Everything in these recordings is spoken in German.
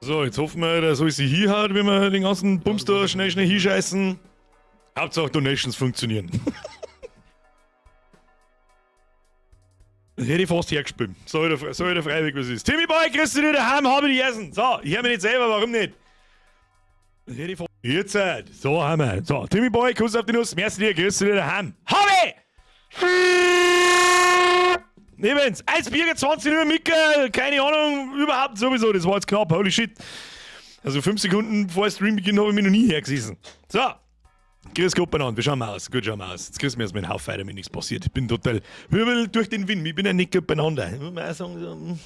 So, jetzt hoffen wir, dass alles sich hinhaut, wenn wir den ganzen Bums da schnell hinscheißen. Hauptsache Donations funktionieren. Das hätte ich fast hergespielt. So der Freiweg, was ist. Timmy Boy, kriegst du dir daheim, habe ich essen. So, ich höre mich nicht selber, warum nicht? Das hätte ich fast... Jetzt, so haben wir. So, Timmy Boy, Kuss auf die Nuss, merci dir, kriegst du dir daheim. Habe! Übrigens, 1 Bier, 20 Uhr, Mickel, keine Ahnung, überhaupt sowieso, das war jetzt knapp, holy shit. Also 5 Sekunden vor Stream Beginn habe ich mich noch nie hergesessen. So, grüß Gott beieinander, wir schauen mal aus, gut schauen wir aus. Jetzt grüß mir erstmal einen Haufen weiter, wenn nichts passiert. Ich bin total Wirbel durch den Wind, ich bin ja nicht gut beieinander. Ich muss mal auch sagen, so,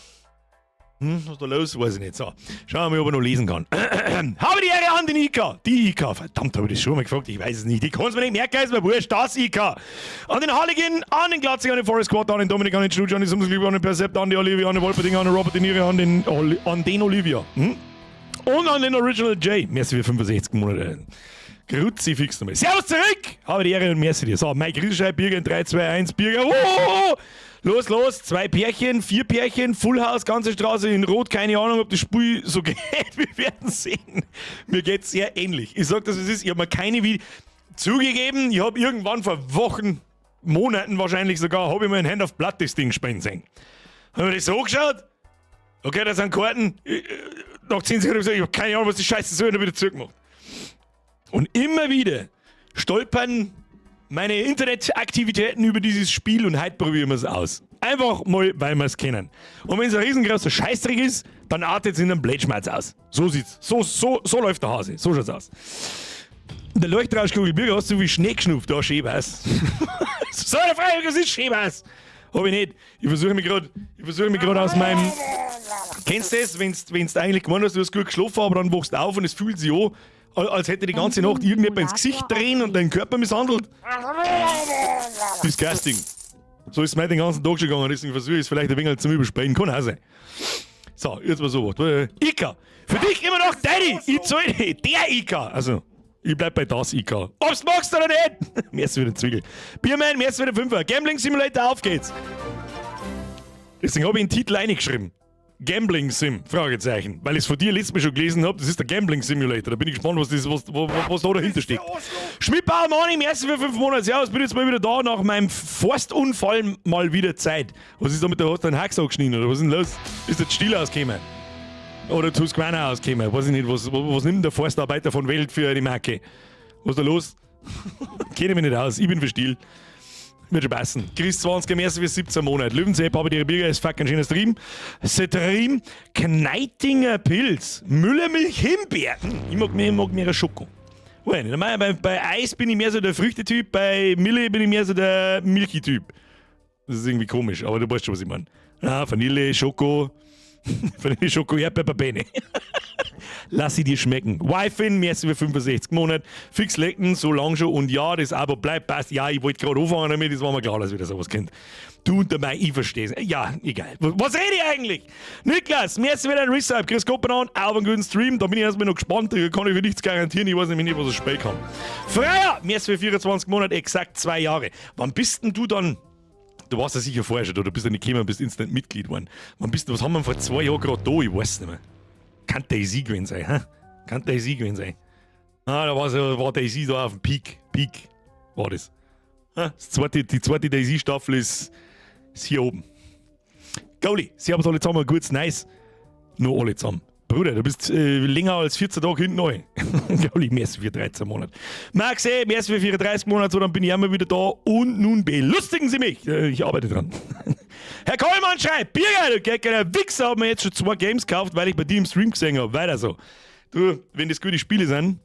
was ist da los? Weiß ich nicht. So, schauen wir mal, ob er noch lesen kann. Habe die Ehre an den IK. Die IK. Verdammt, habe ich das schon mal gefragt. Ich weiß es nicht. Ich kann es mir nicht merken, ist mir wurscht. Das IK. An den Halligan, an den Glatzig, an den Forest Squad, an den Dominik, an den Studio, an den Summersliebe, an den Percept, an den Olivia, an den Wolperding, an den Robert De Niro, an den Olivia. Und an den Original J. Merci für 65 Monate. Kruzifix nochmal. Servus zurück! Habe die Ehre und merci dir. So, Mike Riesenscheid, Birger in 3, 2, 1, Birger. Los, 2 Pärchen, 4 Pärchen, Full House, ganze Straße in Rot. Keine Ahnung, ob das Spiel so geht. Wir werden sehen. Mir geht es sehr ähnlich. Ich sag das, es ist. Ich habe mir keine Videos zugegeben. Ich habe irgendwann vor Wochen, Monaten wahrscheinlich sogar, habe ich mir ein Hand auf Blatt das Ding spenden sehen. Haben wir das so geschaut? Okay, das sind Karten. Nach 10 Sekunden habe ich gesagt, ich habe keine Ahnung, was die Scheiße soll, und dann wieder zurückgemacht. Und immer wieder stolpern meine Internetaktivitäten über dieses Spiel und heute probieren wir es aus. Einfach mal, weil wir es kennen. Und wenn es ein riesengroßer Scheißdreck ist, dann artet es in einem Blätschmerz aus. So sieht's. So läuft der Hase. So schaut's aus. Der Leuchtrauschkugelbürger hast so viel Schnee geschnupft. Da Schäbers. So eine Frage, das ist Schäbers. Hab ich nicht. Ich versuche mich gerade aus meinem... Kennst du das, wenn du eigentlich gemeint hast, du hast gut geschlafen, aber dann wachst du auf und es fühlt sich an, als hätte die ganze Nacht irgendjemand ins Gesicht drehen und deinen Körper misshandelt. Disgusting. So ist es mir den ganzen Tag schon gegangen, deswegen versuche ich es vielleicht ein wenig zum Übersprechen. Kann auch sein. So, jetzt mal sowas. Ika, für dich immer noch Daddy. Ich zahle der Ika. Also, ich bleib bei das Ika. Ob's magst oder nicht. Merci für den Zwiegel. Bierman, merci für den Fünfer. Gambling Simulator, auf geht's. Deswegen habe ich den Titel eingeschrieben. Gambling Sim, Fragezeichen. Weil ich es von dir letztes Mal schon gelesen habe, das ist der Gambling Simulator. Da bin ich gespannt, was da dahinter steckt. Schmidt-Bauer, Mani, merci für 5 Monate. Ja, ich bin jetzt mal wieder da, nach meinem Forstunfall mal wieder Zeit. Was ist da mit der, hast du einen Hacksack geschnitten oder was ist denn los? Ist der Stiel ausgekommen? Oder Tusquana ausgekommen? Weiß ich nicht, was nimmt der Forstarbeiter von Welt für die Marke? Was ist da los? Kenne mich nicht aus, ich bin für Stiel. Wird schon passen. Chris 20, merci für 17 Monate. Löwensepp, aber die Birger ist fuck ein schönes Stream. Stream, Kneitinger Pilz, Müllermilch, Himbeeren. Ich mag mehr Schoko. Bei Eis bin ich mehr so der Früchtetyp, bei Mille bin ich mehr so der Milky-Typ. Das ist irgendwie komisch, aber du weißt schon, was ich meine. Ah, Vanille, Schoko. Vanille, Schoko, Erdbeerpapene. Lass sie dir schmecken. Wi-Fi, merci für 65 Monate. Fix lecken, so lang schon. Und ja, das Abo bleibt, passt. Ja, ich wollte gerade anfangen damit, das war mir klar, dass wieder sowas kennt. Du und dabei, ich verstehe es. Ja, egal. Was rede ich eigentlich? Niklas, merci für deinen Resub. Chris Koppenau, auch einen guten Stream. Da bin ich erstmal noch gespannt. Da kann ich für nichts garantieren. Ich weiß nämlich nicht, was das Spiel kann. Freier, merci für 24 Monate, exakt 2 Jahre. Wann bist denn du dann? Du warst ja sicher vorher schon da, du bist ja nicht gekommen, bist Instant-Mitglied geworden. Was haben wir vor 2 Jahren gerade da? Ich weiß nicht mehr. Kann Daisy gewesen sein, hä? Kann Daisy gewesen sein. Ah, da war Daisy da auf dem Peak. Peak war das. Die zweite Daisy-Staffel ist hier oben. Gauli, sie haben es alle zusammen, gutes Nice. Nur alle zusammen. Bruder, du bist länger als 14 Tage hinten neu. Gauli, merci für 13 Monate. Max, merci für 34 Monate, so dann bin ich einmal wieder da und nun belustigen Sie mich. Ich arbeite dran. Herr Kollmann schreibt, Biergeil, der Wichser hat mir jetzt schon 2 Games gekauft, weil ich bei dir im Stream gesehen habe. Weiter so. Du, wenn das gute Spiele sind,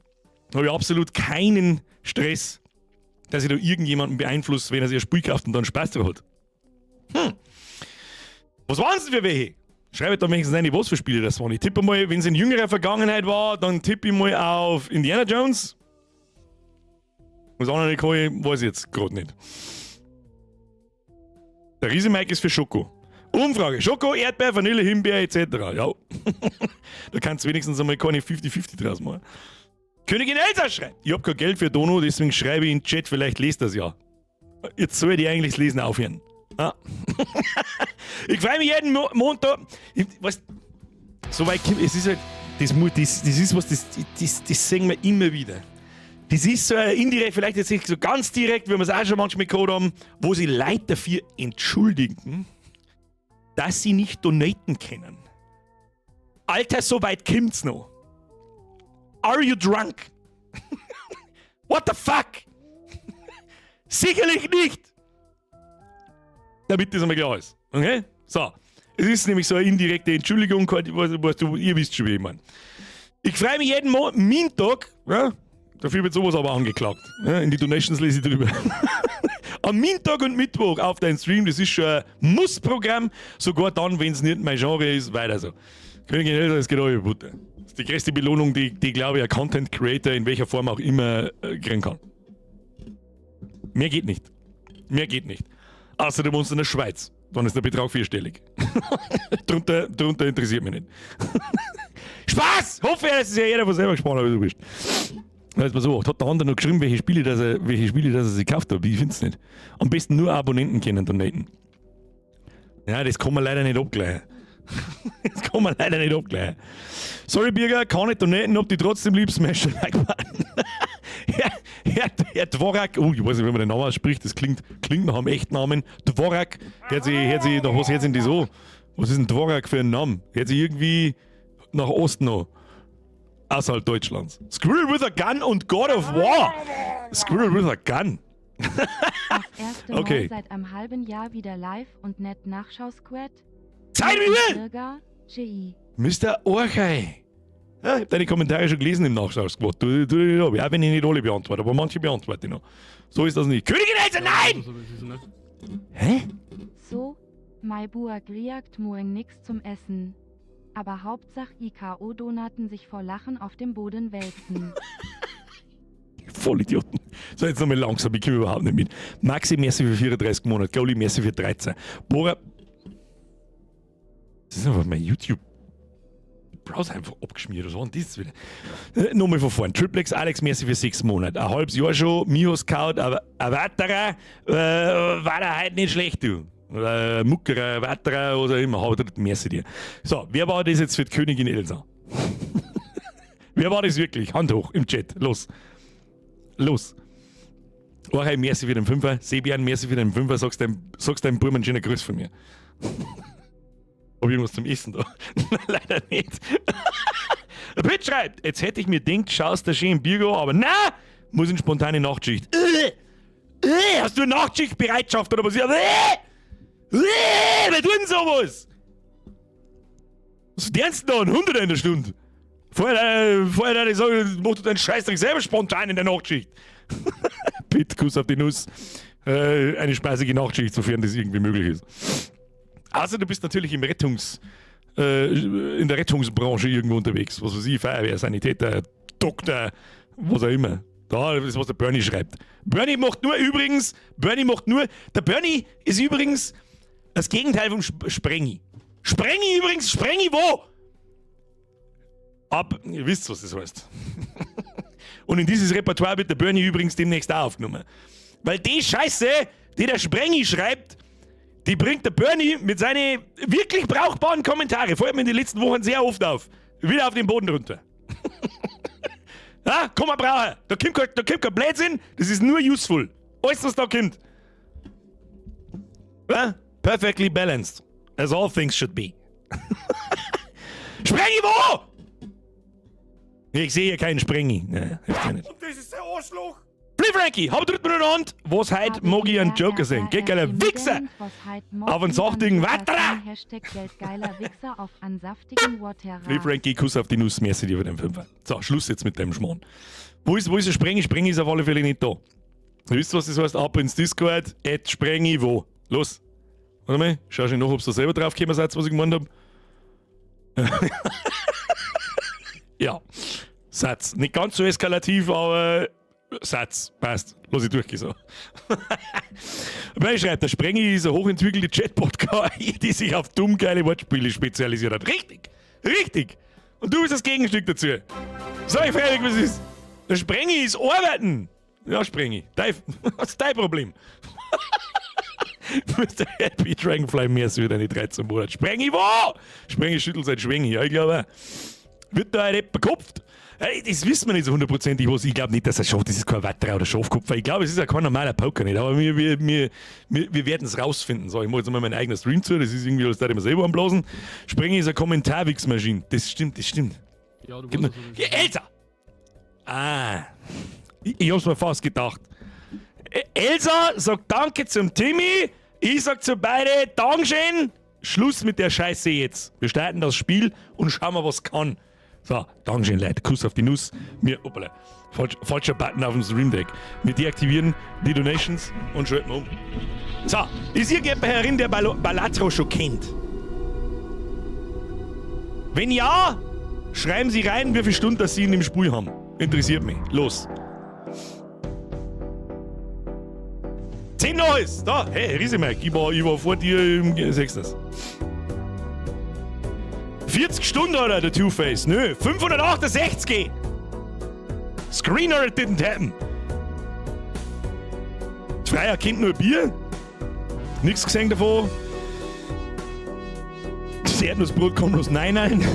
habe ich absolut keinen Stress, dass ich da irgendjemanden beeinflusst, wenn er sich ein Spiel kauft und dann Spaß drauf hat. Was waren es denn für welche? Schreibt da wenigstens rein, was für Spiele das waren. Ich tippe mal, wenn es in jüngerer Vergangenheit war, dann tippe ich mal auf Indiana Jones. Was andere kann ich, weiß ich jetzt gerade nicht. Der Riesenmike ist für Schoko. Umfrage. Schoko, Erdbeer, Vanille, Himbeer etc. Ja. Da kannst du wenigstens einmal keine 50-50 draus machen. Königin Elsa schreibt. Ich hab kein Geld für Dono, deswegen schreibe ich in den Chat, vielleicht lest das ja. Jetzt soll ich eigentlich das Lesen aufhören. Ah. Ich freue mich jeden Montag. So weit, es ist halt Das ist was, das sehen wir immer wieder. Das ist so indirekt, vielleicht jetzt nicht so ganz direkt, wie wir es auch schon manchmal gehört haben, wo sie Leute dafür entschuldigen, dass sie nicht donaten können. Alter, so weit kommt's noch. Are you drunk? What the fuck? Sicherlich nicht! Damit das einmal klar ist. Okay? So. Es ist nämlich so eine indirekte Entschuldigung, ihr wisst schon, wie ich meine. Ich freue mich jeden Montag, ja, dafür wird sowas aber angeklagt. Ja, in die Donations lese ich drüber. Am Montag und Mittwoch auf deinen Stream, das ist schon ein Muss-Programm, sogar dann, wenn es nicht mein Genre ist, weiter so. Königin Elsa, es geht eure Butter. Das ist die größte Belohnung, die glaube ich, ein Content Creator in welcher Form auch immer kriegen kann. Mehr geht nicht. Mehr geht nicht. Außer du wohnst in der Schweiz. Dann ist der Betrag vierstellig. drunter interessiert mich nicht. Spaß! Hoffe, das ist ja jeder von selber gespannt, aber du bist. Jetzt mal so, hat der andere noch geschrieben, welche Spiele dass er sich gekauft hat. Ich find's nicht. Am besten nur Abonnenten können donaten. Ja, das kann man leider nicht abgleichen. Das kann man leider nicht abgleichen. Sorry, Birger, kann nicht donaten, ob die trotzdem lieb smashen like-button. Herr Dvorak, ich weiß nicht, wie man den Namen ausspricht, das klingt nach einem echten Namen. Dvorak, hört sich nach was hört sich denn so? Was ist ein Dvorak für ein Name? Hört sich irgendwie nach Osten noch. Außerhalb Deutschlands. Squirrel with a Gun und God of War. Squirrel with a Gun. Das erste Okay. Mal seit einem halben Jahr wieder live und nett Nachschau-Squad. Zeit wie will! Bürger, GI. Mr. Orchei. Ja, ich hab deine Kommentare schon gelesen im Nachschau-Squad. Du nicht ab. Auch wenn ich nicht alle beantworte, aber manche beantworte ich noch. So ist das nicht. Königin Elsa, nein! Hä? So, mai Buak riakt mueng nix zum Essen. Aber Hauptsache IKO-Donaten sich vor Lachen auf dem Boden wälzen. Vollidioten. So, jetzt nochmal langsam, ich komme überhaupt nicht mit. Maxi, merci für 34 Monate. Gauli, merci für 13. Bora. Das ist einfach mein YouTube-Browser einfach abgeschmiert. Was war denn das wieder? Nochmal von vorn. Triplex, Alex, merci für 6 Monate. Ein halbes Jahr schon. Mihos Scout, aber ein weiterer war der heute nicht schlecht, du. Oder Muckerer, weiterer oder immer. Merci dir. So, wer war das jetzt für die Königin Elsa? Wer war das wirklich? Hand hoch im Chat. Los. Orchei, merci für den Fünfer. Sebian, merci für den Fünfer. Sagst deinem Bruder einen schönen Gruß von mir. Hab ich irgendwas zum Essen da? Leider nicht. Pitt schreibt, jetzt hätte ich mir gedacht, schaust da schön im Birgo, aber na, muss in spontane Nachtschicht. Hast du eine Nachtschichtbereitschaft oder was? Wer tut denn sowas? Was verdienst du da? 100 in der Stunde. Vorher ich sage, mach du deinen Scheißdreck selber spontan in der Nachtschicht. Pitt, Kuss auf die Nuss. Eine speisige Nachtschicht, sofern das irgendwie möglich ist. Also du bist natürlich in der Rettungsbranche irgendwo unterwegs. Was weiß ich, Feuerwehr, Sanitäter, Doktor, was auch immer. Da ist, was der Bernie schreibt. Der Bernie ist übrigens das Gegenteil vom Sprengi. Sprengi wo? Ihr wisst, was das heißt. Und in dieses Repertoire wird der Bernie übrigens demnächst auch aufgenommen. Weil die Scheiße, die der Sprengi schreibt, die bringt der Bernie mit seinen wirklich brauchbaren Kommentaren, vor allem in den letzten Wochen sehr oft auf, wieder auf den Boden runter. Ja, komm mal brauchen. Da kommt kein Blödsinn, das ist nur useful. Alles, was da kommt. Ja? Perfectly balanced. As all things should be. Sprengi wo? Ich sehe hier keinen Sprengi. Nee, nicht. Das ist der Arschloch! Blieb Frankie, hab drücken in der Hand, was heute mag ich einen Joker sehen. Geh geiler Wichser! Auf einen saftigen Watterer! Hashtag geldgeiler Wichser auf einen saftigen Watterer. Blieb Frankie, Kuss auf die Nuss, merci dir für den Fünfer. So, Schluss jetzt mit dem Schmarrn. Wo ist der Sprengi? Sprengi ist auf alle Fälle nicht da. Ihr wisst, was das heißt? Ab ins Discord, @Sprengi wo. Los. Warte mal, schau schon nach, ob ihr da selber draufgekommen seid, was ich gemeint habe. Ja, Satz. Nicht ganz so eskalativ, aber Satz. Passt. Lass ich durchgehen so. Weil schreibt, der Sprengi ist eine hochentwickelte Chatbot-KI, die sich auf dummgeile Wortspiele spezialisiert hat. Richtig. Und du bist das Gegenstück dazu. Sag ich freilich, was ist? Der Sprengi ist arbeiten. Ja, Sprengi. Was ist dein Problem? Mr. Happy Dragonfly mehr für deine 13 Monate. Sprengi wo? Sprengi schüttelt sein Schwengi. Ja, ich glaube auch. Wird da ein Rapper gekopft? Das wissen wir nicht so hundertprozentig, was. Ich glaube nicht, dass er schafft. Das ist kein Watterer oder Schafkopfer. Ich glaube, es ist ja kein normaler Poker nicht. Aber wir werden es rausfinden. So, ich mache jetzt mal meinen eigenen Stream zu. Das ist irgendwie, als da immer selber anblasen. Sprengen ist eine Kommentarwichsmaschine. Das stimmt. Ja, du Gib mir. weißt, was Hier, Elsa! Ah. Ich hab's mir fast gedacht. Elsa sagt Danke zum Timmy. Ich sag zu beide Dankeschön. Schluss mit der Scheiße jetzt. Wir starten das Spiel und schauen mal, was kann. So, Dankeschön, Leute. Kuss auf die Nuss. Hoppala. Falscher Button auf dem Stream Deck. Wir deaktivieren die Donations und schalten um. So, ist irgendjemand herin, der Balatro schon kennt? Wenn ja, schreiben Sie rein, wie viele Stunden das Sie in dem Spiel haben. Interessiert mich. Los. 10 Neues. Da, hey, Riesemerk. Ich war vor dir im 6. 40 Stunden, oder der Two-Face? Nö, 568. Screener, it didn't happen. Freier Kind nur Bier. Nichts gesehen davon. Das Erdnussbrot kommt aus Nein.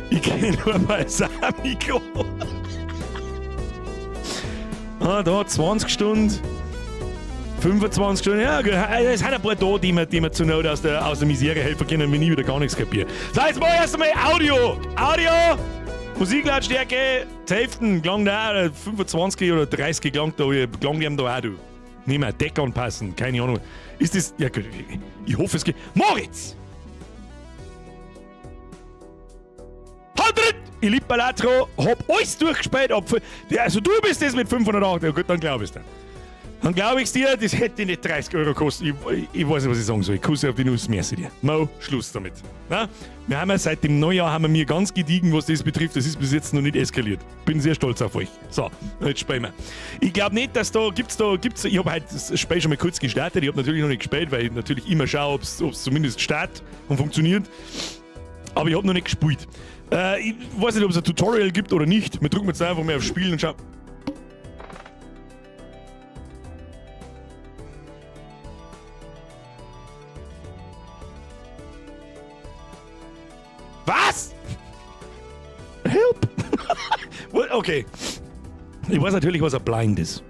Ich kenne nur Balsamico. Da 20 Stunden. 25 Stunden, ja, es sind ein paar da, die wir zur Not aus der Misere helfen können, wenn ich wieder gar nichts kapiere. So, jetzt mal erst einmal Audio, Musiklautstärke, zur Hälfte gelangt da, 25 oder 30 gelangt da, ihm da auch, du. Nicht mehr, Deck anpassen, keine Ahnung. Ist das, ja, ich hoffe es geht. Moritz! Ich liebe Balatro, hab alles durchgespielt, also du bist das mit 508, ja gut, dann glaub ich's dir. Dann glaube ich dir, das hätte nicht 30 Euro gekostet. Ich weiß nicht, was ich sagen soll. Ich kusse auf die Nuss, merci dir. Mo, Schluss damit. Na? Wir haben ja seit dem Neujahr haben wir ganz gediegen, was das betrifft. Das ist bis jetzt noch nicht eskaliert. Bin sehr stolz auf euch. So, jetzt spielen wir. Ich glaube nicht, dass gibt's, ich habe heute das Spiel schon mal kurz gestartet. Ich habe natürlich noch nicht gespielt, weil ich natürlich immer schaue, ob es zumindest startet und funktioniert. Aber ich habe noch nicht gespielt. Ich weiß nicht, ob es ein Tutorial gibt oder nicht. Wir drücken jetzt einfach mal auf Spielen und schauen. Was? Help! Okay. Ich weiß natürlich, was ein Blind ist.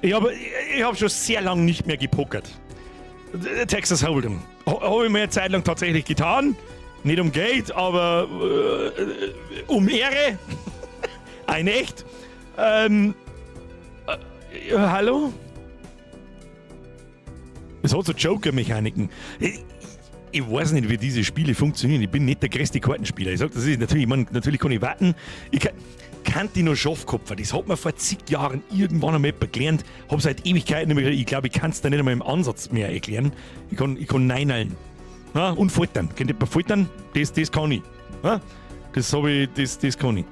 Ich hab schon sehr lange nicht mehr gepokert. Texas Hold'em. Habe ich mir eine Zeit lang tatsächlich getan. Nicht um Geld, aber um Ehre. Ein echt. Hallo? Es hat so Joker-Mechaniken. Ich weiß nicht, wie diese Spiele funktionieren. Ich bin nicht der größte Kartenspieler. Ich sag, das ist natürlich, natürlich kann ich warten. Ich kann die noch Schafkopfer. Das hat mir vor zig Jahren irgendwann einmal gelernt. Hab seit Ewigkeiten nicht mehr. Ich glaube, ich kann es da nicht einmal im Ansatz mehr erklären. Ich kann neineln. Ja, und foltern. Kennt ihr foltern? Das kann ich. Ja? Das kann ich.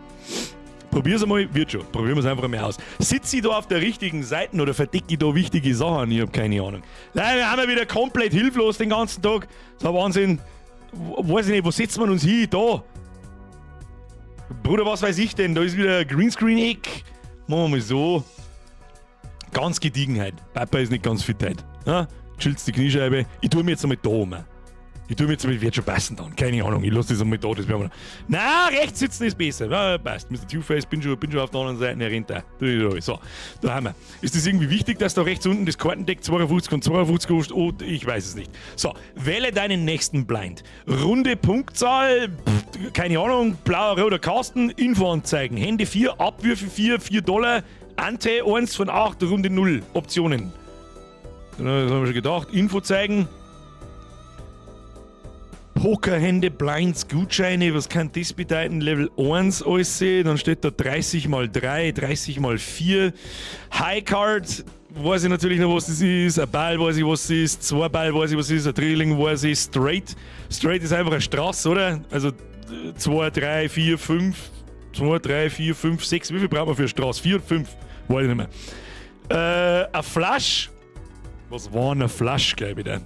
Probier's einmal, wird schon. Probieren wir es einfach mal aus. Sitze ich da auf der richtigen Seite oder verdecke ich da wichtige Sachen? Ich habe keine Ahnung. Nein, wir haben ja wieder komplett hilflos den ganzen Tag. Das ist ein Wahnsinn. Weiß ich nicht, wo setzen wir uns hin? Da. Bruder, was weiß ich denn? Da ist wieder ein Greenscreen-Eck. Machen wir mal so. Ganz Gediegenheit. Papa ist nicht ganz fit heute. Ja? Chillst die Kniescheibe. Ich tue mir jetzt einmal da um. Wird schon passen dann. Keine Ahnung, ich lasse das einmal da. Das werden wir noch. Nein, rechts sitzen ist besser. Ja, passt. Mr. Two-Face, bin schon auf der anderen Seite. Er rennt da. So, da haben wir. Ist das irgendwie wichtig, dass da rechts unten das Kartendeck 52 und 52 kostet? Oh, ich weiß es nicht. So, wähle deinen nächsten Blind. Runde Punktzahl, keine Ahnung, blauer, roter Kasten, Infoanzeigen. Hände 4, Abwürfe 4, $4, Ante 1 von 8, Runde 0. Optionen. Das haben wir schon gedacht. Info zeigen. Pokerhände, Blinds, Gutscheine, was kann das bedeuten? Level 1 alles sehen, dann steht da 30 x 3, 30 x 4. High Card, weiß ich natürlich noch, was das ist. Ein Ball weiß ich, was das ist. 2 Ball weiß ich, was das ist. Ein Drilling weiß ich. Straight. Straight ist einfach eine Straße, oder? Also 2, 3, 4, 5. 2, 3, 4, 5, 6. Wie viel brauchen wir für eine Straße? 4 und 5. Weiß ich nicht mehr. Ein Flash. Was war eine Flash, glaube ich, da?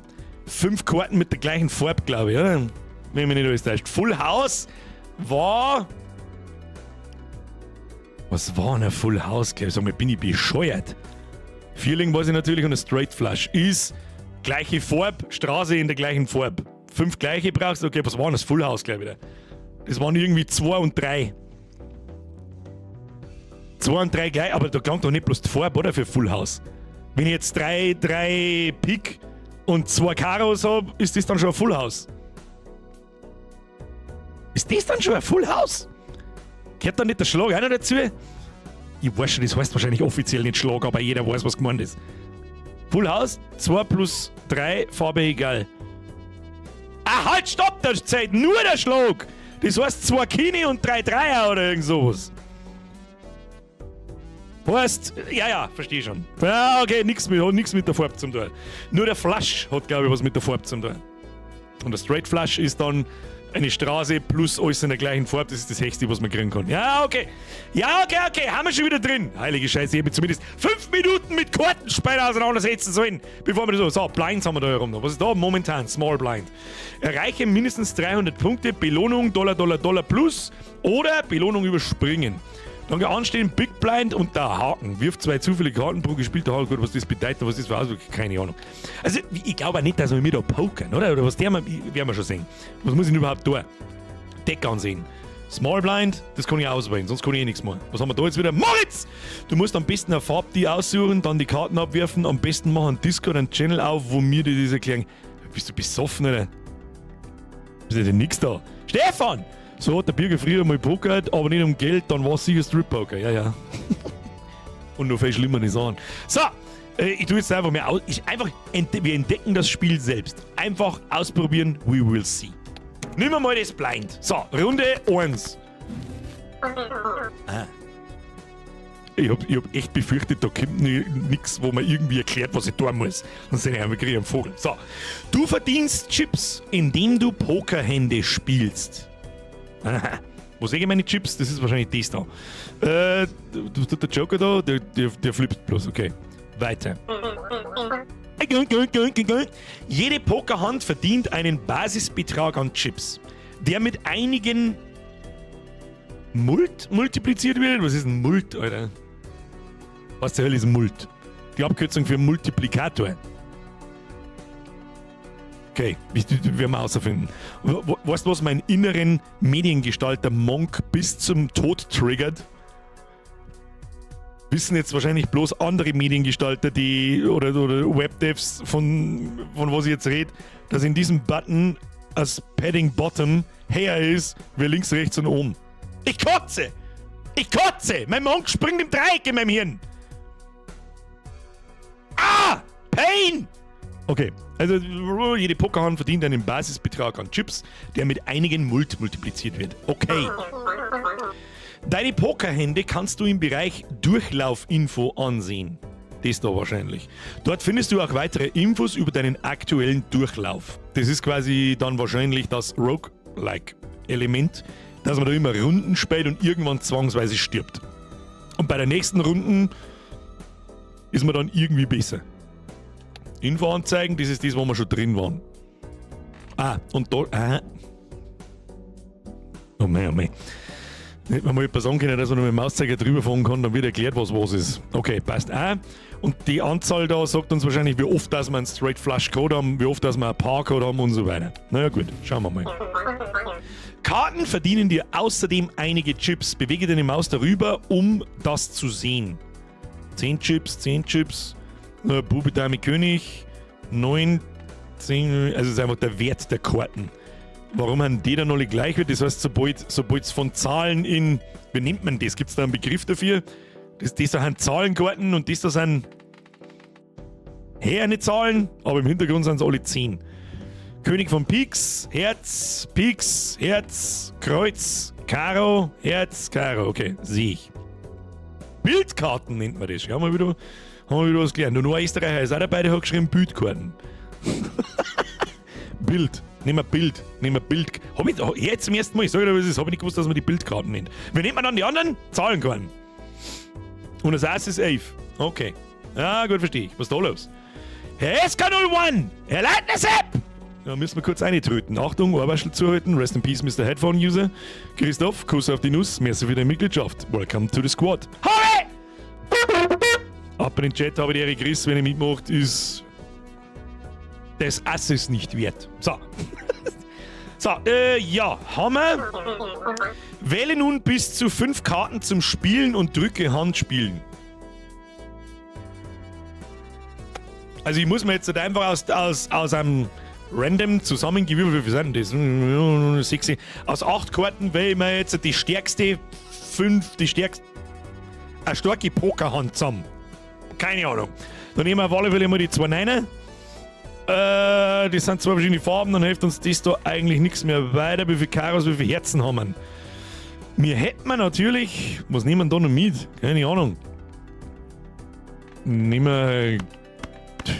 5 Karten mit der gleichen Farbe, glaube ich, oder? Wenn mich nicht alles täuscht. Full House war. Was war ein Full House, glaube ich? Sag mal, bin ich bescheuert? Vierling weiß ich natürlich und ein Straight Flush ist gleiche Farbe, Straße in der gleichen Farbe. 5 gleiche brauchst du, okay, was war das Full House, glaube ich, da? Das waren irgendwie 2 und 3. 2 und 3 gleich, aber da kommt doch nicht bloß die Farbe, oder? Für Full House. Wenn ich jetzt 3 Pik und 2 Karos habe, ist das dann schon ein Full House? Ist das dann schon ein Full House? Gehört da nicht der Schlag auch noch dazu? Ich weiß schon, das heißt wahrscheinlich offiziell nicht Schlag, aber jeder weiß, was gemeint ist. Full House, 2 plus 3, Farbe egal. Ah, halt, stopp, da zählt nur der Schlag. Das heißt 2 Kini und 3 Dreier oder irgend sowas. Heißt, ja, versteh schon. Ja, okay, nix mit der Farbe zum tun. Nur der Flush hat, glaube ich, was mit der Farbe zum tun. Und der Straight Flush ist dann eine Straße plus alles in der gleichen Farbe. Das ist das Höchste, was man kriegen kann. Ja, okay. Haben wir schon wieder drin. Heilige Scheiße, ich habe zumindest 5 Minuten mit Kartenspielen auseinandersetzen sollen, bevor wir so, Blinds haben wir da herum. Was ist da momentan? Small Blind. Erreiche mindestens 300 Punkte, Belohnung $, plus oder Belohnung überspringen. Dann anstehen Big Blind und der Haken. Wirft 2 zufällige Karten pro gespielter Haken. Gut, was das bedeutet, was das für Auswirkungen, keine Ahnung. Also, ich glaube auch nicht, dass wir mit da pokern, oder? Oder was werden wir schon sehen. Was muss ich denn überhaupt tun? Deck ansehen. Small Blind, das kann ich auswählen, sonst kann ich nichts machen. Was haben wir da jetzt wieder? Moritz! Du musst am besten eine Farbe die aussuchen, dann die Karten abwerfen, am besten machen einen Discord, einen Channel auf, wo mir die das erklären. Bist du besoffen, oder? Ist denn nix da? Stefan! So hat der Birger früher mal pokert, aber nicht um Geld, dann war es sicher Strip-Poker. Ja. Und noch viel schlimmer nicht sagen. So, ich tue jetzt einfach mehr aus. Wir entdecken das Spiel selbst. Einfach ausprobieren, we will see. Nehmen wir mal das Blind. So, Runde 1. Ich hab echt befürchtet, da kommt nichts, wo man irgendwie erklärt, was ich tun muss. Dann sind ich einfach einen Vogel. So, du verdienst Chips, indem du Pokerhände spielst. Aha. Wo sehe ich meine Chips? Das ist wahrscheinlich das da. Der Joker da, der flippt bloß. Okay. Weiter. Jede Pokerhand verdient einen Basisbetrag an Chips, der mit einigen multipliziert wird. Was ist ein Mult, Alter? Was zur Hölle ist Mult? Die Abkürzung für Multiplikator. Okay, werden wir herausfinden. Weißt du, was meinen inneren Mediengestalter Monk bis zum Tod triggert? Wissen jetzt wahrscheinlich bloß andere Mediengestalter, oder Webdevs, von was ich jetzt rede, dass in diesem Button als Padding Bottom her ist, wie links, rechts und oben. Ich kotze! Mein Monk springt im Dreieck in meinem Hirn! Ah! Pain! Okay, also jede Pokerhand verdient einen Basisbetrag an Chips, der mit einigen multipliziert wird. Okay. Deine Pokerhände kannst du im Bereich Durchlaufinfo ansehen. Das da wahrscheinlich. Dort findest du auch weitere Infos über deinen aktuellen Durchlauf. Das ist quasi dann wahrscheinlich das Roguelike-Element, dass man da immer Runden spielt und irgendwann zwangsweise stirbt. Und bei der nächsten Runde ist man dann irgendwie besser. Info anzeigen, das ist das, wo wir schon drin waren. Und da. Oh mein. Hätte man mal etwas sagen können, dass man mit dem Mauszeiger drüber fahren kann, dann wird erklärt, was ist. Okay, passt. Und die Anzahl da sagt uns wahrscheinlich, wie oft dass wir einen Straight Flush Code haben, wie oft dass wir einen Par Code haben und so weiter. Naja, gut, schauen wir mal. Karten verdienen dir außerdem einige Chips. Bewege deine Maus darüber, um das zu sehen. 10 Chips. Bube, Dame, König, 9, 10, also es ist einfach der Wert der Karten. Warum haben die dann alle gleich? Das heißt, sobald es von Zahlen wie nennt man das? Gibt es da einen Begriff dafür? Das sind Zahlenkarten und das da sind eine Zahlen, aber im Hintergrund sind es alle 10. König von Piks, Herz, Piks, Herz, Kreuz, Karo, Herz, Karo. Okay, sehe ich. Bildkarten nennt man das. Ja, haben wir wieder was gelernt. Und nur ein Österreicher ist auch dabei, der hat geschrieben Bildkarten. Bild. Nehmen wir Bild. Hab ich jetzt zum ersten Mal, ich sage dir, was es ist, habe ich nicht gewusst, dass man die Bildkarten nennt. Wie nennt man dann die anderen? Zahlenkarten. Und das Ass ist 11. Okay. Ja, gut, verstehe ich. Was ist da los? Herr SK01! Herr Leitner-Sepp! Ja, müssen wir kurz eintreten. Achtung, Ohrwaschel zuhalten. Rest in Peace, Mr. Headphone-User. Christoph, Kuss auf die Nuss. Merci für deine Mitgliedschaft. Welcome to the Squad. Hoi! Ab in den Chat habe ich die Ehre, Chris, wenn ihr mitmacht, ist des Asses nicht wert. So. So, ja, haben wir. Wähle nun bis zu 5 Karten zum Spielen und drücke Handspielen. Also ich muss mir jetzt einfach aus einem random zusammengewürfelt, wie viel sind das? 6. Aus 8 Karten wähle ich mir jetzt die stärkste eine starke Pokerhand zusammen. Keine Ahnung. Dann nehmen wir auf alle Fälle mal die 2 Neiner. Die sind 2 verschiedene Farben, dann hilft uns das da eigentlich nichts mehr weiter. Wie viele Karos, wie viele Herzen haben wir? Wir hätten natürlich. Was nehmen wir da noch mit? Keine Ahnung. Nehmen wir.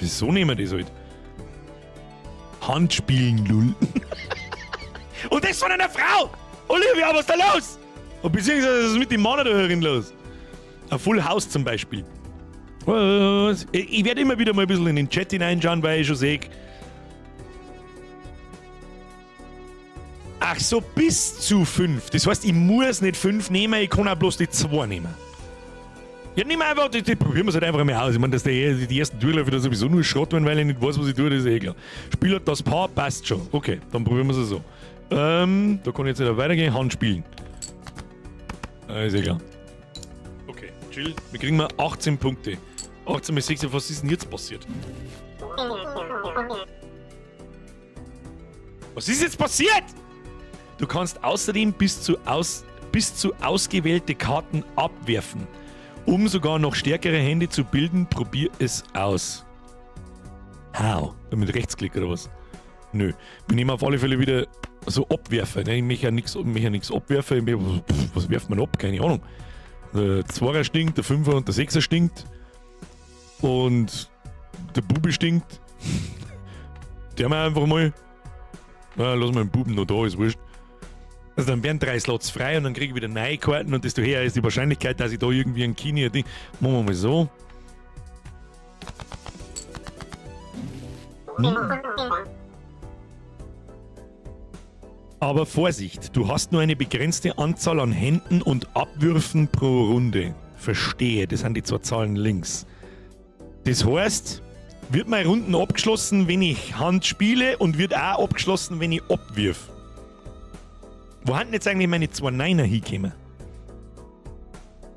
Wieso nehmen wir das halt? Handspielen, lull. Und das von einer Frau! Olivia, was ist da los? Und beziehungsweise, was ist mit dem Mann da herin los? Ein Full House zum Beispiel. Was? Ich werde immer wieder mal ein bisschen in den Chat hineinschauen, weil ich schon sehe. Ach so, bis zu 5. Das heißt, ich muss nicht 5 nehmen, ich kann auch bloß die 2 nehmen. Ja, nehmen wir einfach, die probieren wir es halt einfach mal aus. Ich meine, dass die ersten Durchläufe da sowieso nur Schrott werden, weil ich nicht weiß, was ich tue, das ist eh klar. Spiel hat das Paar, passt schon. Okay, dann probieren wir es so. Da kann ich jetzt wieder weitergehen, Handspielen. Ist eh klar. Okay, chill. Wir kriegen mal 18 Punkte. 18 bis 16, was ist denn jetzt passiert? Was ist jetzt passiert? Du kannst außerdem bis zu ausgewählte Karten abwerfen. Um sogar noch stärkere Hände zu bilden, probier es aus. How? Mit Rechtsklick oder was? Nö. Wir nehmen auf alle Fälle wieder so Abwerfer. Ne? Ich möchte ja nichts abwerfen. Was werft man ab? Keine Ahnung. Der 2er stinkt, der 5er und der 6er stinkt. Und der Bubi stinkt. Der mal einfach mal. Na, lass mal den Buben noch da, ist wurscht. Also dann werden 3 Slots frei und dann kriege ich wieder neue Karten und desto höher ist die Wahrscheinlichkeit, dass ich da irgendwie ein Kini Ding. Machen wir mal so. Aber Vorsicht, du hast nur eine begrenzte Anzahl an Händen und Abwürfen pro Runde. Verstehe, das sind die 2 Zahlen links. Das heißt, wird meine Runden abgeschlossen, wenn ich Hand spiele und wird auch abgeschlossen, wenn ich abwirf. Wo haben jetzt eigentlich meine 2 Niner hingekommen?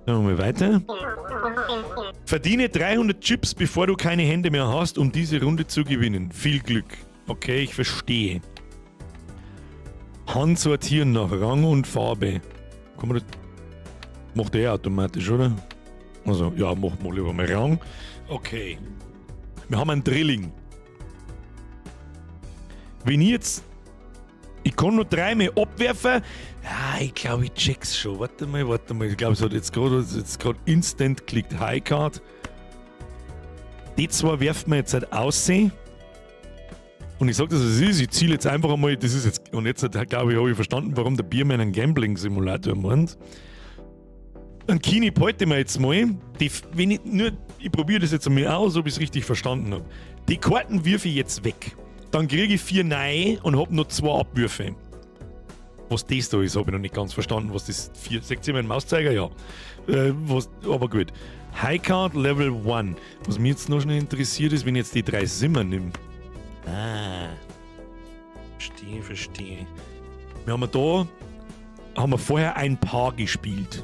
Dann mal weiter. Verdiene 300 Chips, bevor du keine Hände mehr hast, um diese Runde zu gewinnen. Viel Glück. Okay, ich verstehe. Hand sortieren nach Rang und Farbe. Kann man das... Macht der automatisch, oder? Also, ja, machen wir lieber mal Rang. Okay. Wir haben einen Drilling. Wenn ich jetzt... Ich kann nur 3 mehr abwerfen. Ja, ich glaube, ich check's schon. Warte mal. Ich glaube, es hat jetzt gerade instant klickt High Card. Die 2 werfen wir jetzt halt aussehen. Und ich sage das, was es ist. Ich ziele jetzt einfach einmal. Das ist jetzt. Und jetzt glaube ich, habe ich verstanden, warum der Biermann einen Gambling-Simulator meint. Ein Kini behalte ich mir jetzt mal. Ich probiere das jetzt einmal aus, ob ich es richtig verstanden habe. Die Karten wirfe ich jetzt weg. Dann kriege ich 4 neue und habe noch 2 Abwürfe. Was das da ist, habe ich noch nicht ganz verstanden. Was das 4. Seht ihr meinen Mauszeiger? Ja. Aber gut. High Card Level 1. Was mich jetzt noch schnell interessiert ist, wenn ich jetzt die 3 Simmer nehme. Ah. Verstehe. Haben wir vorher ein Paar gespielt.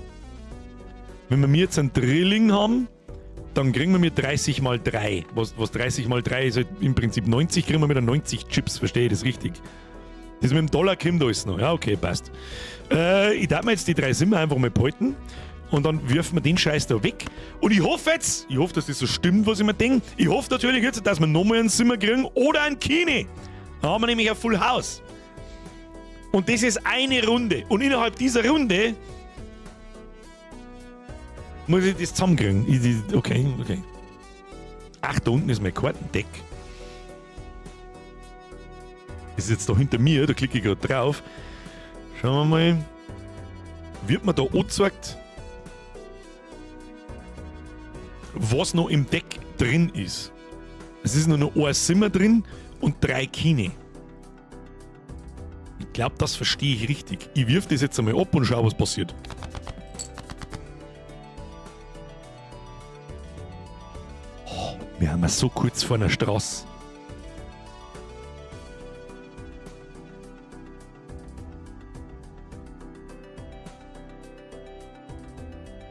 Wenn wir jetzt einen Drilling haben, dann kriegen wir 30 mal 3. Was 30 mal 3 ist halt im Prinzip 90, kriegen wir wieder 90 Chips, verstehe ich das richtig? Das mit dem Dollar kommt alles noch. Ja, okay, passt. Ich darf mir jetzt die 3 Simmer einfach mal behalten und dann wirfen wir den Scheiß da weg. Und ich hoffe, dass das so stimmt, was ich mir denke. Ich hoffe natürlich jetzt, dass wir nochmal einen Simmer kriegen oder einen Kini. Da haben wir nämlich ein Full House. Und das ist eine Runde. Und innerhalb dieser Runde muss ich das zusammenkriegen. Okay. Ach, da unten ist mein Kartendeck. Das ist jetzt da hinter mir, da klicke ich gerade drauf. Schauen wir mal. Wird mir da angezeigt, was noch im Deck drin ist. Es ist nur noch ein Simmer drin und 3 Kine. Ich glaube, das verstehe ich richtig. Ich wirf das jetzt einmal ab und schau, was passiert. Wir haben so kurz vor einer Straße.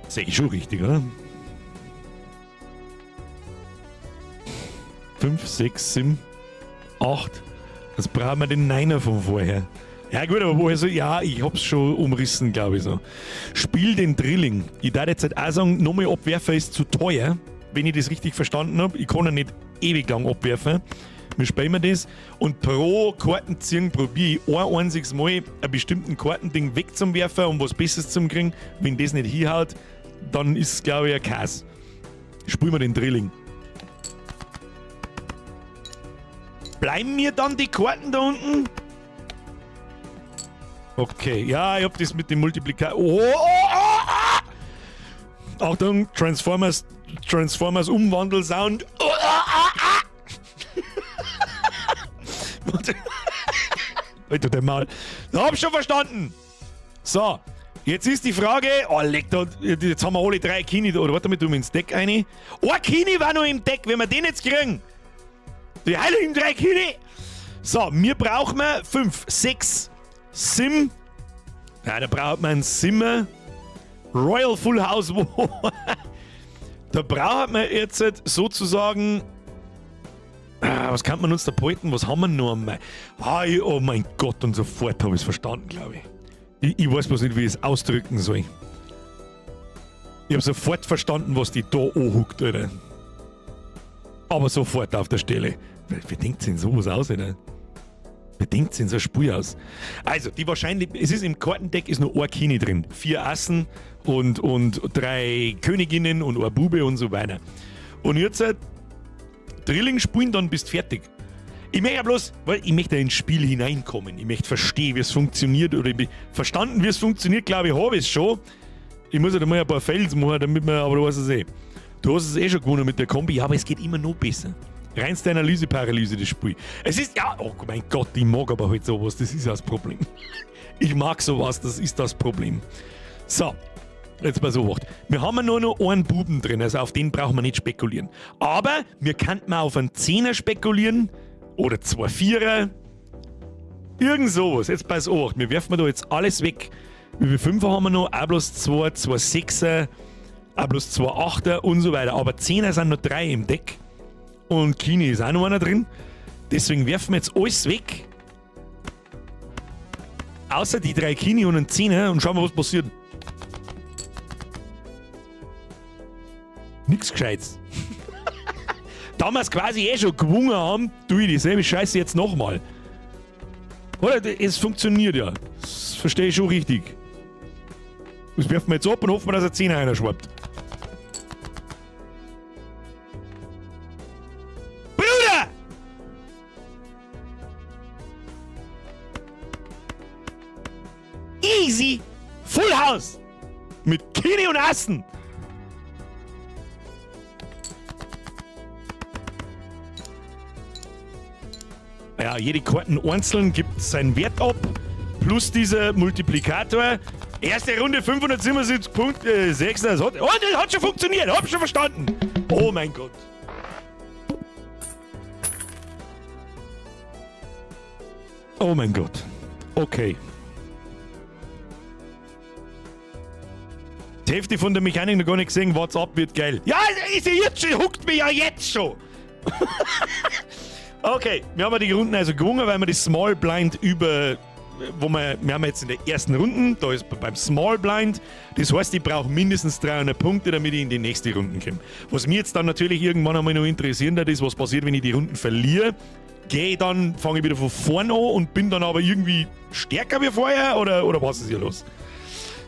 Sehe ich schon richtig, oder? 5, 6, 7, 8. Jetzt brauchen wir den Niner von vorher. Ja gut, aber woher so? Ja, ich hab's schon umrissen, glaube ich so. Spiel den Drilling. Ich darf jetzt halt auch sagen, nochmal abwerfen ist zu teuer, wenn ich das richtig verstanden habe. Ich kann ja nicht ewig lang abwerfen. Wir spielen das und pro Kartenziehen probiere ich ein einziges Mal einen bestimmten Kartending wegzuwerfen, um was Besseres zu kriegen. Wenn das nicht hinhaut, dann ist es, glaube ich, ein Käse. Spielen wir den Drilling. Bleiben mir dann die Karten da unten? Okay, ja, ich hab das mit dem Multiplikator. Achtung, Transformers Umwandel-Sound. Alter, der Maul. Hab schon verstanden. So, jetzt ist die Frage. Oh, leck da. Jetzt haben wir alle 3 Kini. Oder warte mal, tun wir ins Deck eine. Oh, Kini war noch im Deck. Wenn wir den jetzt kriegen. Die heiligen 3 Kini. So, wir brauchen 5, 6 Sim. Ja, da braucht man einen Simmer. Royal Full House. Da braucht man jetzt sozusagen. Was kann man uns da behalten? Was haben wir noch einmal? Oh mein Gott, und sofort habe ich es verstanden, glaube ich. Ich weiß bloß nicht, wie ich es ausdrücken soll. Ich habe sofort verstanden, was die da anhuckt, Alter. Aber sofort auf der Stelle. Wie denkt sie denn sowas aus, Alter? Wie denkt sie denn so ein Spiel aus? Also, die wahrscheinlich, es ist im Kartendeck ist nur ein Kini drin. 4 Assen und 3 Königinnen und ein Bube und so weiter. Und jetzt Drilling spielen, dann bist du fertig. Ich möchte ja bloß, weil ich möchte ins Spiel hineinkommen. Ich möchte verstehen, wie es funktioniert. Oder ich verstanden, wie es funktioniert, glaube ich, habe ich es schon. Ich muss halt mal ein paar Fails machen, damit man, aber du weißt es eh. Du hast es eh schon gewonnen mit der Kombi, aber es geht immer noch besser. Reinste Analyse-Paralyse, das Spiel. Es ist, ja, oh mein Gott, ich mag aber halt sowas, das ist das Problem. Ich mag sowas, das ist das Problem. So, jetzt mal so was. Wir haben nur noch einen Buben drin, also auf den brauchen wir nicht spekulieren. Aber wir könnten auf einen 10er spekulieren oder 2 Vierer. Irgend sowas. Jetzt pass auf, wir werfen da jetzt alles weg. Wie viele 5er haben wir noch? A plus 2, 2 6er, A plus 2 8er und so weiter. Aber 10er sind noch 3 im Deck. Und Kini ist auch noch einer drin. Deswegen werfen wir jetzt alles weg. Außer die 3 Kini und einen 10er und schauen wir, was passiert. Nix Gescheites. Da wir es quasi eh schon gewungen haben, tue ich dieselbe Scheiße jetzt nochmal. Oder? Es funktioniert ja. Das verstehe ich schon richtig. Das werfen wir jetzt ab und hoffen, dass er 10er einer schwappt. Bruder! Easy! Full House! Mit Kini und Assen! Ja, jede Karten einzeln gibt seinen Wert ab, plus dieser Multiplikator. Erste Runde 577 Punkte, 6. Das hat schon funktioniert, hab schon verstanden. Oh mein Gott. Oh mein Gott. Okay. Die Hälfte von der Mechanik noch gar nicht gesehen, what's up, wird geil. Ja, ist jetzt schon, huckt mich ja jetzt schon. Okay, wir haben die Runden also gewonnen, weil wir die Small Blind wir haben jetzt in der ersten Runde, da ist beim Small Blind, das heißt, ich brauche mindestens 300 Punkte, damit ich in die nächste Runde komme. Was mich jetzt dann natürlich irgendwann einmal noch interessieren wird, ist, was passiert, wenn ich die Runden verliere. Fange ich wieder von vorne an und bin dann aber irgendwie stärker wie vorher, oder was ist hier los?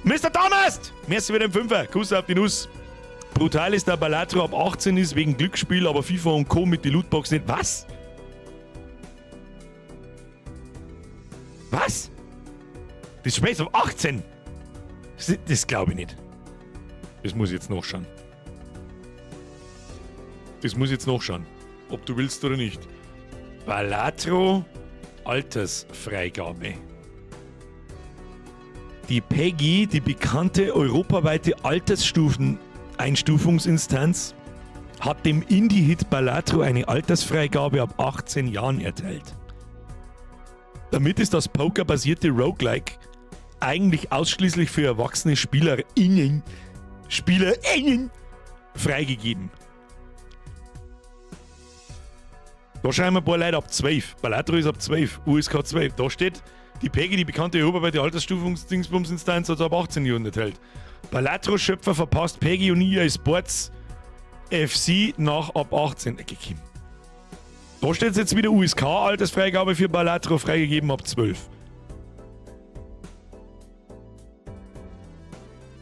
Mr. Thomas! Merci für den Fünfer, Kuss auf die Nuss. Brutal ist, der Balatro ab 18 ist, wegen Glücksspiel, aber FIFA und Co. mit die Lootbox nicht. Was? Was? Das Spiel ist auf 18? Das glaube ich nicht. Das muss ich jetzt nachschauen. Ob du willst oder nicht. Balatro Altersfreigabe. Die PEGI, die bekannte europaweite Altersstufen-Einstufungsinstanz, hat dem Indie-Hit Balatro eine Altersfreigabe ab 18 Jahren erteilt. Damit ist das pokerbasierte Roguelike eigentlich ausschließlich für erwachsene SpielerInnen SpielerInnen freigegeben. Da schreiben wir ein paar Leute ab 12. Balatro ist ab 12. USK 12. Da steht, die PEGI, die bekannte europaweite Altersstufungsdingsbumsinstanz, hat ab 18 Jahren enthält. Balatro-Schöpfer verpasst PEGI und EA Sports FC nach ab 18. Da steht jetzt wieder USK, Altersfreigabe für Balatro freigegeben ab 12.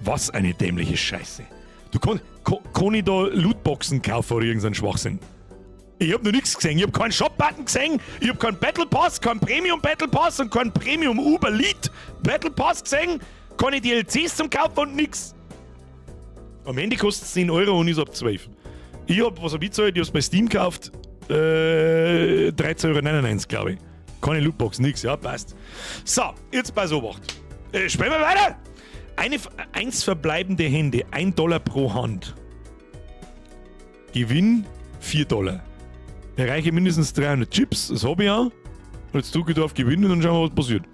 Was eine dämliche Scheiße. Du kann ich da Lootboxen kaufen oder irgendeinen Schwachsinn? Ich hab noch nichts gesehen. Ich hab keinen Shop-Button gesehen. Ich hab keinen Battle Pass, keinen Premium Battle Pass und keinen Premium Uber Lead Battle Pass gesehen. Keine DLCs zum Kaufen und nix. Am Ende kostet es 10 Euro und ist ab 12. Was hab ich gezahlt? Ich hab's bei Steam gekauft. 13,99 Euro, glaube ich. Keine Lootbox, nix. Ja, passt. So, jetzt bei Obacht. Spielen wir weiter. 1 verbleibende Hände, $1 pro Hand. Gewinn $4. Erreiche mindestens 300 Chips, das habe ich auch. Und jetzt drücke ich da auf Gewinnen und dann schauen wir, was passiert.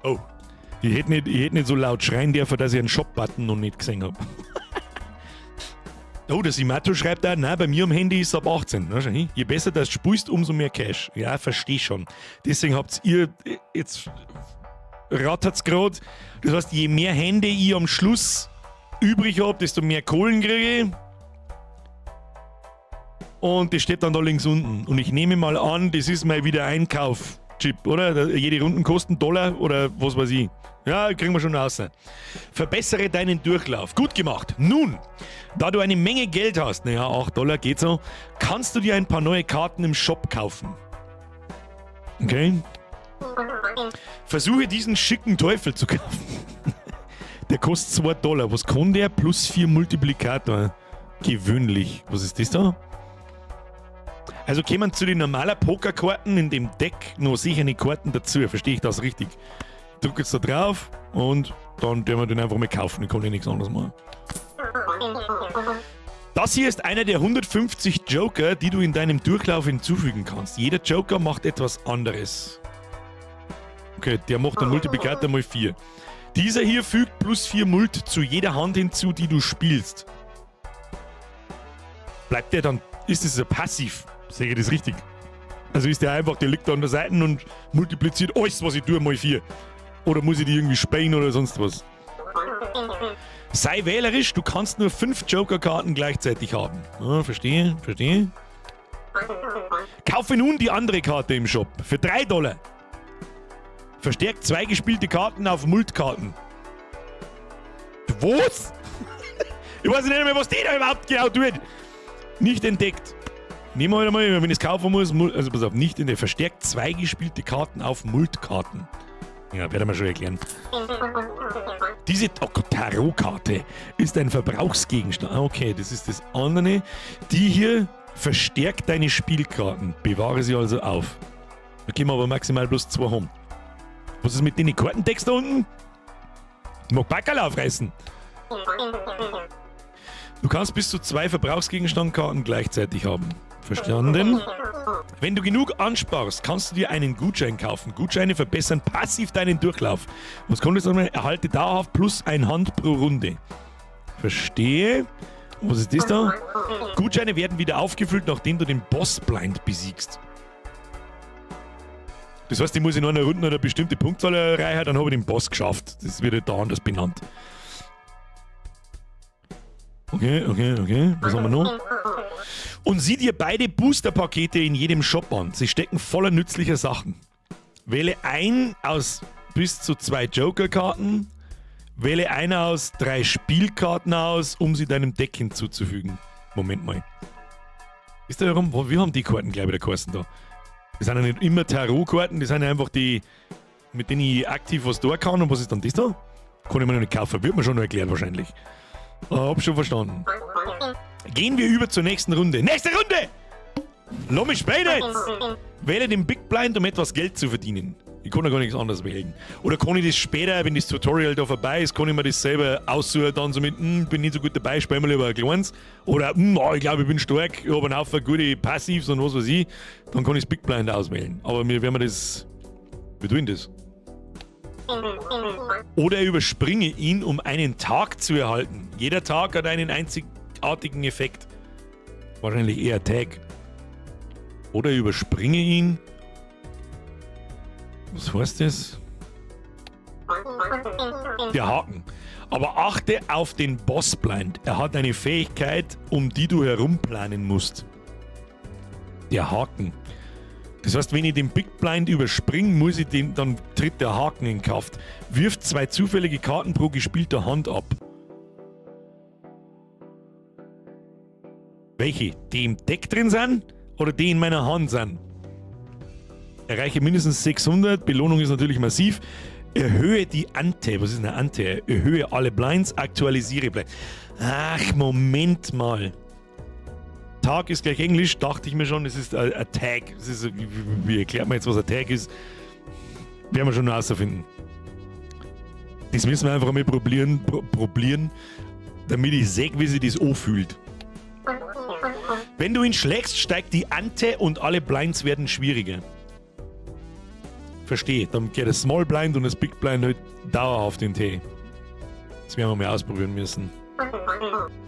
Oh, ich hätte nicht so laut schreien dürfen, dass ich einen Shop-Button noch nicht gesehen habe. Oh, der Simato schreibt da, nein, bei mir am Handy ist es ab 18. Je besser das spielst, umso mehr Cash. Ja, verstehe schon. Deswegen habt ihr, jetzt rattert's gerade, das heißt, je mehr Hände ich am Schluss übrig habe, desto mehr Kohlen kriege ich. Und das steht dann da links unten. Und ich nehme mal an, das ist mal wieder Einkauf-Chip, oder? Jede Runde kostet $1 oder was weiß ich. Ja, kriegen wir schon raus. Verbessere deinen Durchlauf. Gut gemacht. Nun, da du eine Menge Geld hast, naja, $8 geht so, kannst du dir ein paar neue Karten im Shop kaufen. Okay? Versuche diesen schicken Teufel zu kaufen. Der kostet $2. Was kann der? +4 Multiplikator. Gewöhnlich. Was ist das da? Also kommen zu den normalen Pokerkarten in dem Deck noch sicher eine Karten dazu. Verstehe ich das richtig? Ich drücke jetzt da drauf und dann werden wir den einfach mal kaufen. Ich kann ja nichts anderes machen. Das hier ist einer der 150 Joker, die du in deinem Durchlauf hinzufügen kannst. Jeder Joker macht etwas anderes. Okay, der macht einen Multiplikator mal 4. Dieser hier fügt +4 Mult zu jeder Hand hinzu, die du spielst. Bleibt der dann, ist das ein Passiv? Sehe ich das richtig? Also ist der einfach, der liegt da an der Seite und multipliziert alles, was ich tue, mal 4. Oder muss ich die irgendwie spähen oder sonst was? Sei wählerisch, du kannst nur 5 Joker-Karten gleichzeitig haben. Ah, verstehe. Kaufe nun die andere Karte im Shop für $3. Verstärkt 2 gespielte Karten auf Multkarten. Was? Ich weiß nicht mehr, was die da überhaupt genau tut. Nicht entdeckt. Nehmen wir halt mal, wenn ich es kaufen muss, also pass auf, nicht entdeckt. Verstärkt 2 gespielte Karten auf Multkarten. Ja, werden wir schon erklären. Diese Tarotkarte ist ein Verbrauchsgegenstand. Okay, das ist das andere. Die hier verstärkt deine Spielkarten. Bewahre sie also auf. Da können wir aber maximal bloß 2 haben. Was ist mit den Kartentext da unten? Ich mag Backerl aufreißen. Du kannst bis zu 2 Verbrauchsgegenstandkarten gleichzeitig haben. Verstanden? Wenn du genug ansparst, kannst du dir einen Gutschein kaufen. Gutscheine verbessern passiv deinen Durchlauf. Was kommt jetzt nochmal? Erhalte dauerhaft +1 Hand pro Runde. Verstehe. Was ist das da? Gutscheine werden wieder aufgefüllt, nachdem du den Boss-Blind besiegst. Das heißt, ich muss in einer Runde eine bestimmte Punktzahl erreichen, dann habe ich den Boss geschafft. Das wird da anders benannt. Okay. Was haben wir noch? Und sieh dir beide Booster-Pakete in jedem Shop an. Sie stecken voller nützlicher Sachen. Wähle ein aus bis zu 2 Joker-Karten. Wähle eine aus 3 Spielkarten aus, um sie deinem Deck hinzuzufügen. Moment mal. Ist da herum? Wir haben die Karten gleich wieder geheißen da. Das sind ja nicht immer Tarot-Karten, das sind ja einfach die, mit denen ich aktiv was tun kann. Und was ist dann das da? Kann ich mir noch nicht kaufen, wird mir schon noch erklärt wahrscheinlich. Hab schon verstanden. Gehen wir über zur nächsten Runde. Nächste Runde! Lass mich spielen jetzt! Wähle den Big Blind, um etwas Geld zu verdienen. Ich kann ja gar nichts anderes wählen. Oder kann ich das später, wenn das Tutorial da vorbei ist, kann ich mir das selber aussuchen, dann so mit, bin nicht so gut dabei, spielen wir lieber ein kleines. Oder, ich glaube, ich bin stark, ich habe einen Haufen gute Passivs und was weiß ich. Dann kann ich das Big Blind auswählen. Aber wie tun das? Oder überspringe ihn, um einen Tag zu erhalten. Jeder Tag hat einen einzigartigen Effekt. Wahrscheinlich eher Tag. Oder überspringe ihn. Was heißt das? Der Haken. Aber achte auf den Bossblind. Er hat eine Fähigkeit, um die du herumplanen musst. Der Haken. Das heißt, wenn ich den Big Blind überspringe, muss ich den, dann tritt der Haken in Kraft. Wirft 2 zufällige Karten pro gespielter Hand ab. Welche? Die im Deck drin sind oder die in meiner Hand sind? Erreiche mindestens 600. Belohnung ist natürlich massiv. Erhöhe die Ante. Was ist eine Ante? Erhöhe alle Blinds, aktualisiere Blinds. Ach, Moment mal. Tag ist gleich Englisch, dachte ich mir schon, es ist ein Tag. Das ist, wie erklärt man jetzt, was ein Tag ist? Werden wir schon noch herausfinden. Das müssen wir einfach mal probieren, damit ich sehe, wie sich das anfühlt. Wenn du ihn schlägst, steigt die Ante und alle Blinds werden schwieriger. Verstehe, dann geht das Small Blind und das Big Blind halt dauerhaft in Tee. Das werden wir mal ausprobieren müssen.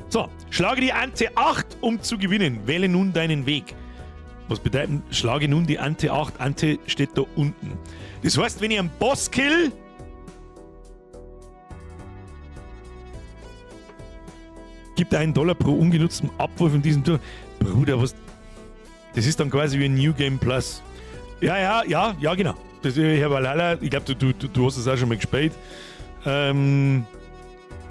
So, schlage die Ante 8, um zu gewinnen. Wähle nun deinen Weg. Was bedeutet, schlage nun die Ante 8. Ante steht da unten. Das heißt, wenn ich einen Boss kill, gibt $1 pro ungenutzten Abwurf in diesem Tour. Bruder, was? Das ist dann quasi wie ein New Game Plus. Ja, genau. Das, Herr Valhalla, ich glaube, du hast es auch schon mal gespielt. Das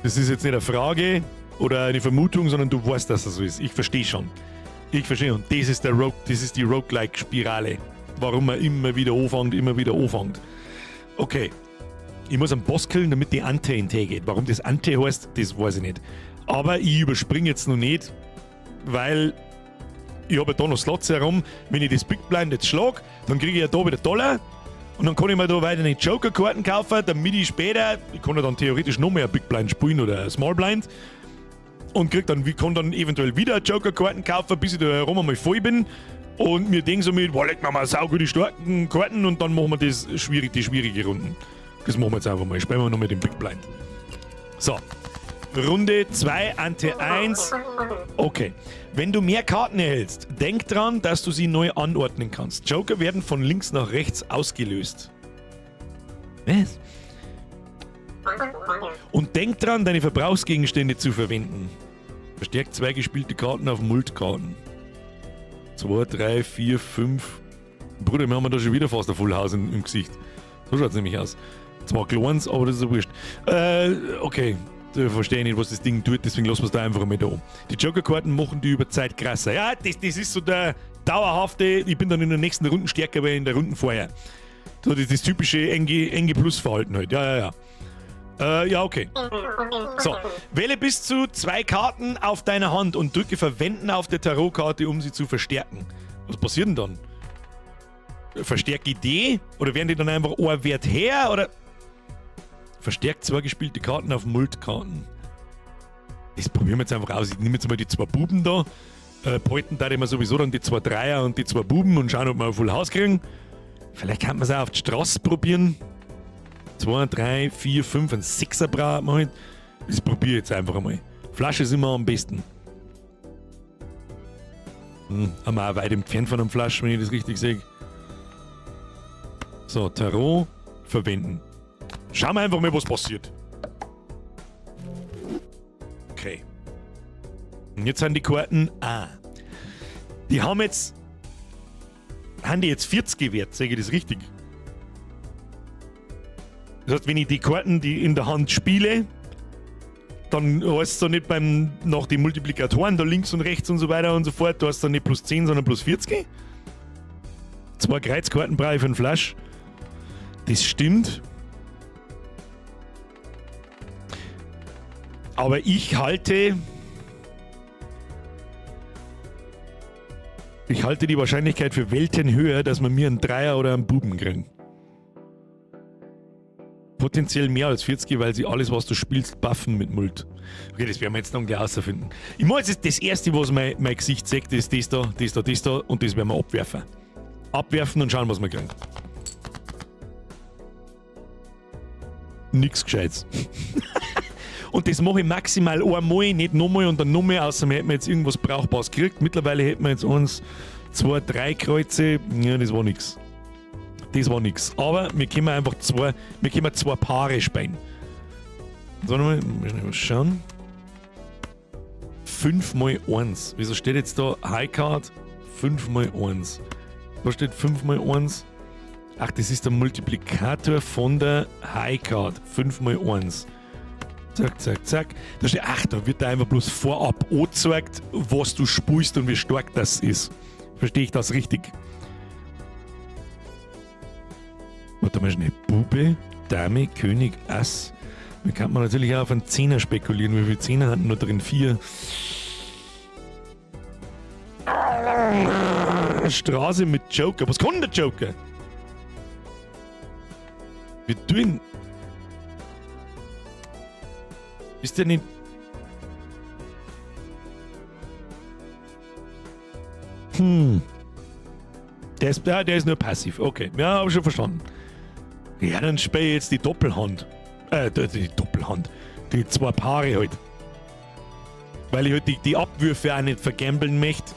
ist jetzt nicht eine Frage oder eine Vermutung, sondern du weißt, dass das so ist. Ich verstehe schon. Und das ist die Roguelike-Spirale. Warum man immer wieder anfängt. Okay. Ich muss einen Boss killen, damit die Ante in Tee geht. Warum das Ante heißt, das weiß ich nicht. Aber ich überspringe jetzt noch nicht, weil ich habe ja da noch Slots herum. Wenn ich das Big Blind jetzt schlage, dann kriege ich ja da wieder $. Und dann kann ich mir da weiter eine Joker-Karten kaufen, damit ich später, ich kann ja dann theoretisch noch mehr Big Blind spielen oder ein Small Blind. Und kann dann eventuell wieder Joker-Karten kaufen, bis ich da herum einmal voll bin. Und mir denke so mit, legen wir mal saugute starken Karten und dann machen wir die schwierige Runden. Das machen wir jetzt einfach mal. Spielen wir noch mit dem Big Blind. So. Runde 2, Ante 1. Okay. Wenn du mehr Karten erhältst, denk dran, dass du sie neu anordnen kannst. Joker werden von links nach rechts ausgelöst. Was? Und denk dran, deine Verbrauchsgegenstände zu verwenden. Verstärkt 2 gespielte Karten auf Multkarten. 2, 3, 4, 5. Bruder, wir haben da schon wieder fast ein Full House im Gesicht. So schaut es nämlich aus. Zwar kleins, aber das ist ja wurscht. Okay. Ich verstehe nicht, was das Ding tut, deswegen lassen wir es da einfach mal da oben. Die Joker-Karten machen die über Zeit krasser. Ja, das ist so der dauerhafte, ich bin dann in der nächsten Runde stärker, weil in der Runde vorher. So, das ist das typische NG Plus-Verhalten halt. Ja. Ja, okay. So, wähle bis zu 2 Karten auf deiner Hand und drücke Verwenden auf der Tarotkarte, um sie zu verstärken. Was passiert denn dann? Verstärke die? Oder werden die dann einfach ein Wert her? Oder... Verstärkt 2 gespielte Karten auf Multkarten. Das probieren wir jetzt einfach aus. Ich nehme jetzt mal die 2 Buben da. Behalten da immer sowieso dann die 2 Dreier und die 2 Buben und schauen, ob wir ein Full House kriegen. Vielleicht kann man es auch auf die Straße probieren. 2, 3, 4, 5, ein 6er braucht man halt. Das probiere ich jetzt einfach einmal. Flasche ist immer am besten. Haben wir auch weit entfernt von einem Flasch, wenn ich das richtig sehe. So, Tarot verwenden. Schauen wir einfach mal, was passiert. Okay. Und jetzt sind die Karten... Die haben jetzt... Haben die jetzt 40 Wert? Sage ich das richtig? Das heißt, wenn ich die Karten, die in der Hand spiele, dann heißt es da nicht nach den Multiplikatoren, da links und rechts und so weiter und so fort, da heißt es dann nicht plus 10, sondern plus 40. 2 Kreuzkarten brauche ich für einen Flasch. Das stimmt. Aber ich halte die Wahrscheinlichkeit für Welten höher, dass wir mir einen Dreier oder einen Buben kriegen. Potenziell mehr als 40, weil sie alles, was du spielst, buffen mit Mult. Okay, das werden wir jetzt dann gleich herausfinden. Ich mache jetzt das erste, was mein Gesicht sagt, ist das da und das werden wir abwerfen. Abwerfen und schauen, was wir kriegen. Nix Gescheites. Und das mache ich maximal einmal, nicht nochmal und dann nochmal, außer wir hätten jetzt irgendwas Brauchbares gekriegt. Mittlerweile hätten wir jetzt 1, 2, 3 Kreuze. Ja, das war nix. Das war nix. Aber wir können einfach zwei Paare spielen. So, nochmal, mal schauen. 5 mal 1. Wieso steht jetzt da High Card 5 mal 1? Da steht 5 mal 1. Ach, das ist der Multiplikator von der High Card. 5 mal 1. Zack, zack, zack. Da steht, ach, da wird da einfach bloß vorab angezeigt, was du spielst und wie stark das ist. Verstehe ich das richtig? Warte mal schnell. Bube, Dame, König, Ass. Da kann man natürlich auch auf einen Zehner spekulieren. Wie viele Zehner hatten nur drin? 4. Straße mit Joker. Was kann der Joker? Wir tun. Ist der nicht. Der ist nur passiv. Okay, ja, habe ich schon verstanden. Ja, dann spiele ich jetzt die Doppelhand. Die Doppelhand. Die 2 Paare halt. Weil ich halt die Abwürfe auch nicht vergambeln möchte.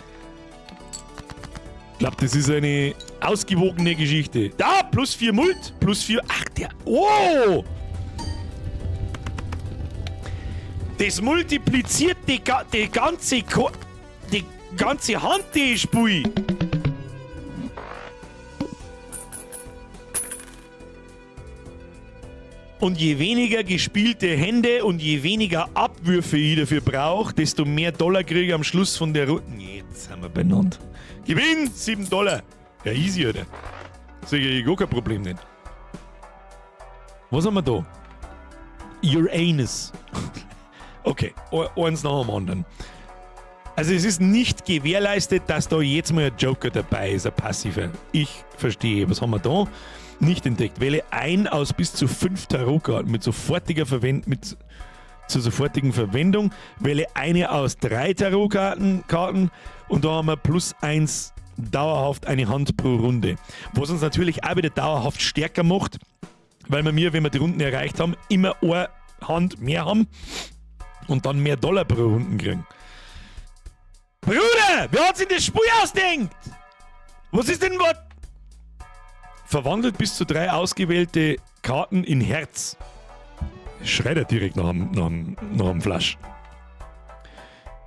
Ich glaube, das ist eine ausgewogene Geschichte. Da, plus 4 Mult, plus 4. Ach, der. Oh! Das multipliziert die ganze Hand, die ich spiele. Und je weniger gespielte Hände und je weniger Abwürfe ich dafür brauche, desto mehr Dollar kriege ich am Schluss von der Runde. Jetzt haben wir benannt. Gewinn, 7 Dollar. Ja, easy, oder? Sag ich, gar kein Problem nicht. Was haben wir da? Uranus. Okay, eins nach dem anderen. Also es ist nicht gewährleistet, dass da jetzt mal ein Joker dabei ist, ein passiver. Ich verstehe. Was haben wir da? Nicht entdeckt. Wähle ein aus bis zu 5 Tarotkarten zur sofortigen Verwendung. Wähle eine aus 3 Tarotkarten und da haben wir plus 1 dauerhaft eine Hand pro Runde. Was uns natürlich auch wieder dauerhaft stärker macht, weil wir, wenn wir die Runden erreicht haben, immer eine Hand mehr haben und dann mehr Dollar pro Runden kriegen. Bruder, wer hat sich das Spiel ausdenkt? Was ist denn was? Verwandelt bis zu 3 ausgewählte Karten in Herz. Schreit er direkt nach dem Flasch.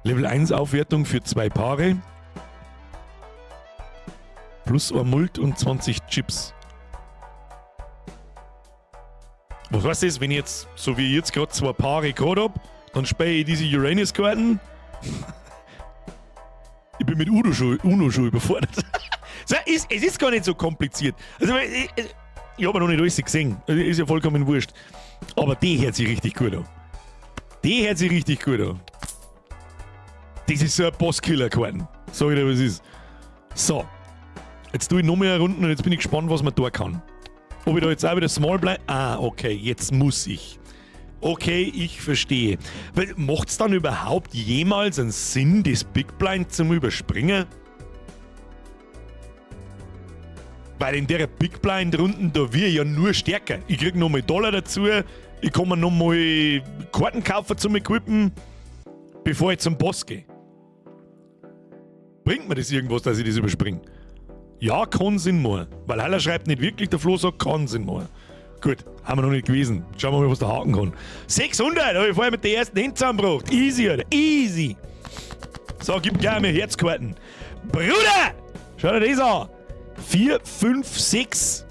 Level 1 Aufwertung für 2 Paare. Plus ein Mult und 20 Chips. Was heißt das, wenn ich jetzt, so wie ich jetzt gerade 2 Paare gerade habe, dann spiele ich diese Uranus-Karten? Ich bin mit Uno schon überfordert. Es ist gar nicht so kompliziert. Also, ich habe noch nicht alles gesehen. Ist ja vollkommen wurscht. Aber die hört sich richtig gut an. Das ist so ein Bosskiller-Karten. Sag ich dir, was es ist. So. Jetzt tue ich noch mehr Runden und jetzt bin ich gespannt, was man da kann. Ob ich da jetzt auch wieder small bleibe? Ah, okay, jetzt muss ich. Okay, ich verstehe. Macht es dann überhaupt jemals einen Sinn, das Big Blind zum Überspringen? Weil in der Big Blind Runden, da wir ja nur stärker. Ich krieg nochmal Dollar dazu, ich kann mir nochmal Karten kaufen zum Equippen, bevor ich zum Boss gehe. Bringt mir das irgendwas, dass ich das überspringe? Ja, kann Sinn machen. Weil Haller schreibt nicht wirklich, der Flo sagt, kann Sinn machen. Gut, haben wir noch nicht gewesen. Schauen wir mal, was der Haken kann. 600, habe ich vorher mit der ersten Hand zusammengebracht. Easy, Alter, easy. So, gib gleich mir Herzkarten. Bruder! Schau dir das an. 4, 5, 6.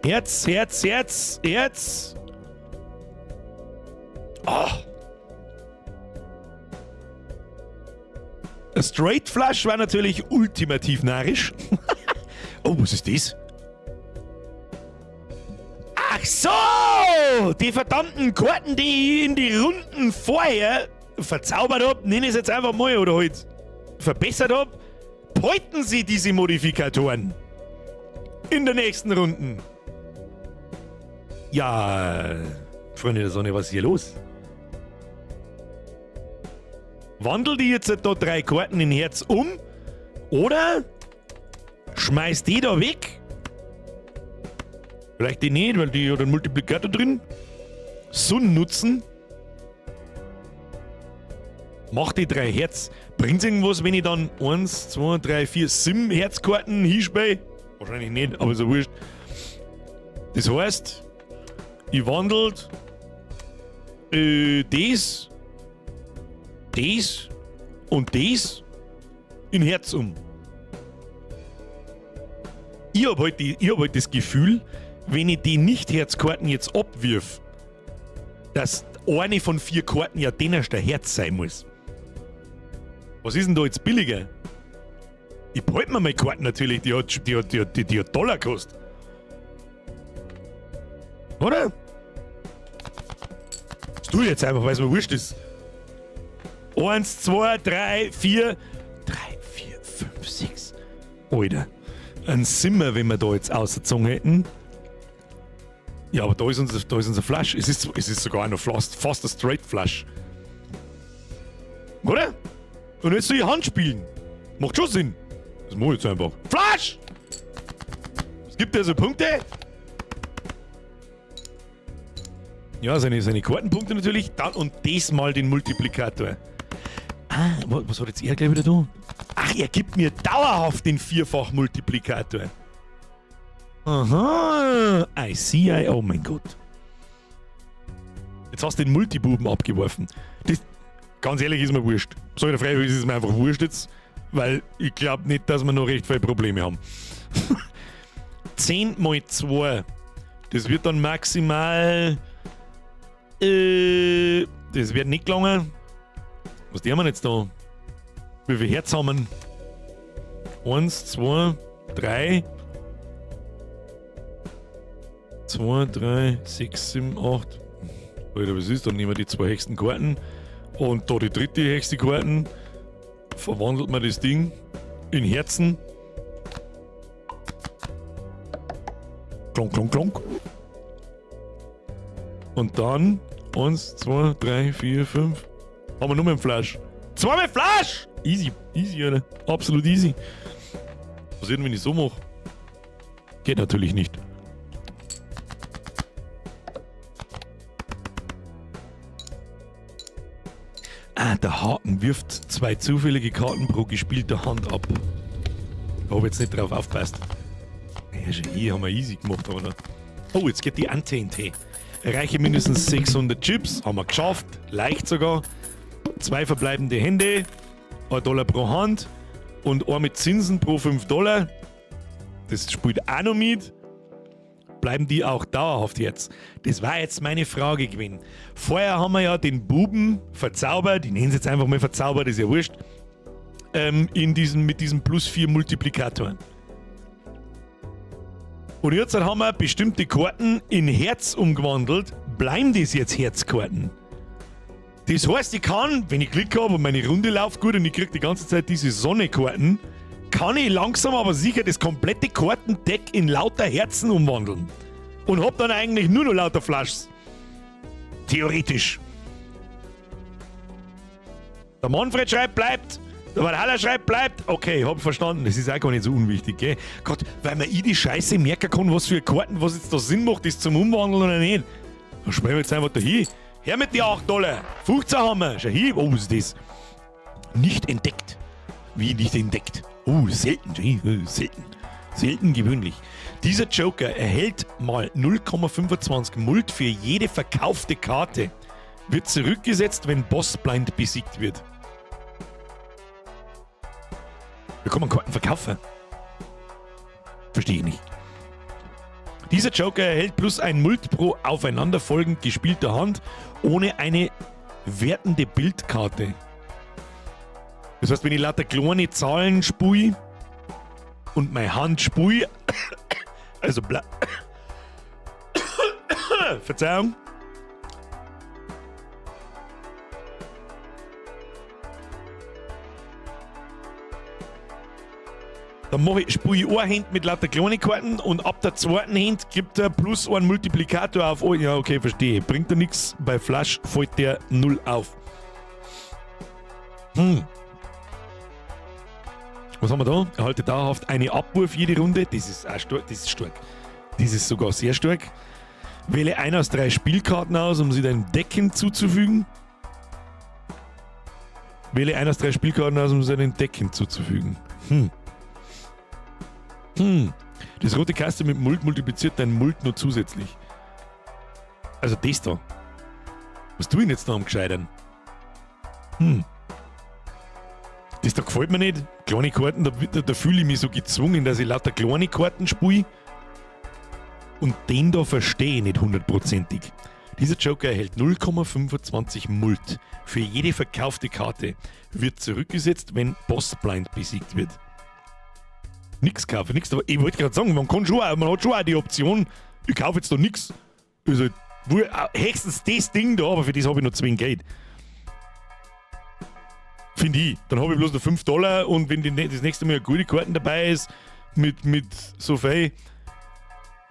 Herz. Oh. Ein Straight Flush war natürlich ultimativ narrisch. Oh, was ist das? Ach so! Die verdammten Karten, die ich in die Runden vorher verzaubert habe, nenne ich es jetzt einfach mal, oder halt verbessert habe, behalten Sie diese Modifikatoren in der nächsten Runden. Ja, Freunde der Sonne, was ist hier los? Wandel die jetzt da 3 Karten in Herz um oder schmeiß die da weg Vielleicht die nicht, weil die hat einen Multiplikator drin. Sun nutzen. Mach die 3 Herz. Bringt's irgendwas, wenn ich dann 1, 2, 3, 4 Sim-Herzkarten hinspiele? Wahrscheinlich nicht, aber so wurscht. Das heißt, ich wandelt das und das in Herz um. Ich hab halt das Gefühl, wenn ich die Nicht-Herzkarten jetzt abwirf, dass eine von 4 Karten ja der Herz sein muss. Was ist denn da jetzt billiger? Ich behalte mir meine Karten natürlich, die hat Dollar gekostet. Oder? Das tue ich jetzt einfach, weil es mir wurscht ist. 1, 2, 3, 4. 3, 4, 5, 6. Alter. Ein Simmer, wenn wir da jetzt ausgezogen hätten. Ja, aber da ist unser Flash. Es ist sogar noch fast ein Straight Flash. Oder? Und jetzt soll ich Hand spielen. Macht schon Sinn. Das mache ich jetzt einfach. Flash! Es gibt also Punkte. Ja, seine Kartenpunkte natürlich. Dann und das mal den Multiplikator. Ah, was hat jetzt er gleich wieder da? Ach, er gibt mir dauerhaft den 4-fach-Multiplikator. Aha, I see, oh mein Gott. Jetzt hast du den Multibuben abgeworfen. Das, ganz ehrlich, ist mir wurscht. Sag ich dir frei, ist es mir einfach wurscht jetzt, weil ich glaube nicht, dass wir noch recht viele Probleme haben. 10 mal 2. Das wird dann maximal. Das wird nicht gelangen. Was haben wir jetzt da? Wie viel Herz haben wir? 1, 2, 3. 2, 3, 6, 7, 8. Alter, was ist? Dann nehmen wir die 2 höchsten Karten. Und da die dritte höchste Karten. Verwandelt man das Ding in Herzen. Klonk, klonk, klonk. Und dann 1, 2, 3, 4, 5. Haben wir nur einen Flash. 2 mit Flash! Easy, easy, Alter. Absolut easy. Was passiert denn, wenn ich so mache? Geht natürlich nicht. Ah, der Haken wirft 2 zufällige Karten pro gespielter Hand ab. Da hab ich jetzt nicht drauf aufgepasst. Ja, schon hier haben wir easy gemacht, aber noch. Oh, jetzt geht die Ante. Erreiche mindestens 600 Chips. Haben wir geschafft. Leicht sogar. 2 verbleibende Hände. $1 pro Hand. Und 1 mit Zinsen pro $5. Das spielt auch noch mit. Bleiben die auch dauerhaft jetzt? Das war jetzt meine Frage gewesen. Vorher haben wir ja den Buben verzaubert. Ich nenne es jetzt einfach mal verzaubert, ist ja wurscht. Mit diesem +4 Multiplikator. Und jetzt haben wir bestimmte Karten in Herz umgewandelt. Bleiben das jetzt Herzkarten? Das heißt, ich kann, wenn ich Glück habe und meine Runde läuft gut und ich kriege die ganze Zeit diese Sonnekarten, kann ich langsam aber sicher das komplette Kartendeck in lauter Herzen umwandeln. Und hab dann eigentlich nur noch lauter Flashs. Theoretisch. Der Manfred schreibt, bleibt. Der Valhalla schreibt, bleibt. Okay, hab verstanden. Das ist auch gar nicht so unwichtig, gell? Gott, weil man die Scheiße merken kann, was für Karten, was jetzt da Sinn macht, das zum Umwandeln oder nicht. Dann schreiben wir jetzt einfach da hin. Her mit die $8. 15 haben wir. Schau hier. Oh, was ist das? Nicht entdeckt. Wie nicht entdeckt? Oh, selten. Selten. Selten gewöhnlich. Dieser Joker erhält mal 0,25 Mult für jede verkaufte Karte. Wird zurückgesetzt, wenn Bossblind besiegt wird. Wie kann man Karten verkaufen? Verstehe ich nicht. Dieser Joker erhält +1 Mult pro aufeinanderfolgend gespielter Hand ohne eine wertende Bildkarte. Das heißt, wenn ich lauter kleine Zahlen spule und meine Hand spule, also Verzeihung. Dann spule ich eine Hand mit lauter kleinen Karten und ab der zweiten Hand gibt er +1 Multiplikator auf. Oh, ja, okay, verstehe. Bringt er nichts. Bei Flash fällt der 0 auf. Was haben wir da? Erhalte dauerhaft eine Abwurf jede Runde. Das ist auch stark. Das ist stark. Das ist sogar sehr stark. Wähle 1 aus 3 Spielkarten aus, um sie deinem Deck hinzuzufügen. Wähle 1 aus 3 Spielkarten aus, um sie deinem Deck hinzuzufügen. Das rote Kasten mit Mult multipliziert dein Mult nur zusätzlich. Also das da. Was tue ich denn jetzt da am Gescheitern? Das da gefällt mir nicht. Kleine Karten, da fühle ich mich so gezwungen, dass ich lauter kleine Karten spiele. Und den da verstehe ich nicht hundertprozentig. Dieser Joker erhält 0,25 Mult. Für jede verkaufte Karte wird zurückgesetzt, wenn Bossblind besiegt wird. Nix kaufen, nix. Aber ich wollte gerade sagen, man hat schon auch die Option, ich kaufe jetzt da nix. Also, höchstens das Ding da, aber für das habe ich noch 2 Geld. Finde ich. Dann habe ich bloß noch $5 und wenn das nächste Mal eine gute Karten dabei ist, mit so viel,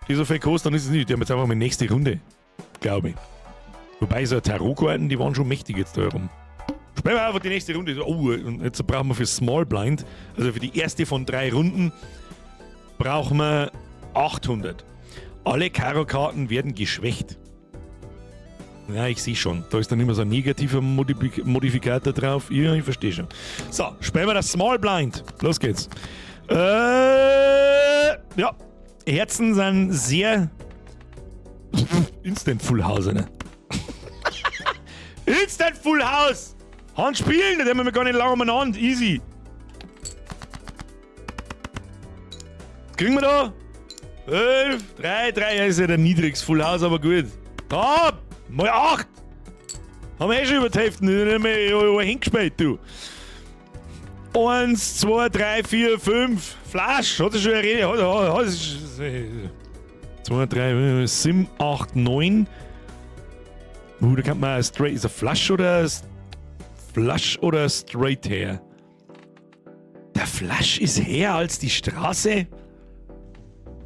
die so viel kostet, dann ist es nicht. Die haben jetzt einfach mal nächste Runde, glaube ich. Wobei so Tarotkarten, die waren schon mächtig jetzt da herum. Spielen wir einfach die nächste Runde. Oh, und jetzt brauchen wir für Small Blind, also für die erste von 3 Runden, brauchen wir 800. Alle Karo-Karten werden geschwächt. Ja, ich sehe schon. Da ist dann immer so ein negativer Modifikator drauf. Ja, ich verstehe schon. So, spielen wir das Small Blind. Los geht's. Ja. Herzen sind sehr Instant Full House, ne? Instant Full House! Hand spielen, da haben wir gar nicht lange umeinander. Easy. Kriegen wir da? 11, 3, ja, ist ja der niedrigste Full House, aber gut. Da! Mal 8! Haben wir schon über die Hälfte, nicht mehr hingespielt, du. 1, 2, 3, 4, 5. Flash, hat er schon erredet. 2, 3, 7, 8, 9. Da kann man straight. Ist er Flush oder straight her? Der Flush ist her als die Straße?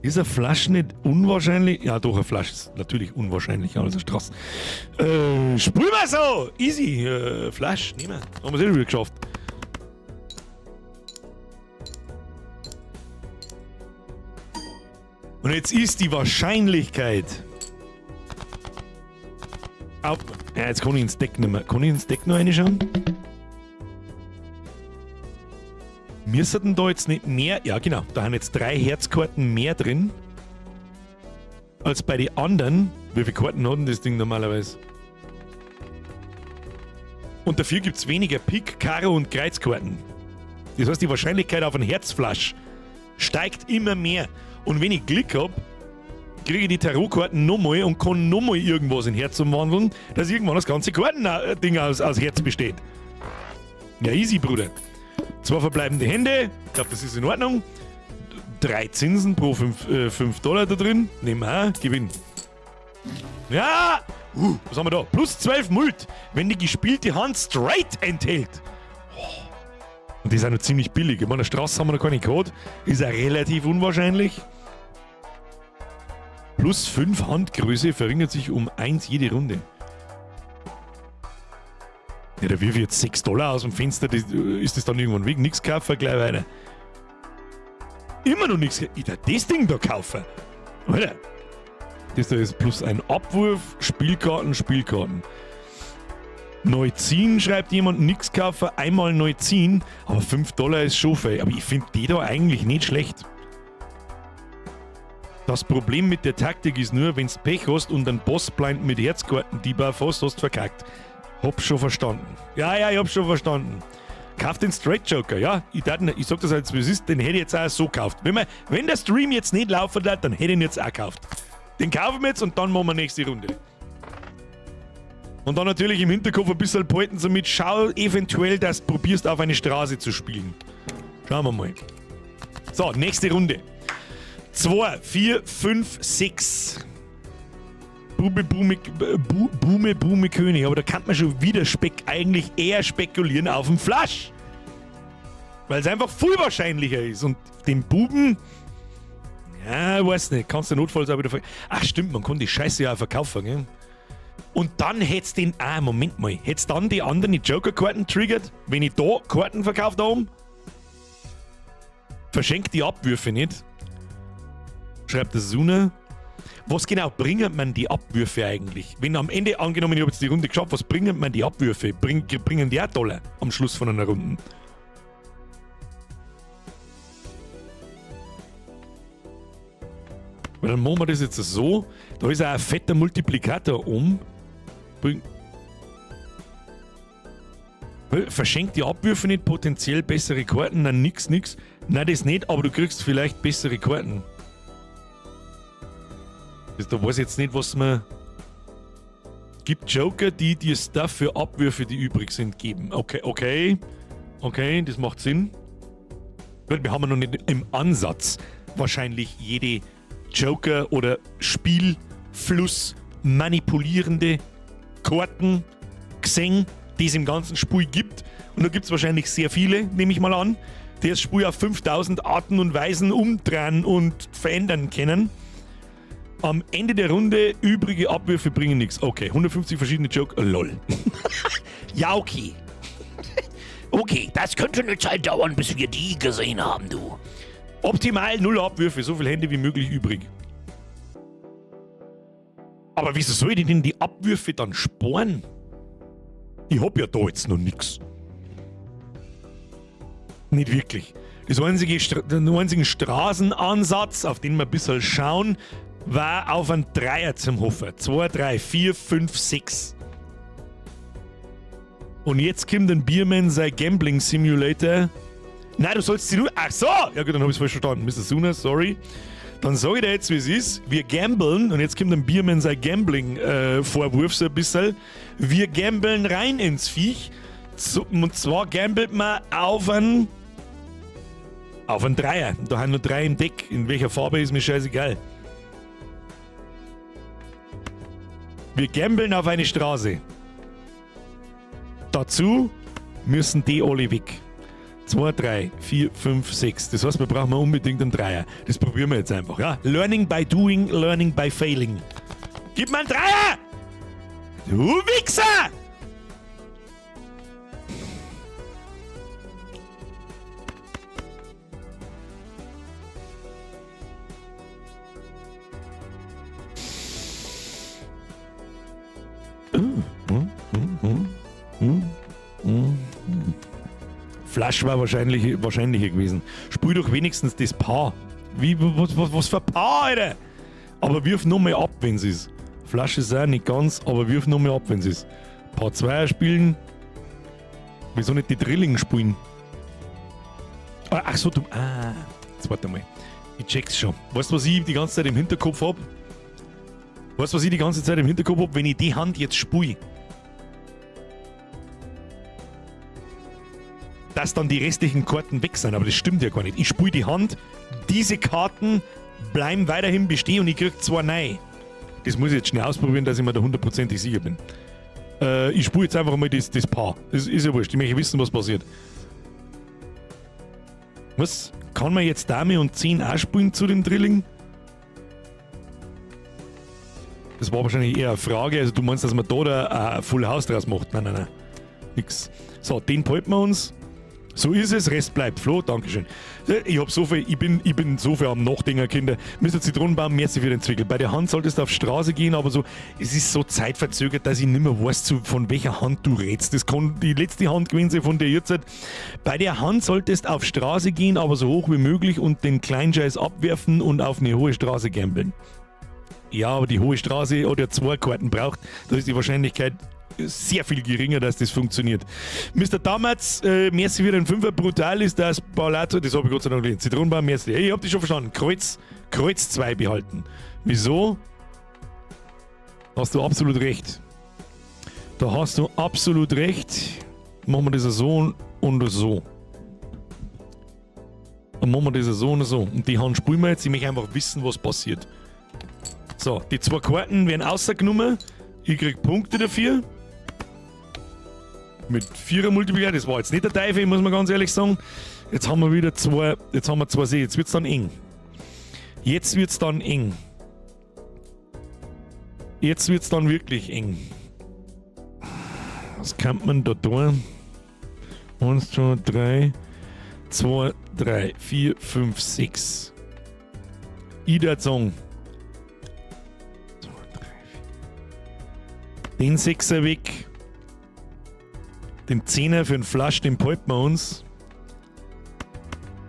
Ist ein Flush nicht unwahrscheinlich? Ja, doch, ein Flush ist natürlich unwahrscheinlicher als eine Straße. Spiel mal so! Easy. Flush, nehmen wir. Haben wir es wieder geschafft. Und jetzt ist die Wahrscheinlichkeit. Ja, jetzt kann ich ins Deck nicht mehr. Kann ich ins Deck noch reinschauen? Müssten da jetzt nicht mehr. Ja, genau. Da haben jetzt 3 Herzkarten mehr drin. Als bei den anderen. Wie viele Karten hat denn das Ding normalerweise? Und dafür gibt es weniger Pik, Karo und Kreuzkarten. Das heißt, die Wahrscheinlichkeit auf einen Herzflash steigt immer mehr. Und wenn ich Glück habe, kriege ich die Tarotkarten nochmal und kann nochmal irgendwas in Herz umwandeln, dass irgendwann das ganze Kartending aus Herz besteht. Ja, easy, Bruder. 2 verbleibende Hände, ich glaube, das ist in Ordnung. 3 Zinsen pro $5 da drin. Nehmen wir, Gewinn. Ja! Was haben wir da? Plus 12 Mult, wenn die gespielte Hand straight enthält. Und die ist auch noch ziemlich billig. Ich meine, der Straße haben wir noch keine gehabt. Ist ja relativ unwahrscheinlich. Plus 5 Handgröße verringert sich um 1 jede Runde. Ja, da wirf ich jetzt $6 aus dem Fenster, ist das dann irgendwann weg? Nix kaufen, gleich weiter. Immer noch nichts. Ich darf das Ding da kaufen. Alter. Das da ist plus ein Abwurf, Spielkarten. Neu ziehen, schreibt jemand, nix kaufen, einmal neu ziehen. Aber $5 ist schon viel. Aber ich finde die da eigentlich nicht schlecht. Das Problem mit der Taktik ist nur, wenn du Pech hast und einen Bossblind mit Herzkarten-Debuff hast, hast du verkackt. Hab's schon verstanden. Ja, ich hab's schon verstanden. Kauf den Straight Joker, ja. Ich sag das als wie es ist, den hätte ich jetzt auch so gekauft. Wenn der Stream jetzt nicht laufen lässt, dann hätte ich ihn jetzt auch gekauft. Den kaufen wir jetzt und dann machen wir nächste Runde. Und dann natürlich im Hinterkopf ein bisschen behalten, somit schau eventuell, dass du probierst, auf eine Straße zu spielen. Schauen wir mal. So, nächste Runde. 2, 4, 5, 6. Bume, König. Aber da kann man schon wieder eigentlich eher spekulieren auf den Flash. Weil es einfach viel wahrscheinlicher ist. Und den Buben, ja, weiß nicht, kannst du notfalls auch wieder Ach stimmt, man kann die Scheiße ja auch verkaufen, gell? Und dann hätt's den, Moment mal, hätt's dann die anderen Joker-Karten triggert, wenn ich da Karten verkauft habe? Verschenkt die Abwürfe nicht. Schreibt der Suna. Was genau bringen man die Abwürfe eigentlich? Wenn am Ende, angenommen, ich habe jetzt die Runde geschafft, was bringen man die Abwürfe? Bringen die auch Dollar am Schluss von einer Runde? Weil dann machen wir das jetzt so. Da ist auch ein fetter Multiplikator Verschenkt die Abwürfe nicht potenziell bessere Karten? Nein, nix. Nein, das nicht, aber du kriegst vielleicht bessere Karten. Da weiß ich jetzt nicht, was man... Gibt Joker, die dir Stuff für Abwürfe, die übrig sind, geben. Okay, das macht Sinn. Wir haben noch nicht im Ansatz wahrscheinlich jede Joker- oder Spielfluss manipulierende Karten gesehen, die es im ganzen Spiel gibt. Und da gibt es wahrscheinlich sehr viele, nehme ich mal an, die das Spiel auf 5000 Arten und Weisen umdrehen und verändern können. Am Ende der Runde übrige Abwürfe bringen nichts. Okay, 150 verschiedene Joker. Lol. Ja, okay. Okay, das könnte eine Zeit dauern, bis wir die gesehen haben, du. Optimal 0 Abwürfe, so viele Hände wie möglich übrig. Aber wieso soll ich denn die Abwürfe dann sparen? Ich hab ja da jetzt noch nix. Nicht wirklich. Den einzigen Straßenansatz, auf den wir ein bisschen schauen, war auf einen Dreier zum Hoffen. 2, 3, 4, 5, 6. Und jetzt kommt ein Bierman sein Gambling Simulator. Nein, du sollst sie nur... Ach so! Ja gut, dann hab ich's falsch verstanden. Mr. Suna, sorry. Dann sag ich dir jetzt, wie es ist. Wir gambeln, und jetzt kommt ein Bierman sein Gambling-Vorwurf so ein bisschen. Wir gambeln rein ins Viech. Und zwar gambelt man auf einen Dreier. Da haben nur 3 im Deck. In welcher Farbe ist mir scheißegal. Wir gambeln auf eine Straße. Dazu müssen die alle weg. 2, 3, 4, 5, 6. Das heißt, wir brauchen unbedingt einen Dreier. Das probieren wir jetzt einfach. Ja? Learning by doing, learning by failing. Gib mir einen Dreier! Du Wichser! Flash war wahrscheinlicher gewesen. Spiel doch wenigstens das Paar. Was für Paar, Alter? Aber wirf nochmal ab, wenn es ist. Flash ist auch nicht ganz, aber wirf nochmal ab, wenn es ist. Paar 2er spielen. Wieso nicht die Drilling spielen? Ach so, du. Jetzt warte mal. Ich check's schon. Weißt du, was ich die ganze Zeit im Hinterkopf hab? Wenn ich die Hand jetzt spiele? Dass dann die restlichen Karten weg sind, aber das stimmt ja gar nicht. Ich spiele die Hand, diese Karten bleiben weiterhin bestehen und ich krieg 2 neue. Das muss ich jetzt schnell ausprobieren, dass ich mir da 100%ig sicher bin. Ich spiele jetzt einfach mal das Paar. Das ist ja wurscht, ich möchte wissen, was passiert. Was? Kann man jetzt Dame und 10 auch spielen zu dem Drilling? Das war wahrscheinlich eher eine Frage. Also du meinst, dass man da ein Full House draus macht? Nein. Nix. So, den behalten wir uns. So ist es, Rest bleibt. Flo, dankeschön. Ich bin so viel am Nachdenken, Kinder. Mr. Zitronenbaum, merci für den Zwickel. Bei der Hand solltest du auf Straße gehen, aber so, es ist so zeitverzögert, dass ich nicht mehr weiß, von welcher Hand du redest. Das kann die letzte Hand gewesen sein von der jetzt. Bei der Hand solltest du auf Straße gehen, aber so hoch wie möglich und den Kleinscheiß abwerfen und auf eine hohe Straße gambeln. Ja, aber die hohe Straße oder 2 Karten braucht, da ist die Wahrscheinlichkeit sehr viel geringer, dass das funktioniert. Mr. Damatz, merci für den 5er. Brutal ist das Baulato, das habe ich Gott sei Dank nicht. Zitronenbaum, merci. Hey, ich habe dich schon verstanden. Kreuz 2 behalten. Wieso? Hast du absolut recht. Da hast du absolut recht. Machen wir das so und so. Dann machen wir das so und so. Und die Hand spielen wir jetzt. Ich möchte einfach wissen, was passiert. So, die 2 Karten werden rausgenommen. Ich krieg Punkte dafür. Mit 4er Multiplikator, das war jetzt nicht der Teufel, muss man ganz ehrlich sagen. Jetzt haben wir wieder 2 See. Jetzt wird es dann eng. Jetzt wird es dann wirklich eng. Was kann man da tun? 1, 2, 3, 2, 3, 4, 5, 6. Ich würde sagen, Den 6er weg. Den 10er für den Flasch, den behalten wir uns.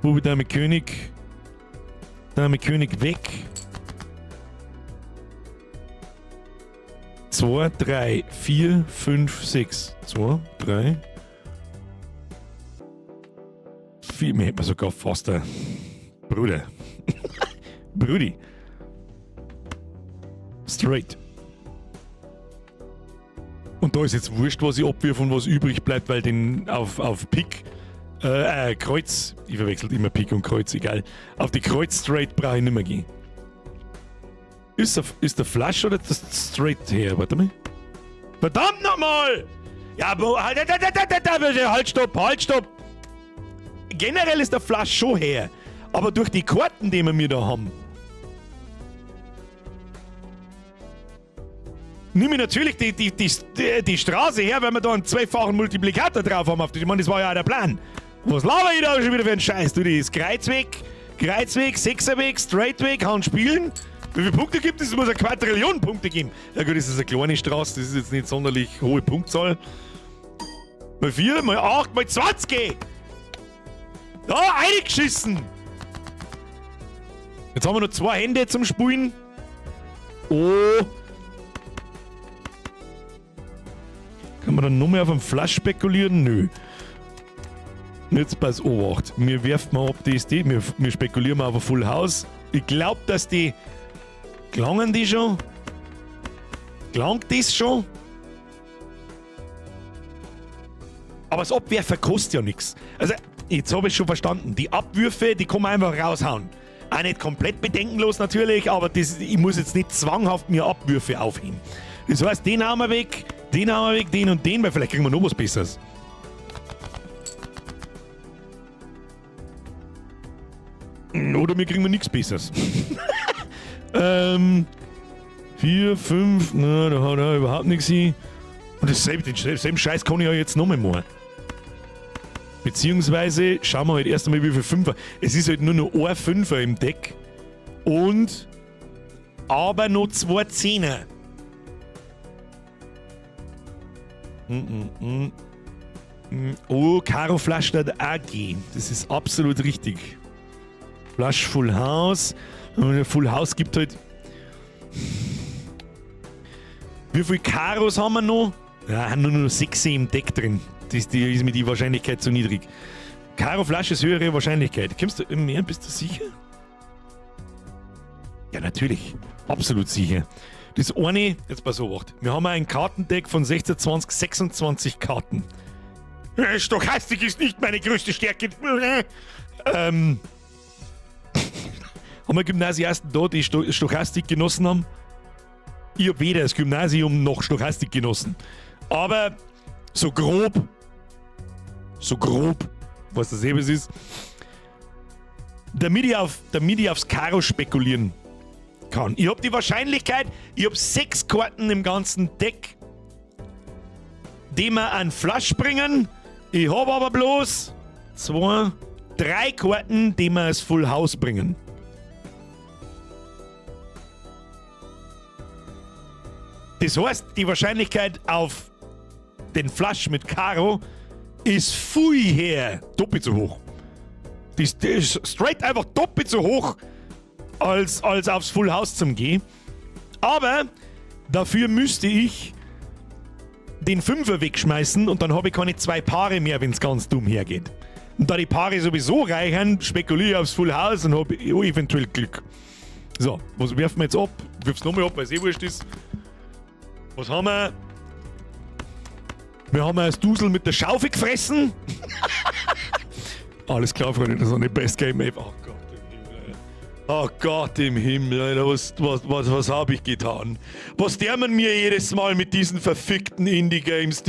Bube, Dame, König. Dame, König weg. 2, 3, 4, 5, 6. 2, 3, 4. Mir hätte man sogar fast ein Bruder. Brudi. Straight. Und da ist jetzt wurscht, was ich abwirf und was übrig bleibt, weil den auf Pik, Kreuz, ich verwechselt immer Pik und Kreuz, egal. Auf die Kreuz Straight brauche ich nicht mehr gehen. Ist der Flush oder das Straight her? Warte mal. Verdammt nochmal! Ja, halt, stopp! Generell ist der Flush schon her. Aber durch die Karten, die wir da haben, nehme ich natürlich die Straße her, wenn wir da einen zweifachen Multiplikator drauf haben. Ich meine, das war ja auch der Plan. Was laber ich da schon wieder für einen Scheiß? Du, das Kreuzweg, 6er-Weg, Straightweg, kann spielen. Wie viele Punkte gibt es? Es muss eine Quadrillion Punkte geben. Ja gut, das ist eine kleine Straße, das ist jetzt nicht sonderlich hohe Punktzahl. Mal 4, mal 8, mal 20. Da, eingeschissen. Jetzt haben wir noch 2 Hände zum Spielen. Oh. Kann man dann nur mehr auf einen Flush spekulieren? Nö. Jetzt pass Obacht. Wir werfen mal ab DSD. Wir spekulieren mal auf ein Full House. Ich glaube, dass die... Klangen die schon? Klangt das schon? Aber das Abwerfen kostet ja nichts. Also, jetzt habe ich schon verstanden. Die Abwürfe, die kann man einfach raushauen. Auch nicht komplett bedenkenlos natürlich, aber ich muss jetzt nicht zwanghaft mir Abwürfe aufheben. Das heißt, den haben wir weg, den haben wir weg, den und den, weil vielleicht kriegen wir noch was Besseres. Oder wir kriegen nichts Besseres. 4, 5, na, da hat er überhaupt nichts hin. Und denselben Scheiß kann ich ja jetzt noch mal machen. Beziehungsweise schauen wir halt erst einmal, wie viel Fünfer. Es ist halt nur noch ein Fünfer im Deck. Und aber noch 2 Zehner. Oh, Karo Flush der AG. Das ist absolut richtig. Flush Full House. Und Full House gibt halt. Wie viele Karos haben wir noch? Ja, haben nur noch 6 im Deck drin. Die ist mir die Wahrscheinlichkeit zu niedrig. Karo Flush ist höhere Wahrscheinlichkeit. Kommst du mehr? Bist du sicher? Ja, natürlich. Absolut sicher. Das eine, jetzt pass auf, wir haben ein Kartendeck von 16, 20, 26 Karten. Stochastik ist nicht meine größte Stärke. Haben wir Gymnasiasten da, die Stochastik genossen haben? Ich habe weder das Gymnasium noch Stochastik genossen. Aber so grob, was das eben ist, damit ich aufs Karo spekulieren kann. Ich habe die Wahrscheinlichkeit, ich habe 6 Karten im ganzen Deck, die mir einen Flush bringen. Ich habe aber bloß 2, 3 Karten, die mir das Full House bringen. Das heißt, die Wahrscheinlichkeit auf den Flush mit Karo ist viel her doppelt so hoch. Die ist straight einfach doppelt so hoch, als aufs Full House zum gehen. Aber dafür müsste ich den Fünfer wegschmeißen und dann habe ich keine 2 Paare mehr, wenn es ganz dumm hergeht. Und da die Paare sowieso reichen, spekuliere ich aufs Full House und habe eventuell Glück. So, was werfen wir jetzt ab? Wirf's nochmal ab, weil es wurscht ist. Was haben wir? Wir haben das Dusel mit der Schaufel gefressen. Alles klar, Freunde, das ist eine Best Game Ever. Oh Gott im Himmel. Oh Gott im Himmel, Alter, was habe ich getan? Was dämmen mir jedes Mal mit diesen verfickten Indie-Games,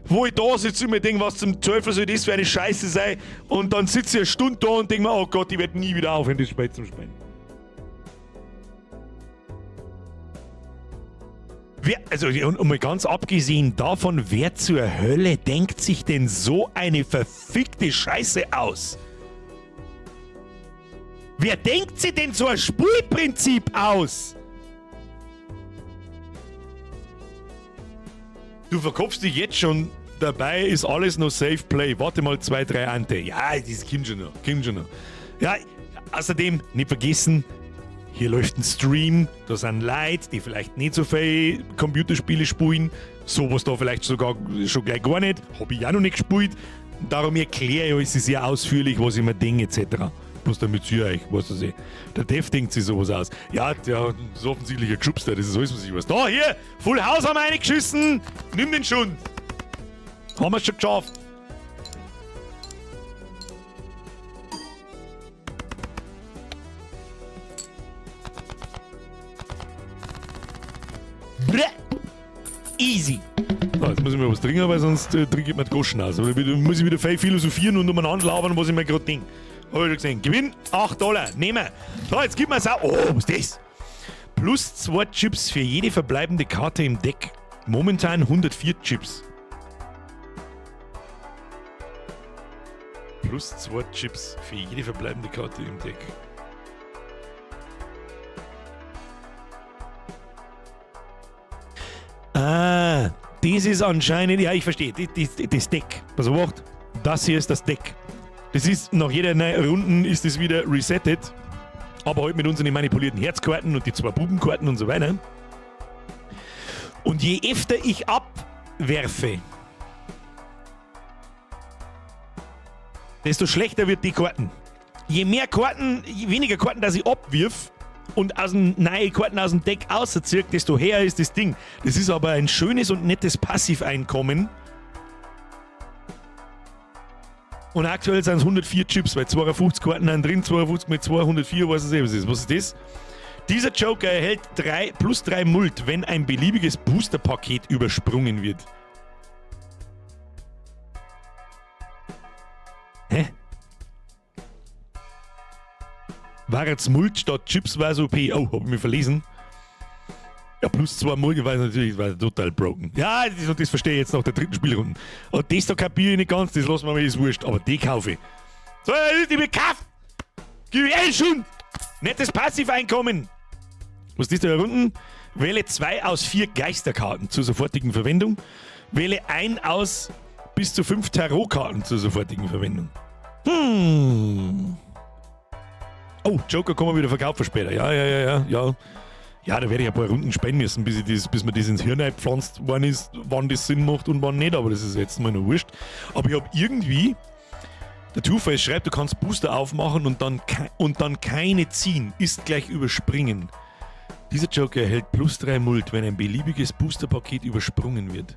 wo ich da sitze und mir denke, was zum Teufel soll das für eine Scheiße sein? Und dann sitze ich eine Stunde da und denke mir, oh Gott, ich werde nie wieder aufhören, das Spiel zu spielen. Und mal ganz abgesehen davon, wer zur Hölle denkt sich denn so eine verfickte Scheiße aus? Wer denkt sich denn so ein Spielprinzip aus? Du verkopfst dich jetzt schon, dabei ist alles noch Safe Play. Warte mal 2, 3 Ante. Ja, das kommt schon noch. Ja, außerdem, nicht vergessen, hier läuft ein Stream, da sind Leute, die vielleicht nicht so viele Computerspiele spielen, sowas da vielleicht sogar schon gleich gar nicht, habe ich auch noch nicht gespielt. Darum erkläre ich euch sehr ausführlich, was ich mir denke, etc. Bloß damit ihr euch, was weiß ich. Der Dev denkt sich sowas aus. Ja, der ist offensichtlich ein Geschubster, das ist alles, was ich weiß. Da, hier, Full House haben wir reingeschissen. Nimm den Schund. Haben wir es schon geschafft. Bleh. Easy. So, jetzt muss ich mir was trinken, weil sonst trinke ich mir die Goschen aus. Oder muss ich wieder viel philosophieren und umeinander labern, was ich mir gerade denke. Hab ich schon gesehen. Gewinn $8. Nehmen. So, jetzt gib mir es auch. Oh, was ist das? Plus 2 Chips für jede verbleibende Karte im Deck. Momentan 104 Chips. Plus 2 Chips für jede verbleibende Karte im Deck. Ah, das ist anscheinend, ja, ich verstehe, das Deck. Also wacht, das hier ist das Deck. Das ist, nach jeder Runde ist das wieder resettet. Aber halt mit unseren manipulierten Herzkarten und die 2 Bubenkarten und so weiter. Und je öfter ich abwerfe, desto schlechter wird die Karten. Je mehr Karten, je weniger Karten, dass ich abwirf und aus den neuen Karten aus dem Deck ausziehe, desto höher ist das Ding. Das ist aber ein schönes und nettes Passiveinkommen. Und aktuell sind es 104 Chips, weil 52 Karten sind drin, 52 mit 204, was ist. Was ist das? Dieser Joker erhält plus 3 Mult, wenn ein beliebiges Booster-Paket übersprungen wird. Hä? War jetzt Mult statt Chips, war so OP. Oh, hab ich mich verlesen. Ja, plus 2 Mult, war natürlich total broken. Ja, das verstehe ich jetzt nach der 3. Spielrunde. Und das da kapiere ich nicht ganz, das lassen wir mal, ist wurscht. Aber die kaufe ich. So, die wird gekauft! Gib ich schon! Nettes Passiveinkommen! Was ist das da Runden? Wähle 2 aus 4 Geisterkarten zur sofortigen Verwendung. Wähle 1 aus bis zu 5 Tarotkarten zur sofortigen Verwendung. Oh, Joker kann man wieder verkaufen später. Ja. Ja, da werde ich ein paar Runden spenden müssen, bis mir das ins Hirn eingepflanzt worden ist, wann das Sinn macht und wann nicht. Aber das ist jetzt mal noch wurscht. Aber ich habe irgendwie, der Two-Face schreibt, du kannst Booster aufmachen und dann keine ziehen. Ist gleich überspringen. Dieser Joker erhält plus 3 Mult, wenn ein beliebiges Booster-Paket übersprungen wird.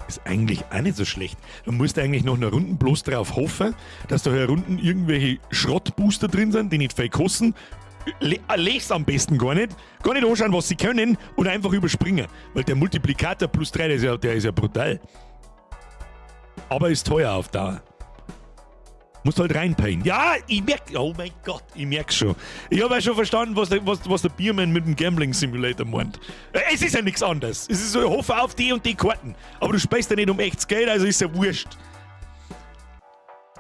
Ist eigentlich auch nicht so schlecht. Man musst eigentlich nach einer Runde bloß darauf hoffen, dass da hier Runden irgendwelche Schrottbooster drin sind, die nicht viel kosten. Leg's am besten gar nicht anschauen, was sie können und einfach überspringen. Weil der Multiplikator plus 3, der ist ja brutal. Aber ist teuer auf Dauer. Musst halt reinpayen. Ja, ich merke, oh mein Gott, ich merke schon. Ich habe ja schon verstanden, was der Biermann mit dem Gambling Simulator meint. Es ist ja nichts anderes. Es ist so, ich hoffe auf die und die Karten. Aber du spielst ja nicht um echtes Geld, also ist ja wurscht.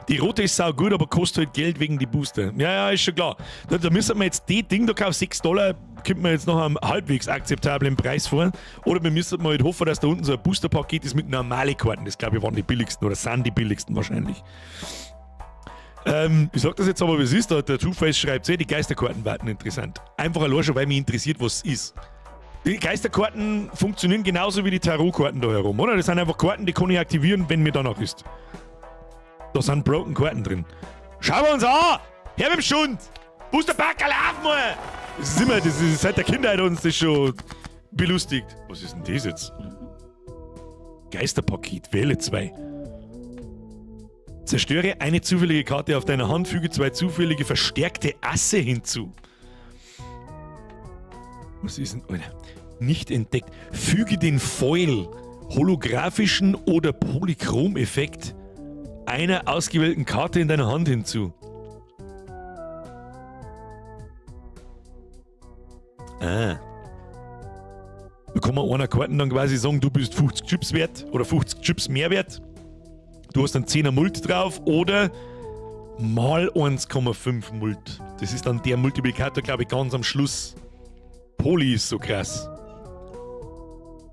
Die rote ist sau gut, aber kostet halt Geld wegen die Booster. Ja, ist schon klar. Da müssen wir jetzt die Ding, da kaufst $6, kommt man jetzt noch einem halbwegs akzeptablen Preis vor. Oder wir müssen mal halt hoffen, dass da unten so ein Booster-Paket ist mit normalen Karten. Das glaube ich waren die billigsten oder sind die billigsten wahrscheinlich. Ich sag das jetzt aber, wie es ist. Der Two-Face schreibt, die Geisterkarten warten interessant. Einfach allein schon, weil mich interessiert, was es ist. Die Geisterkarten funktionieren genauso wie die Tarotkarten da herum, oder? Das sind einfach Karten, die kann ich aktivieren, wenn mir danach ist. Da sind broken Karten drin. Schauen wir uns an! Her mit dem Schund! Boosterpacker, lauf mal! Das ist immer, das ist, seit der Kindheit uns das schon belustigt. Was ist denn das jetzt? Geisterpaket, wähle 2. Zerstöre eine zufällige Karte auf deiner Hand, füge 2 zufällige verstärkte Asse hinzu. Was ist denn, Alter? Nicht entdeckt. Füge den Foil, holographischen oder Polychrom-Effekt einer ausgewählten Karte in deiner Hand hinzu. Da kann man einer Karten dann quasi sagen, du bist 50 Chips wert oder 50 Chips mehr wert. Du hast einen 10er Mult drauf oder mal 1,5 Mult. Das ist dann der Multiplikator, glaube ich, ganz am Schluss. Poly ist so krass.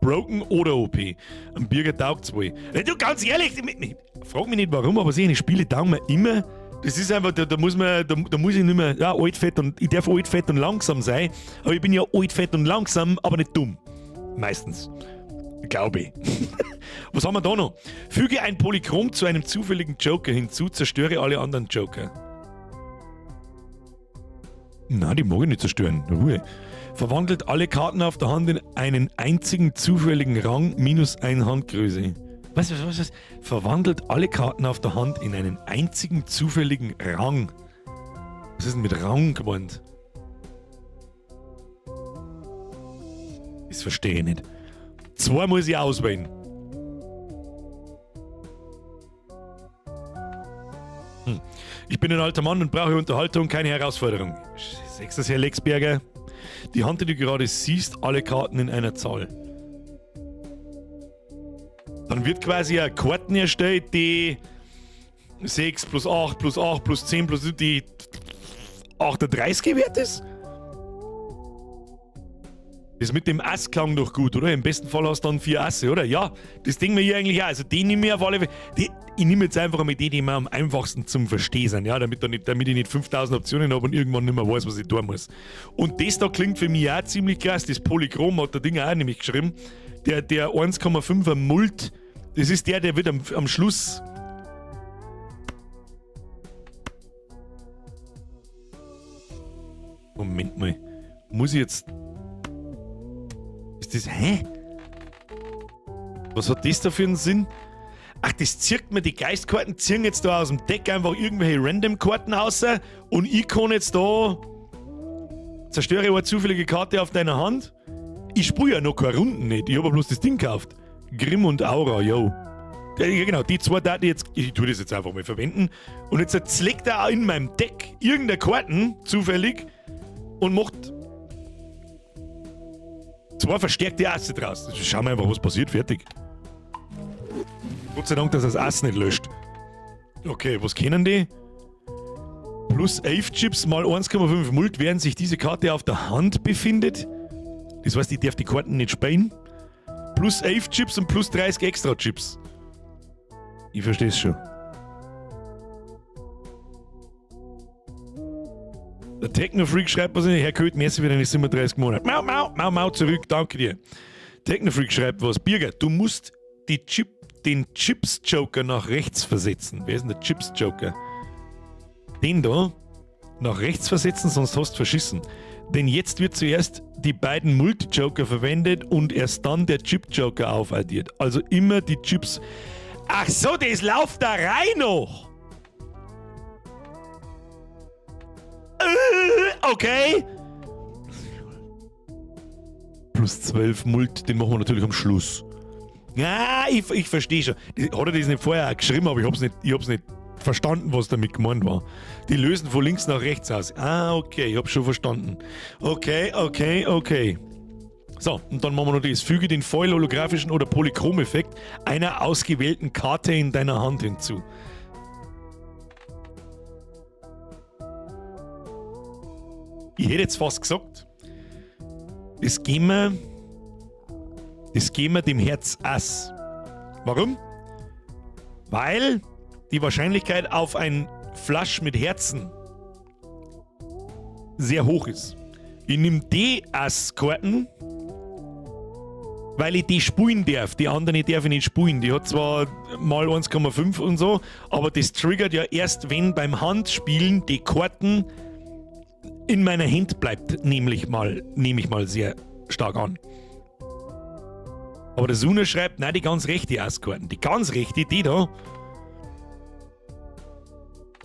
Broken oder OP. Am Birger taugt's wohl. Du, ganz ehrlich, frag mich nicht warum, aber seine Spiele taugen mir immer. Das ist einfach, da muss ich nicht mehr, ja, alt, fett und, ich darf alt, fett und langsam sein, aber ich bin ja alt, fett und langsam, aber nicht dumm. Meistens. Glaube ich. Was haben wir da noch? Füge ein Polychrom zu einem zufälligen Joker hinzu, zerstöre alle anderen Joker. Na, die mag ich nicht zerstören. Ruhe. Verwandelt alle Karten auf der Hand in einen einzigen zufälligen Rang minus 1 Handgröße. Was? Verwandelt alle Karten auf der Hand in einen einzigen zufälligen Rang. Was ist denn mit Rang gemeint? Das verstehe ich nicht. 2 muss ich auswählen. Ich bin ein alter Mann und brauche Unterhaltung, keine Herausforderung. Sechstes Herr Lexberger. Die Hand, die du gerade siehst, alle Karten in einer Zahl. Dann wird quasi eine Karten erstellt, die 6 plus 8 plus 8 plus 10 plus die 38 wert ist. Das mit dem Ass klang doch gut, oder? Im besten Fall hast du dann 4 Asse, oder? Ja, das Ding mir hier eigentlich auch. Also die nehme ich auf alle Fälle. Ich nehme jetzt einfach einmal die mir am einfachsten zum Verstehen sind, ja? Damit ich nicht 5000 Optionen habe und irgendwann nicht mehr weiß, was ich tun muss. Und das da klingt für mich auch ziemlich krass. Das Polychrom hat der Ding auch nämlich geschrieben. Der 1,5er Mult, das ist der wird am Schluss. Moment mal. Muss ich jetzt. Ist das. Hä? Was hat das da für einen Sinn? Ach, das zirkt mir die Geistkarten, ziehen jetzt da aus dem Deck einfach irgendwelche Random-Karten raus und ich kann jetzt da. Zerstöre eine zufällige Karte auf deiner Hand. Ich spiele ja noch keine Runden nicht, ich habe bloß das Ding gekauft. Grimm und Aura, yo. Ja, genau, die zwei Daten jetzt. Ich tue das jetzt einfach mal verwenden. Und jetzt zerlegt er auch in meinem Deck irgendeine Karten zufällig und macht 2 verstärkte Asse draus. Schauen wir einfach, was passiert. Fertig. Gott sei Dank, dass das Ass nicht löscht. Okay, was kennen die? Plus 11 Chips mal 1,5 Mult, während sich diese Karte auf der Hand befindet. Das heißt, ich darf die Karten nicht spielen. Plus 11 Chips und plus 30 extra Chips. Ich verstehe es schon. Der Techno-Freak schreibt was, Herr Köth, merci für deine 37 Monate. Mau, mau, mau, mau, zurück, danke dir. Techno-Freak schreibt was. Birger, du musst den Chips-Joker nach rechts versetzen. Wer ist denn der Chips-Joker? Den da nach rechts versetzen, sonst hast du verschissen. Denn jetzt wird zuerst die beiden Multi-Joker verwendet und erst dann der Chip-Joker aufaddiert. Also immer die Chips. Ach so, das läuft da rein noch! Okay. Plus 12 Mult, den machen wir natürlich am Schluss. Ja, ich verstehe schon. Hat er das nicht vorher auch geschrieben, aber ich hab's nicht verstanden, was damit gemeint war. Die lösen von links nach rechts aus. Ah, okay, ich hab's schon verstanden. Okay. So, und dann machen wir noch das. Füge den Foil, holographischen oder Polychrom-Effekt einer ausgewählten Karte in deiner Hand hinzu. Ich hätte jetzt fast gesagt, das geben wir dem Herz Ass. Warum? Weil die Wahrscheinlichkeit auf ein Flush mit Herzen sehr hoch ist. Ich nehme die Ass-Karten, weil ich die spielen darf. Die anderen darf ich nicht spielen. Die hat zwar mal 1,5 und so, aber das triggert ja erst, wenn beim Handspielen die Karten in meiner Hand bleibt, nehme ich mal sehr stark an. Aber der Suna schreibt, nein, die ganz rechte Ass-Karten. Die ganz rechte, die da.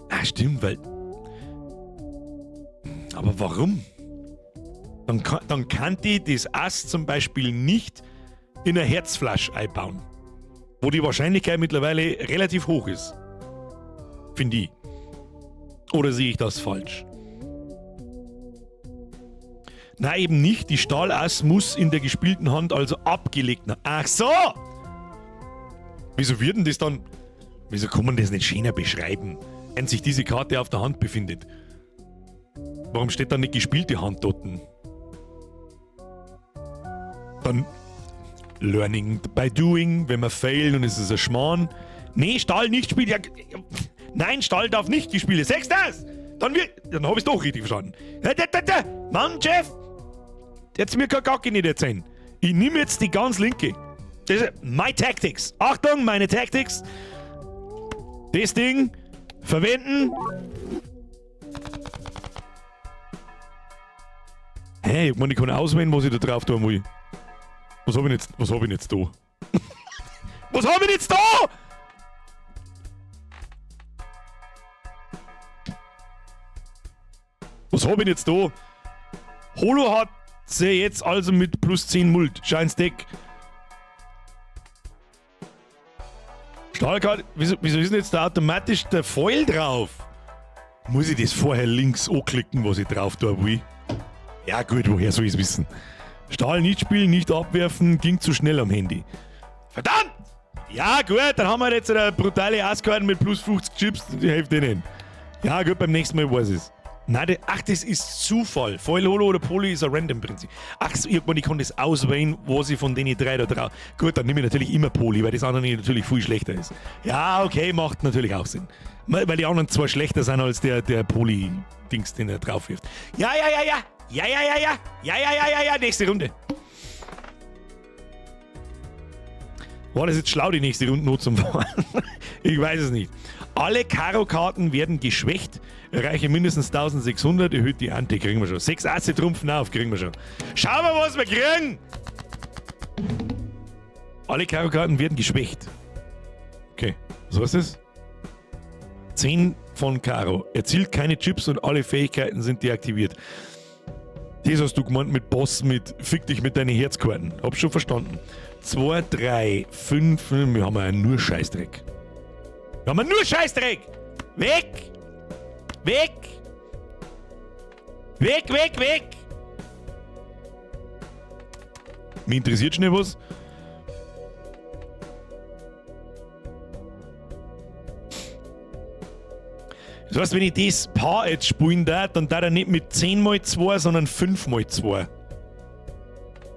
Ah, stimmt, weil. Aber warum? Dann kann die das Ass zum Beispiel nicht in eine Herzflasche einbauen. Wo die Wahrscheinlichkeit mittlerweile relativ hoch ist. Finde ich. Oder sehe ich das falsch? Nein, eben nicht. Die Stahlass muss in der gespielten Hand also abgelegt werden. Ach so! Wieso wird denn das dann... Wieso kann man das nicht schöner beschreiben, wenn sich diese Karte auf der Hand befindet? Warum steht da nicht gespielte Hand dort? Dann Learning by doing, wenn wir failen und es ist ein Schmarrn. Nee, Stahl nicht spielen. Ja, nein, Stahl darf nicht die Spiele. Sechs das! Dann habe ich es doch richtig verstanden. Mann, Chef! Jetzt mir keine Gacke nicht erzählen. Ich nehme jetzt die ganz linke. Das ist my tactics. Achtung, meine Tactics. Das Ding verwenden. Hey, ich kann auswählen, was ich da drauf tun will. Was hab ich jetzt da? Was hab ich jetzt da? Was hab ich jetzt da? Holo hat sie jetzt also mit plus 10 Mult. Scheint's Deck. Stahlkarte, wieso ist denn jetzt da automatisch der Foil drauf? Muss ich das vorher links anklicken, was ich drauf tun will? Ja gut, woher soll ich es wissen? Stahl nicht spielen, nicht abwerfen, ging zu schnell am Handy. Verdammt! Ja gut, dann haben wir jetzt eine brutale Asskarte mit plus 50 Chips, die Hälfte nicht. Ja gut, beim nächsten Mal weiß ich es. Nein, das ist Zufall. Foil, Holo oder Poly ist ein Random-Prinzip. Ach so, irgendwann, ich kann das auswählen, was ich von denen drei da drauf. Gut, dann nehme ich natürlich immer Poly, weil das andere natürlich viel schlechter ist. Ja, okay, macht natürlich auch Sinn. Weil die anderen zwar schlechter sind als der Poly-Dings, den er drauf wirft. Ja, nächste Runde. War das jetzt schlau, die nächste Runde nur zum Fahren? Ich weiß es nicht. Alle Karo-Karten werden geschwächt. Erreiche mindestens 1600, erhöht die Ante, kriegen wir schon. 6 Asse trumpfen auf, kriegen wir schon. Schauen wir, was wir kriegen! Alle Karo-Karten werden geschwächt. Okay, was heißt das? 10 von Karo. Erzielt keine Chips und alle Fähigkeiten sind deaktiviert. Das hast du gemeint mit Boss, mit Fick dich mit deinen Herzkarten. Hab's schon verstanden. 2, 3, 5, wir haben ja nur Scheißdreck. Wir haben nur Scheißdreck! Weg! Weg! Weg, weg, weg! Mich interessiert schnell was. Das heißt, wenn ich das Paar jetzt spielen darf, dann darf er nicht mit 10x2, sondern 5x2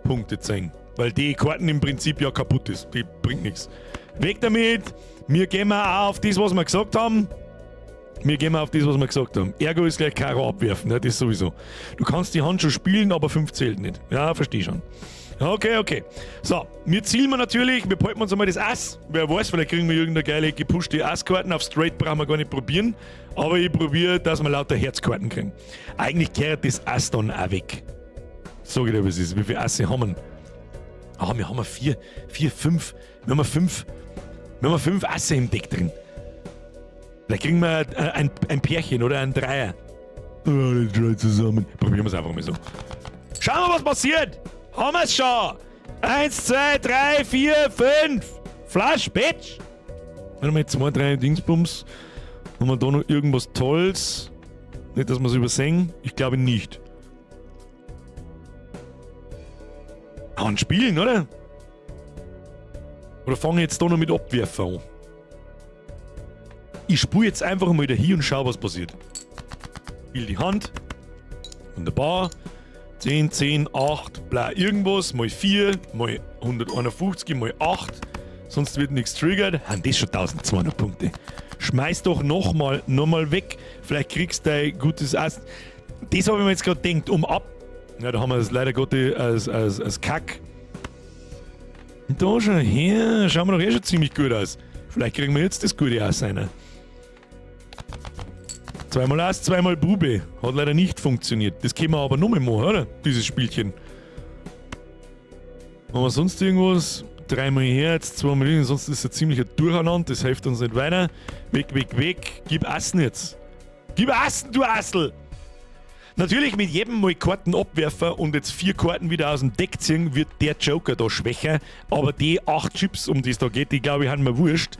Punkte zeigen. Weil die Karten im Prinzip ja kaputt ist. Die bringt nichts. Weg damit! Wir gehen auch auf das, was wir gesagt haben. Ergo ist gleich Karo abwerfen, ne? Das sowieso. Du kannst die Hand schon spielen, aber 5 zählt nicht. Ja, verstehe schon. Okay. So, wir zielen natürlich, wir behalten uns einmal das Ass. Wer weiß, vielleicht kriegen wir irgendeine geile gepushte Ass-Karten. Auf Straight brauchen wir gar nicht probieren. Aber ich probiere, dass wir lauter Herzkarten kriegen. Eigentlich kehrt das Ass dann auch weg. Sag ich dir, was ist. Wie viele Asse haben wir? Ah, wir haben 4, 5. Wir haben 5 Asse im Deck drin. Vielleicht kriegen wir ein Pärchen oder ein Dreier. Die drei zusammen. Probieren wir es einfach mal so. Schauen wir, was passiert. Haben wir es schon. 1, 2, 3, 4, 5. Flash, Bitch. Warte mal, 2, 3 Dingsbums. Haben wir da noch irgendwas Tolles? Nicht, dass wir es übersehen. Ich glaube nicht. An Spielen, oder? Oder fange ich jetzt da noch mit Abwerfen an? Ich spule jetzt einfach mal da hier und schau, was passiert. Spiel die Hand. Wunderbar. 10, 10, 8, bla irgendwas, mal 4, mal 151, mal 8. Sonst wird nichts triggert. Haben das schon 1200 Punkte. Schmeiß doch nochmal weg. Vielleicht kriegst du ein gutes Ass. Das habe ich mir jetzt gerade gedacht, Ja, da haben wir das leider Gottes als Kack. Und da schon her, schauen wir doch schon ziemlich gut aus. Vielleicht kriegen wir jetzt das gute Ass einer. 2 Ass, 2 Bube. Hat leider nicht funktioniert. Das können wir aber noch mal machen, oder? Dieses Spielchen. Haben wir sonst irgendwas? 3 Herz, 2 Linien, sonst ist es ein ziemlicher Durcheinander. Das hilft uns nicht weiter. Weg. Gib Assen jetzt. Gib Assen, du Assel! Natürlich mit jedem Mal Karten abwerfen und jetzt 4 Karten wieder aus dem Deck ziehen, wird der Joker da schwächer. Aber die 8 Chips, um die es da geht, die glaube ich, haben wir wurscht.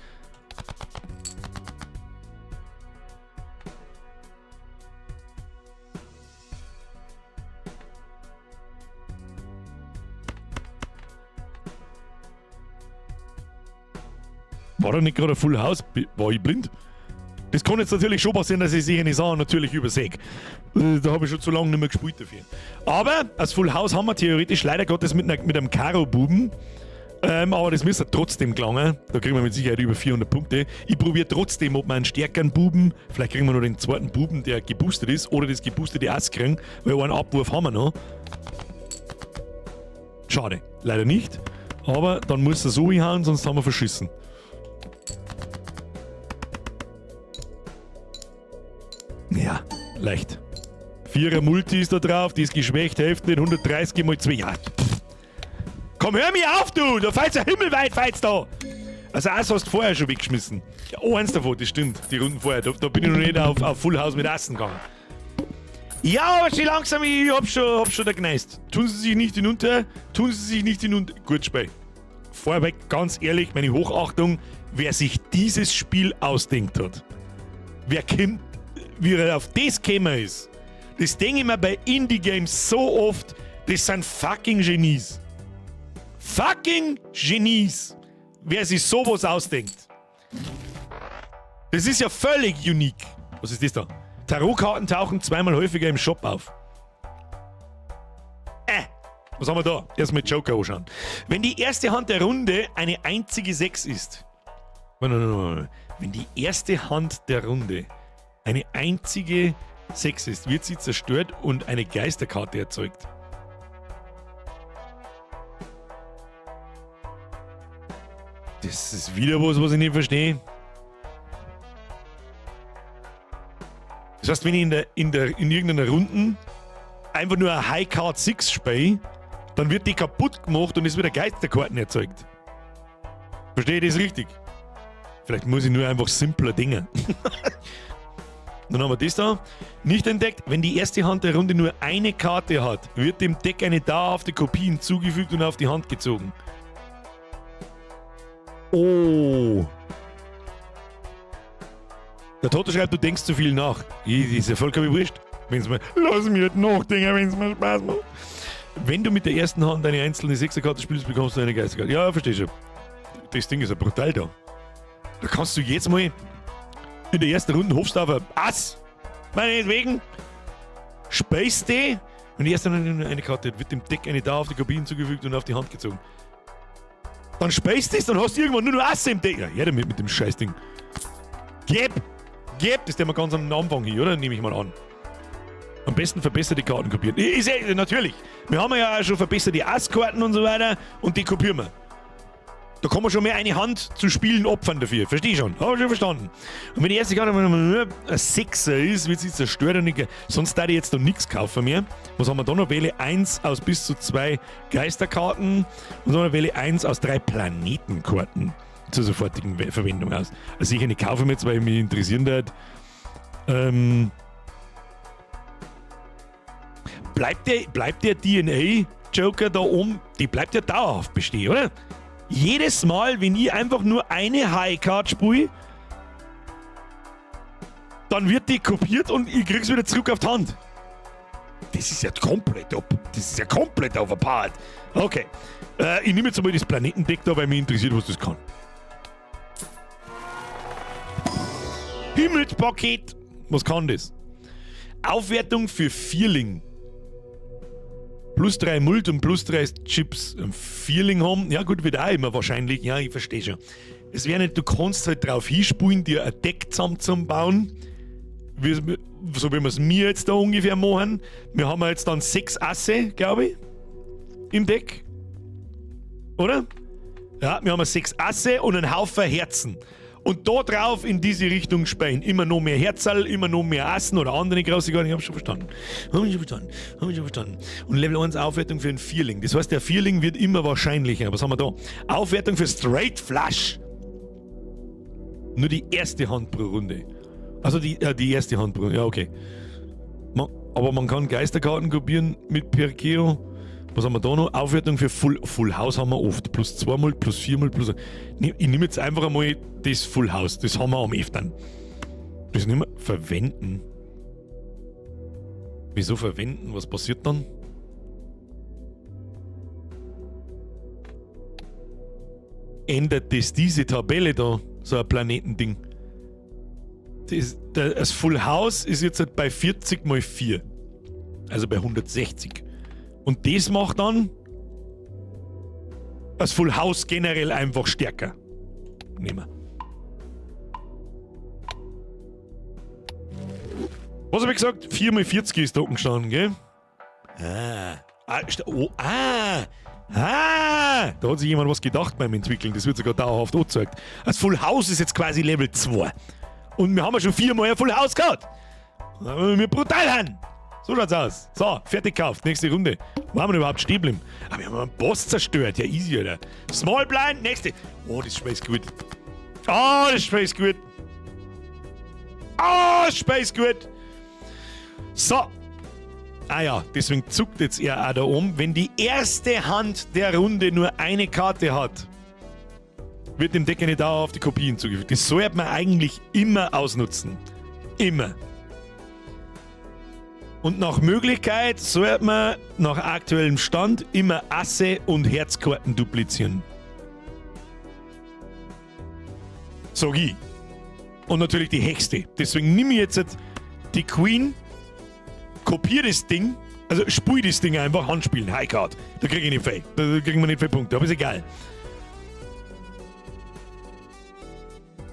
War da nicht gerade ein Full House? War ich blind? Das kann jetzt natürlich schon passieren, dass ich solche Sachen natürlich übersehe. Da habe ich schon zu lange nicht mehr gespielt dafür. Aber als Full House haben wir theoretisch leider Gottes mit einem Karo-Buben. Aber das müsste trotzdem gelangen. Da kriegen wir mit Sicherheit über 400 Punkte. Ich probiere trotzdem, ob wir einen stärkeren Buben, vielleicht kriegen wir noch den zweiten Buben, der geboostet ist, oder das geboostete Ass kriegen, weil einen Abwurf haben wir noch. Schade, leider nicht. Aber dann muss er so hinhauen, sonst haben wir verschissen. Ja, leicht. 4er Multi ist da drauf, die ist geschwächt, Hälfte, 130 mal 2. Ja, pff. Komm, hör mir auf, du! Da fällt's ja himmelweit, fällt's da! Also, Ass hast du vorher schon weggeschmissen. Ja, oh, eins davon, das stimmt, die Runden vorher. Da bin ich noch nicht auf Full House mit Assen gegangen. Ja, aber schon langsam, ich hab schon da geneist. Tun Sie sich nicht hinunter, Gut, Spiel. Vorweg, ganz ehrlich, meine Hochachtung, wer sich dieses Spiel ausdenkt hat. Wer kommt, wie er auf das gekommen ist. Das denke ich mir bei Indie-Games so oft, das sind fucking Genies. Fucking Genies. Wer sich sowas ausdenkt. Das ist ja völlig unique. Was ist das da? Tarotkarten tauchen zweimal häufiger im Shop auf. Was haben wir da? Erstmal Joker anschauen. Wenn die erste Hand der Runde eine einzige 6 ist. Wenn die erste Hand der Runde eine einzige 6 ist, wird sie zerstört und eine Geisterkarte erzeugt. Das ist wieder was ich nicht verstehe. Das heißt, wenn ich in irgendeiner Runde einfach nur eine High Card 6 spiele, dann wird die kaputt gemacht und es wird Geisterkarten erzeugt. Verstehe ich das richtig? Vielleicht muss ich nur einfach simpler Dinge. Dann haben wir das da. Nicht entdeckt. Wenn die erste Hand der Runde nur eine Karte hat, wird dem Deck eine dauerhafte Kopie hinzugefügt und auf die Hand gezogen. Oh. Der Toto schreibt, du denkst zu viel nach. Ist ja vollkommen wurscht. Lass mich nicht nachdenken, wenn es mir Spaß macht. Wenn du mit der ersten Hand eine einzelne Sechserkarte spielst, bekommst du eine Geisterkarte. Ja, versteh schon. Das Ding ist ja brutal da. Da kannst du jetzt mal in der ersten Runde hoffst du auf ein Ass. Meinetwegen. Spielst die und die erste eine Karte wird dem Deck eine dauerhafte Kopie hinzugefügt und auf die Hand gezogen. Dann spielst du es, dann hast du irgendwann nur noch Asse im Deck. Ja, damit mit dem Scheißding. Geb, das der wir ganz am Anfang hier, oder? Nehme ich mal an. Am besten verbesserte Karten kopieren. Ist ja, natürlich. Wir haben ja auch schon verbesserte Asskarten und so weiter und die kopieren wir. Da kann man schon mehr eine Hand zu spielen opfern dafür. Verstehe ich schon. Habe ich schon verstanden. Und wenn die erste Karte nur ein Sechser ist, wird sie zerstört und nicht. Sonst darf ich jetzt noch nichts kaufen mehr. Was haben wir da noch? Wähle 1 aus bis zu 2 Geisterkarten und dann wähle 1 aus 3 Planetenkarten zur sofortigen Verwendung aus. Also ich kaufe mir jetzt, weil mich interessieren wird. Bleibt der DNA-Joker da oben, die bleibt ja dauerhaft bestehen, oder? Jedes Mal, wenn ich einfach nur eine High-Card spiele, dann wird die kopiert und ich krieg's wieder zurück auf die Hand. Das ist ja komplett overpowered. Okay, ich nehme jetzt einmal das Planetendeck da, weil mich interessiert, was das kann. Himmelspaket. Was kann das? Aufwertung für Vierling. Plus 3 Mult und plus 3 Chips. Ein Vierling haben. Ja gut, wird auch immer wahrscheinlich. Ja, ich verstehe schon. Es wäre nicht, du kannst halt drauf hinspulen, dir ein Deck zusammenzubauen. So wie wir es mir jetzt da ungefähr machen. Wir haben jetzt dann 6 Asse, glaube ich, im Deck. Oder? Ja, wir haben 6 Asse und einen Haufen Herzen. Und da drauf in diese Richtung spielen. Immer noch mehr Herzerl, immer noch mehr Assen oder andere große Karten. Ich hab schon verstanden. Und Level 1 Aufwertung für einen Vierling. Das heißt, der Vierling wird immer wahrscheinlicher. Was haben wir da? Aufwertung für Straight Flush. Nur die erste Hand pro Runde. Also die erste Hand pro Runde. Ja, okay. Aber man kann Geisterkarten kopieren mit Perkeo. Was haben wir da noch? Aufwertung für Full House haben wir oft. Plus 2 mal, plus 4 mal, plus... Ich nehme jetzt einfach einmal das Full House. Das haben wir am öfteren. Das nicht mehr verwenden. Wieso verwenden? Was passiert dann? Ändert das diese Tabelle da? So ein Planetending. Das Full House ist jetzt halt bei 40 mal 4. Also bei 160. Und das macht dann Das Full House generell einfach stärker. Nehmen wir. Was habe ich gesagt? 4x40 ist da unten gestanden, gell? Da hat sich jemand was gedacht beim Entwickeln. Das wird sogar dauerhaft angezeigt. Das Full House ist jetzt quasi Level 2. Und wir haben ja schon 4-mal ein Full House gehabt. Weil wir brutal haben. So schaut's aus. So, fertig gekauft. Nächste Runde. Wo haben wir überhaupt stehen bleiben? Aber wir haben einen Boss zerstört. Ja, easy, Alter. Small Blind, nächste. Oh, das schmeckt gut. Oh, das schmeckt gut. Oh, das schmeckt gut. So. Ah ja, deswegen zuckt jetzt er auch da um. Wenn die erste Hand der Runde nur eine Karte hat, wird dem Deck eine dauerhafte Kopie hinzugefügt. Das sollte man eigentlich immer ausnutzen. Immer. Und nach Möglichkeit sollte man nach aktuellem Stand immer Asse und Herzkarten duplizieren. Sag ich. Und natürlich die Hexe. Deswegen nehme ich jetzt die Queen, kopiere das Ding, also spiel das Ding einfach, Handspielen, High Card. Da kriege ich nicht viel. Da kriegen wir nicht viele Punkte, aber ist egal.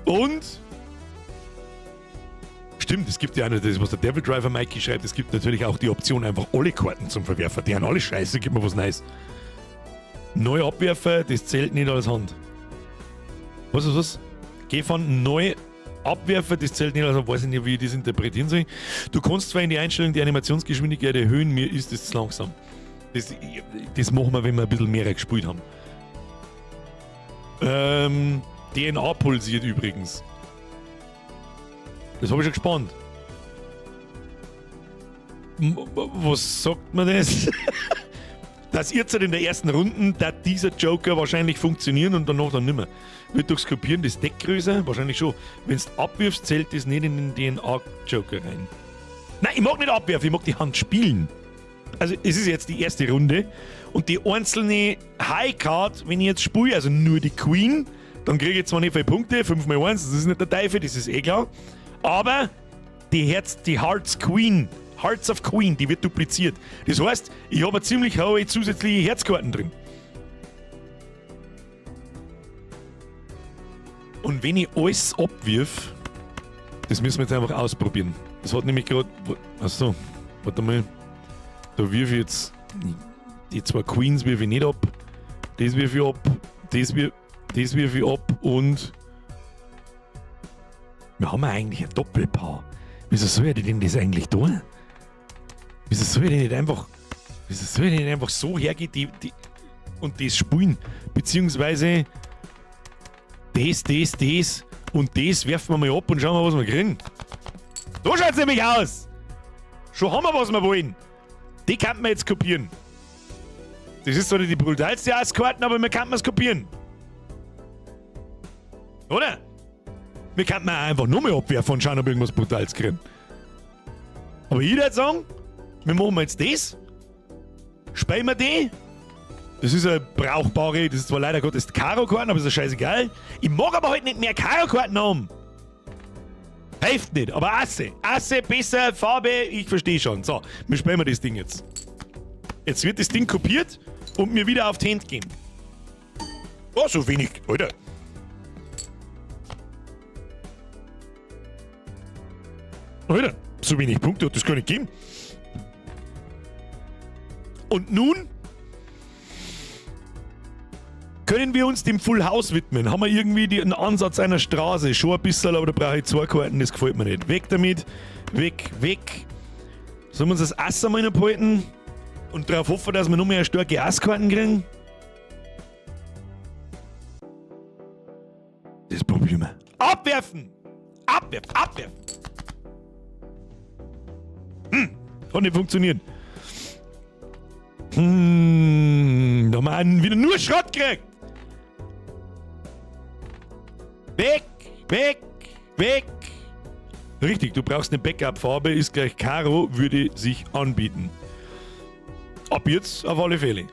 Und stimmt, es gibt ja auch noch das, was der Devil Driver Mikey schreibt, es gibt natürlich auch die Option, einfach alle Karten zum Verwerfen. Die haben alle scheiße, gib mir was Neues. Neu abwerfen, das zählt nicht als Hand. Was? Geh von neu abwerfen, das zählt nicht, also weiß ich nicht, wie ich das interpretieren soll. Du kannst zwar in die Einstellung die Animationsgeschwindigkeit erhöhen, mir ist das zu langsam. Das machen wir, wenn wir ein bisschen mehr gespielt haben. DNA pulsiert übrigens. Das habe ich schon gespannt. Was sagt man das? Dass jetzt in der ersten Runde, dass dieser Joker wahrscheinlich funktionieren und danach dann nicht mehr. Wird durchs Kopieren das Deck größer? Wahrscheinlich schon. Wenn du abwirfst, zählt das nicht in den DNA-Joker rein. Nein, ich mag nicht abwerfen, ich mag die Hand spielen. Also es ist jetzt die erste Runde und die einzelne High Card, wenn ich jetzt spiele, also nur die Queen, dann kriege ich zwar nicht viele Punkte, 5x1, das ist nicht der Teufel, das ist eh klar. Aber die Hearts Queen, Hearts of Queen, die wird dupliziert. Das heißt, ich habe ziemlich hohe zusätzliche Herzkarten drin. Und wenn ich alles abwirf, das müssen wir jetzt einfach ausprobieren. Das hat nämlich gerade. Achso, warte mal. Da wirf ich jetzt. Die zwei Queens wirf ich nicht ab. Das wirf ich ab. Das wirf ich ab und. Wir haben ja eigentlich ein Doppelpaar. Wieso soll ich denn das eigentlich tun? Wieso soll ich nicht einfach so hergehen und das spielen? Beziehungsweise das und das werfen wir mal ab und schauen wir, was wir kriegen. So schaut es nämlich aus. Schon haben wir, was wir wollen. Die kann man jetzt kopieren. Das ist zwar nicht die brutalste Auskarten, aber wir kann es kopieren. Oder? Wir könnten einfach nur mehr abwerfen und schauen, ob irgendwas Brutales kriegen. Aber ich würde sagen, wir machen jetzt das. Spielen wir die. Das ist eine brauchbare, das ist zwar leider Gottes Karo-Karten, aber ist ja scheißegal. Ich mag aber heute nicht mehr Karo-Karten haben. Hilft nicht, aber Asse. Asse, besser, Farbe, ich verstehe schon. So, wir spielen das Ding jetzt. Jetzt wird das Ding kopiert und mir wieder auf die Hand gehen. Oh, so wenig, Alter. Alter, so wenig Punkte hat das gar nicht gegeben. Und nun können wir uns dem Full House widmen. Haben wir irgendwie einen Ansatz einer Straße? Schon ein bisschen, aber da brauche ich 2 Karten, das gefällt mir nicht. Weg damit. Weg. Sollen wir uns das Ass einmal noch behalten? Und darauf hoffen, dass wir noch mehr starke Asskarten kriegen? Das probieren wir. Abwerfen! Abwerfen! Hat nicht funktioniert. Da haben wir wieder nur Schrott gekriegt. Weg. Richtig, du brauchst eine Backup-Farbe, ist gleich Karo, würde sich anbieten. Ab jetzt auf alle Fälle.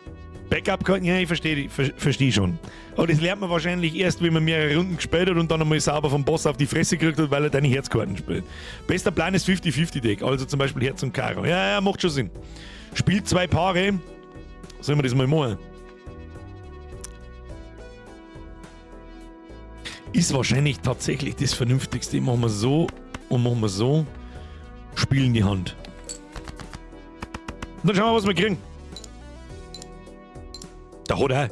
Backup-Karten, ja, ich verstehe schon. Aber das lernt man wahrscheinlich erst, wenn man mehrere Runden gespielt hat und dann einmal sauber vom Boss auf die Fresse gekriegt hat, weil er deine Herzkarten spielt. Bester Plan ist 50-50-Deck, also zum Beispiel Herz und Karo. Ja, macht schon Sinn. Spielt 2 Paare. Sollen wir das mal machen? Ist wahrscheinlich tatsächlich das Vernünftigste. Machen wir so und machen wir so. Spielen die Hand. Und dann schauen wir, was wir kriegen. Da hat er,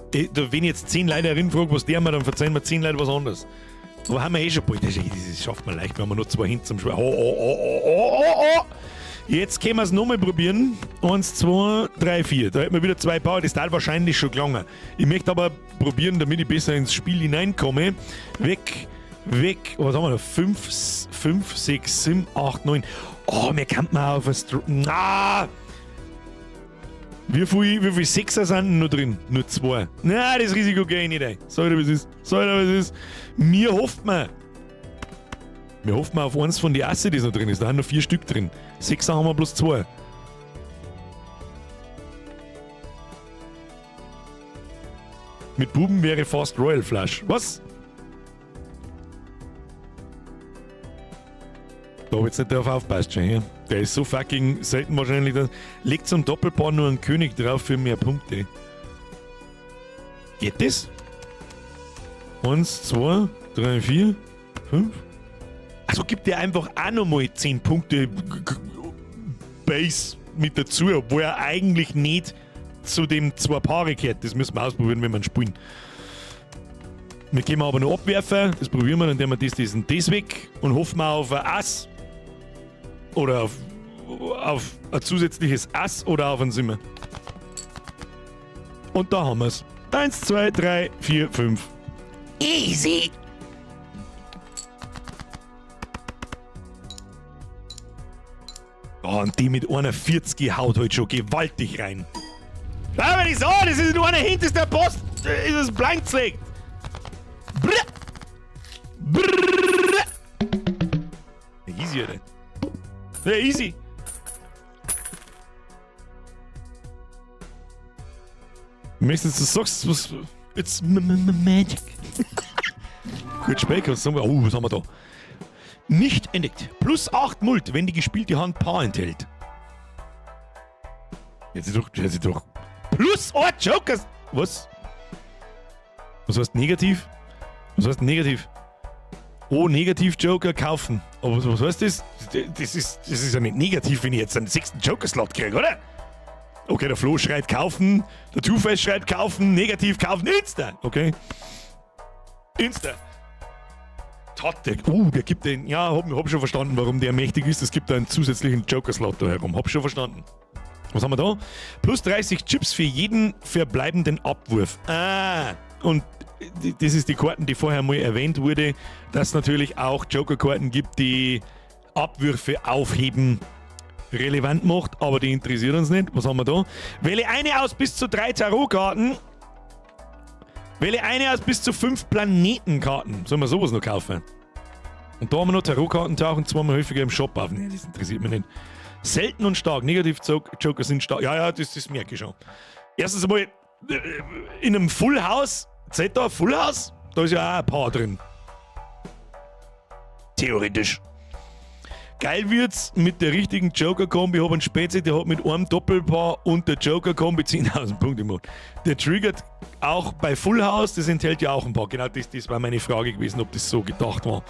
wenn jetzt 10 Leute reinfragen, was der haben, dann verzeihen wir 10 Leute was anderes. Aber haben wir eh schon bald. Das schafft man leicht, wenn wir nur 2 hinten zum Spiel. Oh. Jetzt können wir es nochmal probieren. 1, 2, 3, 4. Da hätten wir wieder 2 Bauern. Das dauert wahrscheinlich schon lange. Ich möchte aber probieren, damit ich besser ins Spiel hineinkomme. Weg. Was haben wir da? 5, 6, 7, 8, 9. Oh, wir könnten mal auf ein Wie viel Sechser sind denn noch drin? Nur 2. Nein, das Risiko gehe ich nicht ein. Sag dir, was ist. Mir hofft man auf eins von den Asse, das noch drin ist. Da haben noch 4 Stück drin. 6er haben wir bloß 2. Mit Buben wäre fast Royal Flush. Was? Da hab ich jetzt nicht drauf aufpasst schon hier. Der ist so fucking selten wahrscheinlich. Legt zum Doppelpaar nur einen König drauf für mehr Punkte. Geht das? 1, 2, 3, 4, 5. Also gibt der einfach auch nochmal 10 Punkte Base mit dazu, obwohl er eigentlich nicht zu dem 2 Paare gehört. Das müssen wir ausprobieren, wenn wir spielen. Wir können aber noch abwerfen. Das probieren wir, indem wir das und das weg und hoffen wir auf ein Ass. Oder auf ein zusätzliches Ass oder auf ein Simmer. Und da haben wir es. 1, 2, 3, 4, 5. Easy. Oh, und die mit 41 haut heute schon gewaltig rein. Ja, wenn ich so, das ist nur einer hinterster Post, ist es blank gelegt. Easy, oder? Ja, easy. Meistens du sagst, was. It's magic. Gut, Speck, was sagen wir? Oh, was haben wir da? Nicht entdeckt. Plus 8 Mult, wenn die gespielte Hand Paar enthält. Jetzt doch. Plus 8 Jokers. Was? Was heißt negativ? Oh, Negativ-Joker kaufen. Aber was heißt das? Das ist ja nicht negativ, wenn ich jetzt einen 6. Joker-Slot kriege, oder? Okay, der Flo schreit kaufen, der Two-Face schreit kaufen, negativ kaufen, Insta. Okay. Insta. Tatek. Der gibt den. Ja, hab schon verstanden, warum der mächtig ist. Es gibt da einen zusätzlichen Joker-Slot da herum. Hab schon verstanden. Was haben wir da? Plus 30 Chips für jeden verbleibenden Abwurf. Und das ist die Karten, die vorher mal erwähnt wurde, dass es natürlich auch Joker-Karten gibt, die Abwürfe aufheben relevant macht, aber die interessiert uns nicht. Was haben wir da? Wähle eine aus bis zu 3 Tarotkarten. Wähle eine aus bis zu 5 Planetenkarten. Sollen wir sowas noch kaufen? Und da haben wir noch Tarotkarten, tauchen 2-mal häufiger im Shop auf. Nee, das interessiert mich nicht. Selten und stark. Negativ-Joker sind stark. Ja, das merke ich schon. Erstens einmal, in einem Full House, seht ihr, Full House? Da ist ja auch ein Paar drin. Theoretisch. Geil wird's mit der richtigen Joker-Kombi. Ich habe einen Spezi, der hat mit einem Doppelpaar und der Joker-Kombi 10.000 Punkte gemacht. Der triggert auch bei Full House, das enthält ja auch ein paar. Genau das war meine Frage gewesen, ob das so gedacht war.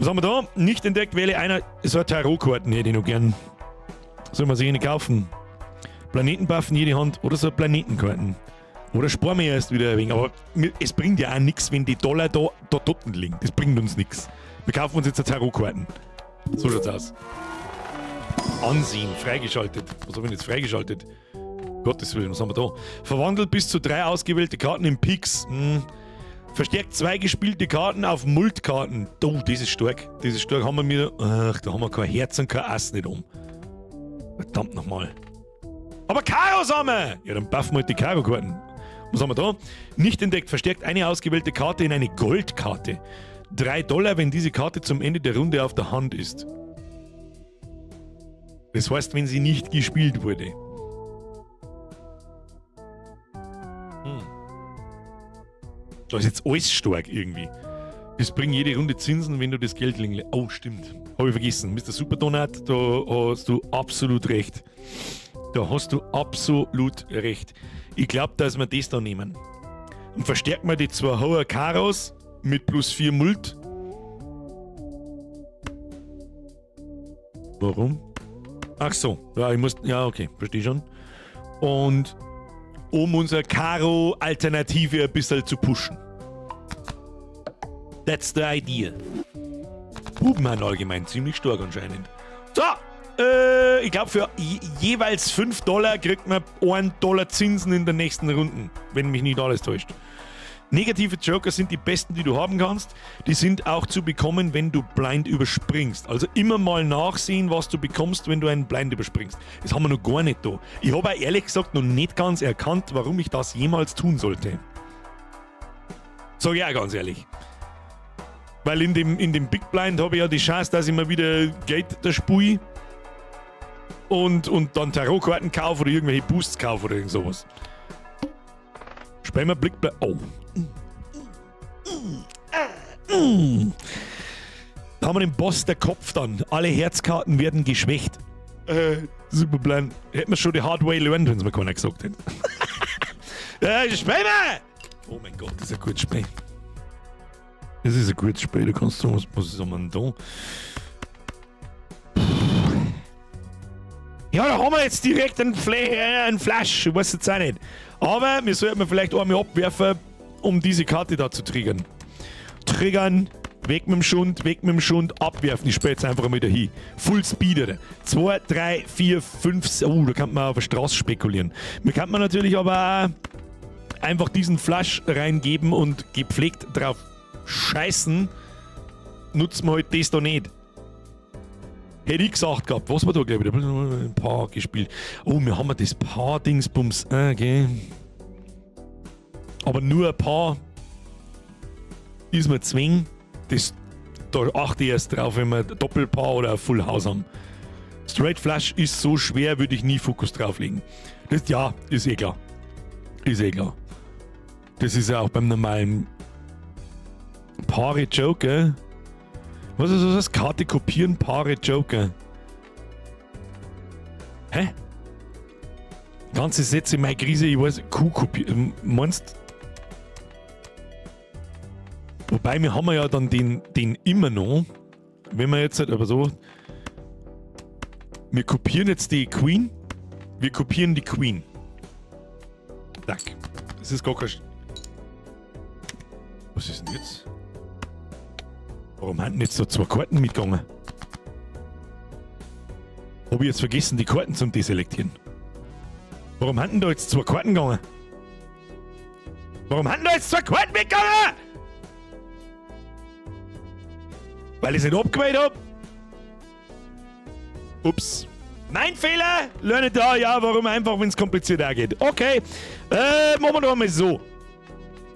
Was haben wir da? Nicht entdeckt, wähle einer. So eine Tarotkarten hätte ich noch gern. Soll man sich eine kaufen? Planetenbuffen jede Hand oder so Planetenkarten. Oder sparen wir erst wieder ein wenig. Aber es bringt ja auch nichts, wenn die Dollar da dort liegen. Das bringt uns nichts. Wir kaufen uns jetzt eine Tarotkarten. So schaut's aus. Ansehen, freigeschaltet. Was habe ich jetzt freigeschaltet? Gottes Willen, was haben wir da? Verwandelt bis zu 3 ausgewählte Karten in Picks. Verstärkt 2 gespielte Karten auf Multkarten. Oh, das ist stark. Haben wir mir. Ach, da haben wir kein Herz und kein Ass nicht um. Verdammt nochmal. Aber Karos haben wir! Ja, dann buffen wir halt die Karo-Karten. Was haben wir da? Nicht entdeckt. Verstärkt eine ausgewählte Karte in eine Goldkarte. $3, wenn diese Karte zum Ende der Runde auf der Hand ist. Das heißt, wenn sie nicht gespielt wurde. Da ist jetzt alles stark irgendwie. Das bringt jede Runde Zinsen, wenn du das Geld liegen lässt. Oh, stimmt. Habe ich vergessen. Mr. Superdonut, da hast du absolut recht. Ich glaube, dass wir das da nehmen. Und verstärken wir die 2 hoher Karos mit +4 Mult. Warum? Ach so, ja, ich muss. Ja, okay, verstehe schon. Und um unsere Karo-Alternative ein bisschen zu pushen. That's the idea. Buben haben allgemein ziemlich stark anscheinend. So, ich glaube für jeweils $5 kriegt man $1 Zinsen in den nächsten Runden, wenn mich nicht alles täuscht. Negative Joker sind die besten, die du haben kannst. Die sind auch zu bekommen, wenn du Blind überspringst. Also immer mal nachsehen, was du bekommst, wenn du einen Blind überspringst. Das haben wir noch gar nicht da. Ich habe auch ehrlich gesagt noch nicht ganz erkannt, warum ich das jemals tun sollte. Sag ich auch ganz ehrlich. Weil in dem Big Blind habe ich ja die Chance, dass ich mir wieder Geld da spui und dann Tarotkarten kaufe oder irgendwelche Boosts kaufe oder irgend sowas. Spielen wir Blickblind. Oh. Da haben wir den Boss, der Kopf dann. Alle Herzkarten werden geschwächt. Super blind. Hätten wir schon die Hard Way gelernt, wenn es mir keiner gesagt hätte. Spielen wir! Oh mein Gott, das ist ein gutes Spiel. Das ist ein gutes Spiel, da kannst du was soll man da? Ja, da haben wir jetzt direkt einen Flash, ich weiß jetzt auch nicht. Aber wir sollten vielleicht einmal abwerfen, um diese Karte da zu triggern. Triggern, weg mit dem Schund, abwerfen. Ich spiele jetzt einfach mal da hin. Full Speed. 2, 3, 4, 5, da kann man auf der Straße spekulieren. Man kann natürlich aber auch einfach diesen Flash reingeben und gepflegt drauf scheißen. Nutzen wir halt das da nicht. Hätte ich gesagt gehabt, was war da gleich wieder? Ein Paar gespielt. Oh, wir haben das Paar-Dingsbums. Okay. Aber nur ein Paar ist mir zwing. Da achte ich erst drauf, wenn wir ein Doppelpaar oder ein Full House haben. Straight Flush ist so schwer, würde ich nie Fokus drauflegen. Das, ja, ist eh klar. Ist eh klar. Das ist ja auch beim normalen Paare Joker. Was ist das? Karte kopieren, Paare Joker. Hä? Ganze Sätze, meine Krise, ich weiß, Q kopieren. Meinst? Wobei, wir haben ja dann den immer noch. Wenn wir jetzt halt aber so. Wir kopieren jetzt die Queen. Wir kopieren die Queen. Zack. Das ist gar kein. Was ist denn jetzt? Warum haben jetzt so 2 Karten mitgegangen? Habe ich jetzt vergessen, die Karten zum Deselektieren? Warum haben da jetzt 2 Karten gegangen? Warum haben da jetzt 2 Karten mitgegangen? Weil ich es nicht abgewählt habe? Ups. Mein Fehler! Lerne da, ja, warum einfach, wenn es kompliziert geht. Okay, machen wir doch mal so.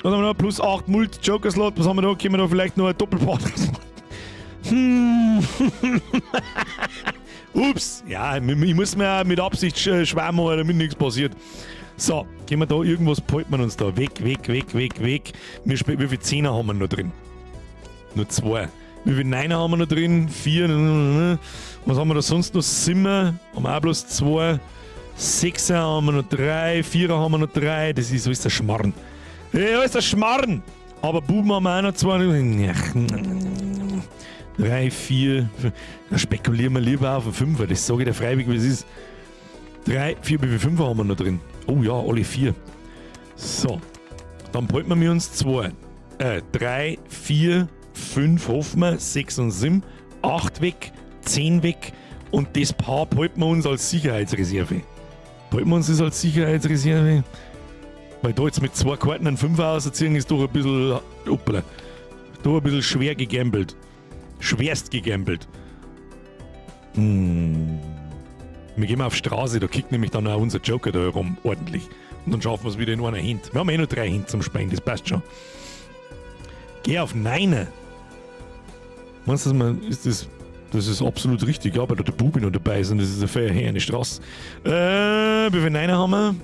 Was haben wir da? Plus 8 Multi-Joker-Slot. Was haben wir da? Können wir da vielleicht noch ein Doppelpart? Ups. Ja, ich muss mir mit Absicht schwer machen, damit nichts passiert. So, gehen wir da irgendwas, behalten wir uns da. Weg. Wie viele Zehner haben wir noch drin? Nur 2. Wie viele Neiner haben wir noch drin? 4. Was haben wir da sonst noch? 7. Haben wir auch bloß 2. 6 haben wir noch 3. 4 haben wir noch 3. Das ist, so ist der Schmarrn. Ja, ist der Schmarrn! Aber Buben haben wir auch noch 2. 3, 4. Da spekulieren wir lieber auf einen 5er. Das sage ich dir freiwillig, wie es ist. 3, 4, wie viele 5 haben wir noch drin? Oh ja, alle 4. So. Dann behalten wir uns 2. 3, 4, 5 hoffen wir, 6 und 7. 8 weg, 10 weg. Und das Paar behalten wir uns als Sicherheitsreserve. Behalten wir uns das als Sicherheitsreserve? Weil da jetzt mit 2 Karten einen 5er auszuziehen, ist doch ein bisschen. Hoppala. Doch ein bisschen schwer gegambelt. Schwerst gegambelt. Wir gehen mal auf Straße, da kickt nämlich dann auch unser Joker da herum ordentlich. Und dann schaffen wir es wieder in einer Hint. Wir haben eh noch 3 Hints zum Spielen, das passt schon. Geh auf Neiner. Meinst du, das ist absolut richtig, ja, weil da der Bubi noch dabei ist und das ist eine Straße. Wie viele Neiner haben wir?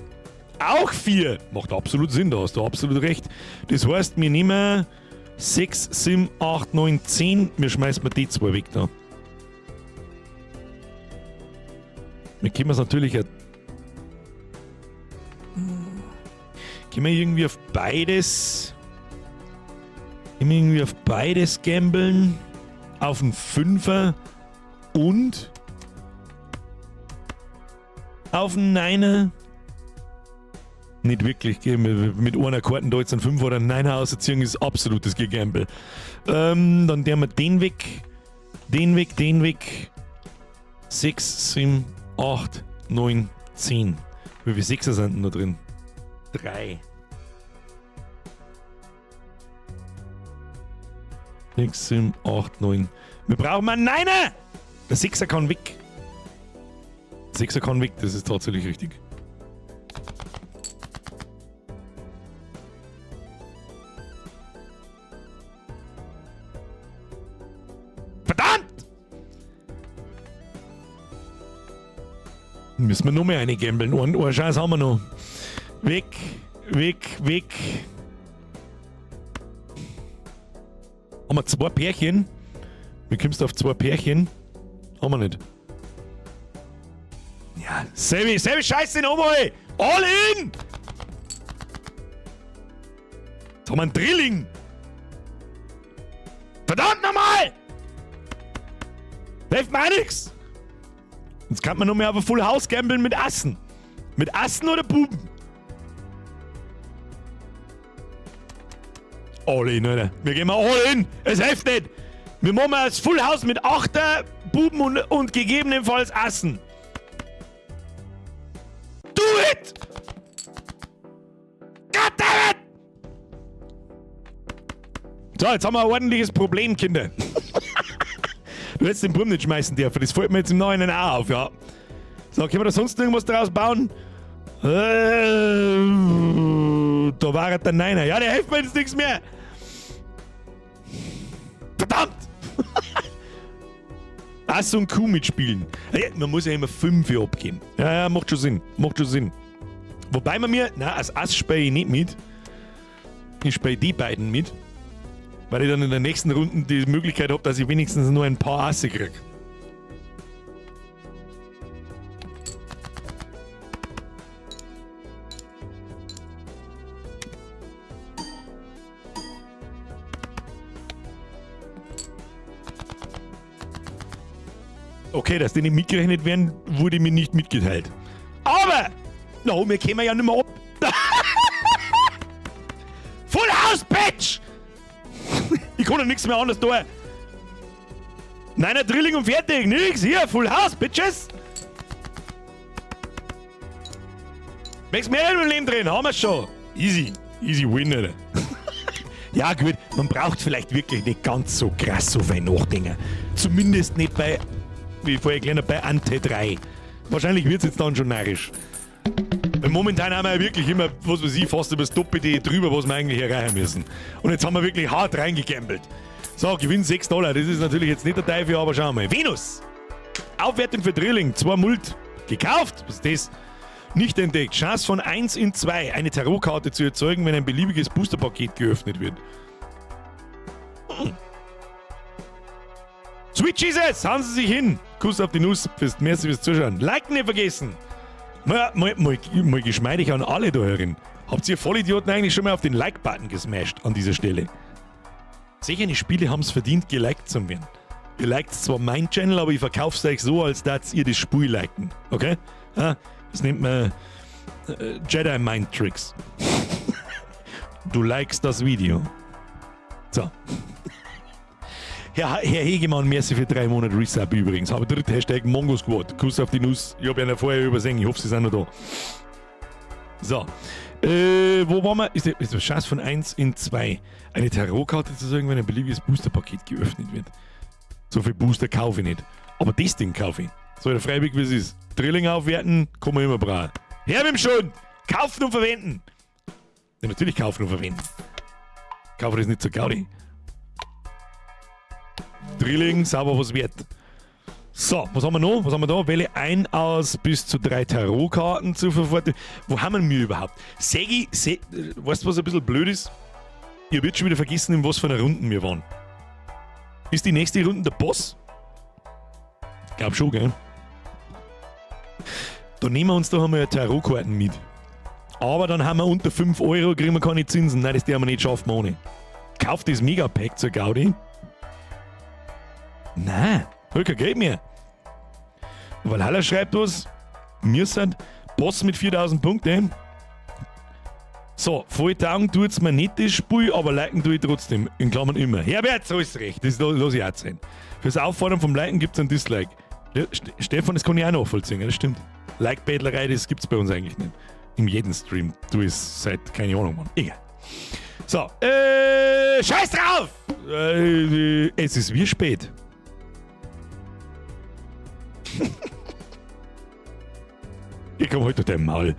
Auch 4! Macht absolut Sinn, da hast du absolut recht. Das heißt, wir nehmen 6, 7, 8, 9, 10. Wir schmeißen mal die 2 weg da. Wir können es natürlich. Können wir irgendwie auf beides. Immer irgendwie auf beides gambeln. Auf einen Fünfer und auf einen Niner. Nicht wirklich, mit einer Karten da jetzt einen Fünfer oder einen Niner ausziehen ist absolutes Gegamble. Dann der wir den weg. Den weg. 6, 7, 8, 9, 10. Wie viele Sechser sind denn da drin? 3. 6, 7, 8, 9. Wir brauchen einen Niner! Der Sechser kann weg. Der Sechser kann weg, das ist tatsächlich richtig. Verdammt! Müssen wir noch mehr eine gambeln. Einen Scheiß haben wir noch. Weg. Haben wir 2 Pärchen? Wie kommst du auf 2 Pärchen? Haben wir nicht. Ja, selbe Scheiße nochmal! All in! Jetzt haben wir einen Drilling! Verdammt nochmal! Hilft mir auch nix! Jetzt kann man nur mehr auf ein Full House gambeln mit Assen. Mit Assen oder Buben? All in, Alter. Wir gehen mal all in. Es hilft nicht. Wir machen mal das Full House mit 8 Buben und gegebenenfalls Assen. Do it! Goddammit! So, jetzt haben wir ein ordentliches Problem, Kinder. Du hättest den Buben nicht schmeißen dürfen. Das fällt mir jetzt im Neuen auch auf, ja. So, können wir da sonst irgendwas draus bauen? Da war der Niner. Ja, der hilft mir jetzt nichts mehr. Verdammt! Ass und Kuh mitspielen. Ja, man muss ja immer 5 abgehen. Ja, macht schon Sinn. Wobei man mir, als Ass spiele ich nicht mit. Ich spiele die beiden mit. Weil ich dann in der nächsten Runde die Möglichkeit habe, dass ich wenigstens nur ein paar Asse kriege. Okay, dass die nicht mitgerechnet werden, wurde mir nicht mitgeteilt. Aber! No, wir kämen ja nicht mehr ab. Full House, Bitch! Ich kann ja nichts mehr anderes tun. Nein, ein Drilling und fertig. Nix. Hier, Full House, Bitches. Wächst mehr im Leben drin. Haben wir schon. Easy. Easy win, Alter. Ja, gut. Man braucht vielleicht wirklich nicht ganz so krass so viel nachdenken. Zumindest nicht bei, wie vorher gelernt, bei Ante 3. Wahrscheinlich wird es jetzt dann schon narrisch. Weil momentan haben wir ja wirklich immer, was weiß ich, fast über das Doppelte drüber, was wir eigentlich erreichen müssen. Und jetzt haben wir wirklich hart reingegambelt. So, Gewinn $6. Das ist natürlich jetzt nicht der Teufel, aber schauen wir mal. Venus! Aufwertung für Drilling. 2 Mult. Gekauft. Was ist das? Nicht entdeckt. Chance von 1 in 2. Eine Tarotkarte zu erzeugen, wenn ein beliebiges Boosterpaket geöffnet wird. Sweet Jesus! Hauen Sie sich hin! Kuss auf die Nuss. Merci fürs Zuschauen. Liken nicht vergessen! Mal geschmeidig an alle da herin. Habt ihr Vollidioten eigentlich schon mal auf den Like-Button gesmashed an dieser Stelle? Solche Spiele haben es verdient, geliked zu werden. Ihr liked zwar mein Channel, aber ich verkauf's euch so, als dass ihr das Spiel liken. Okay? Ja, das nennt man Jedi Mind Tricks. Du likest das Video. So. Herr Hegemann, merci für 3 Monate Resub übrigens. Habe dritt Hashtag Mongo Squad. Kuss auf die Nuss. Ich habe ja vorher übersehen. Ich hoffe, sie sind noch da. So. Wo waren wir? Ist eine Chance von 1 in 2. Eine Tarotkarte zu sagen, wenn ein beliebiges Boosterpaket geöffnet wird. So viel Booster kaufe ich nicht. Aber das Ding kaufe ich. So der Freiweg, wie es ist. Drilling aufwerten, kann man immer brauchen. Her mit dem schon! Kaufen und verwenden! Ja, natürlich kaufen und verwenden. Kaufe das nicht zur Gaudi. Drilling, sauber was wert. So, was haben wir noch? Was haben wir da? Wähle ein aus bis zu 3 Tarotkarten zur Verantwortung. Wo haben wir überhaupt? Segi, weißt du, was ein bisschen blöd ist? Ich habe jetzt schon wieder vergessen, in was für einer Runde wir waren. Ist die nächste Runde der Boss? Ich glaube schon, gell? Da nehmen wir uns doch einmal Tarotkarten mit. Aber dann haben wir unter 5 Euro, kriegen wir keine Zinsen. Nein, das werden wir nicht schaffen ohne. Kauft das Megapack zur Gaudi? Nein, hol kein Geld mehr. Valhalla schreibt was. Mir sind Boss mit 4000 Punkten. So, voll Taugen tut's mir nicht das Spiel, aber liken tue ich trotzdem. In Klammern immer. Herbert, so ist recht. Das lass ich auch sein. Fürs Auffordern vom Liken gibt's ein Dislike. Ja, Stefan, das kann ich auch nachvollziehen, das stimmt. Like-Bettlerei, das gibt's bei uns eigentlich nicht. In jedem Stream. Du ist seit, keine Ahnung, Mann. Egal. So, scheiß drauf! Es ist wie spät. Geh komm, halt doch dein Maul.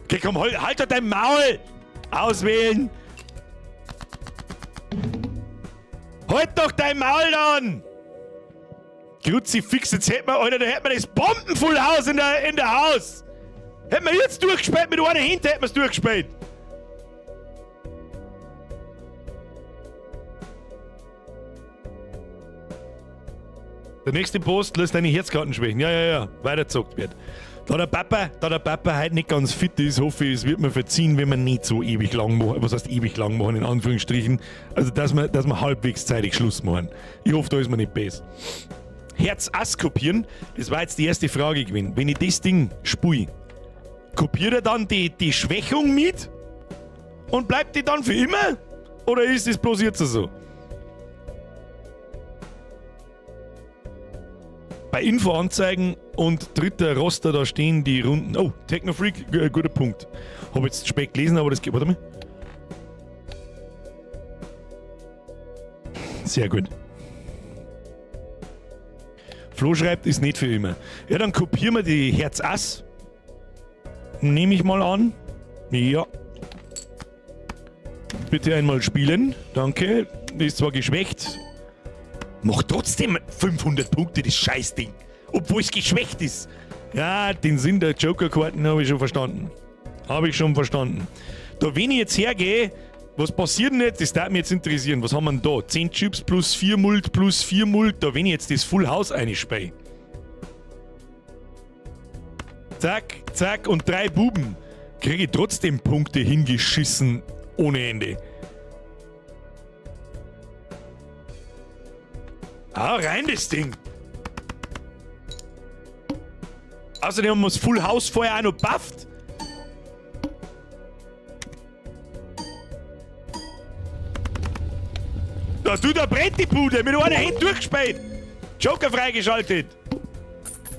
Geh komm, halt doch dein Maul! Auswählen! Halt doch dein Maul dann! Kruzifix, jetzt hätten wir, Alter, da hätten wir das Bombenfullhaus in der Haus! Hätten wir jetzt durchgespielt, mit einer hinten hätten wir es durchgespielt! Der nächste Post lässt deine Herzkarten schwächen. Ja, weitergezockt wird. Da der Papa heute nicht ganz fit ist, hoffe ich, es wird mir verziehen, wenn wir nicht so ewig lang machen. Was heißt ewig lang machen, in Anführungsstrichen? Also, dass wir halbwegs zeitig Schluss machen. Ich hoffe, da ist man nicht besser. Herz Ass kopieren, das war jetzt die erste Frage gewesen. Wenn ich das Ding spiele, kopiert er dann die Schwächung mit? Und bleibt die dann für immer? Oder ist das bloß jetzt so? Bei Infoanzeigen und dritter Roster, da stehen die Runden. Oh, Technofreak, guter Punkt. Hab jetzt spät gelesen, aber das geht. Warte mal. Sehr gut. Flo schreibt, ist nicht für immer. Ja, dann kopieren wir die Herz Ass. Nehme ich mal an. Ja. Bitte einmal spielen. Danke. Ist zwar geschwächt. Macht trotzdem 500 Punkte, das Scheißding. Obwohl es geschwächt ist. Ja, den Sinn der Joker-Karten habe ich schon verstanden. Da, wenn ich jetzt hergehe, was passiert denn jetzt? Das darf mich jetzt interessieren. Was haben wir denn da? 10 Chips plus 4 Mult plus 4 Mult. Da, wenn ich jetzt das Full House einspeie. Zack, zack und 3 Buben. Kriege ich trotzdem Punkte hingeschissen ohne Ende. Ah, rein das Ding. Außerdem haben wir das Full House vorher auch noch bufft. Da brennt die Bude mit einer Hand durchgespielt. Joker freigeschaltet.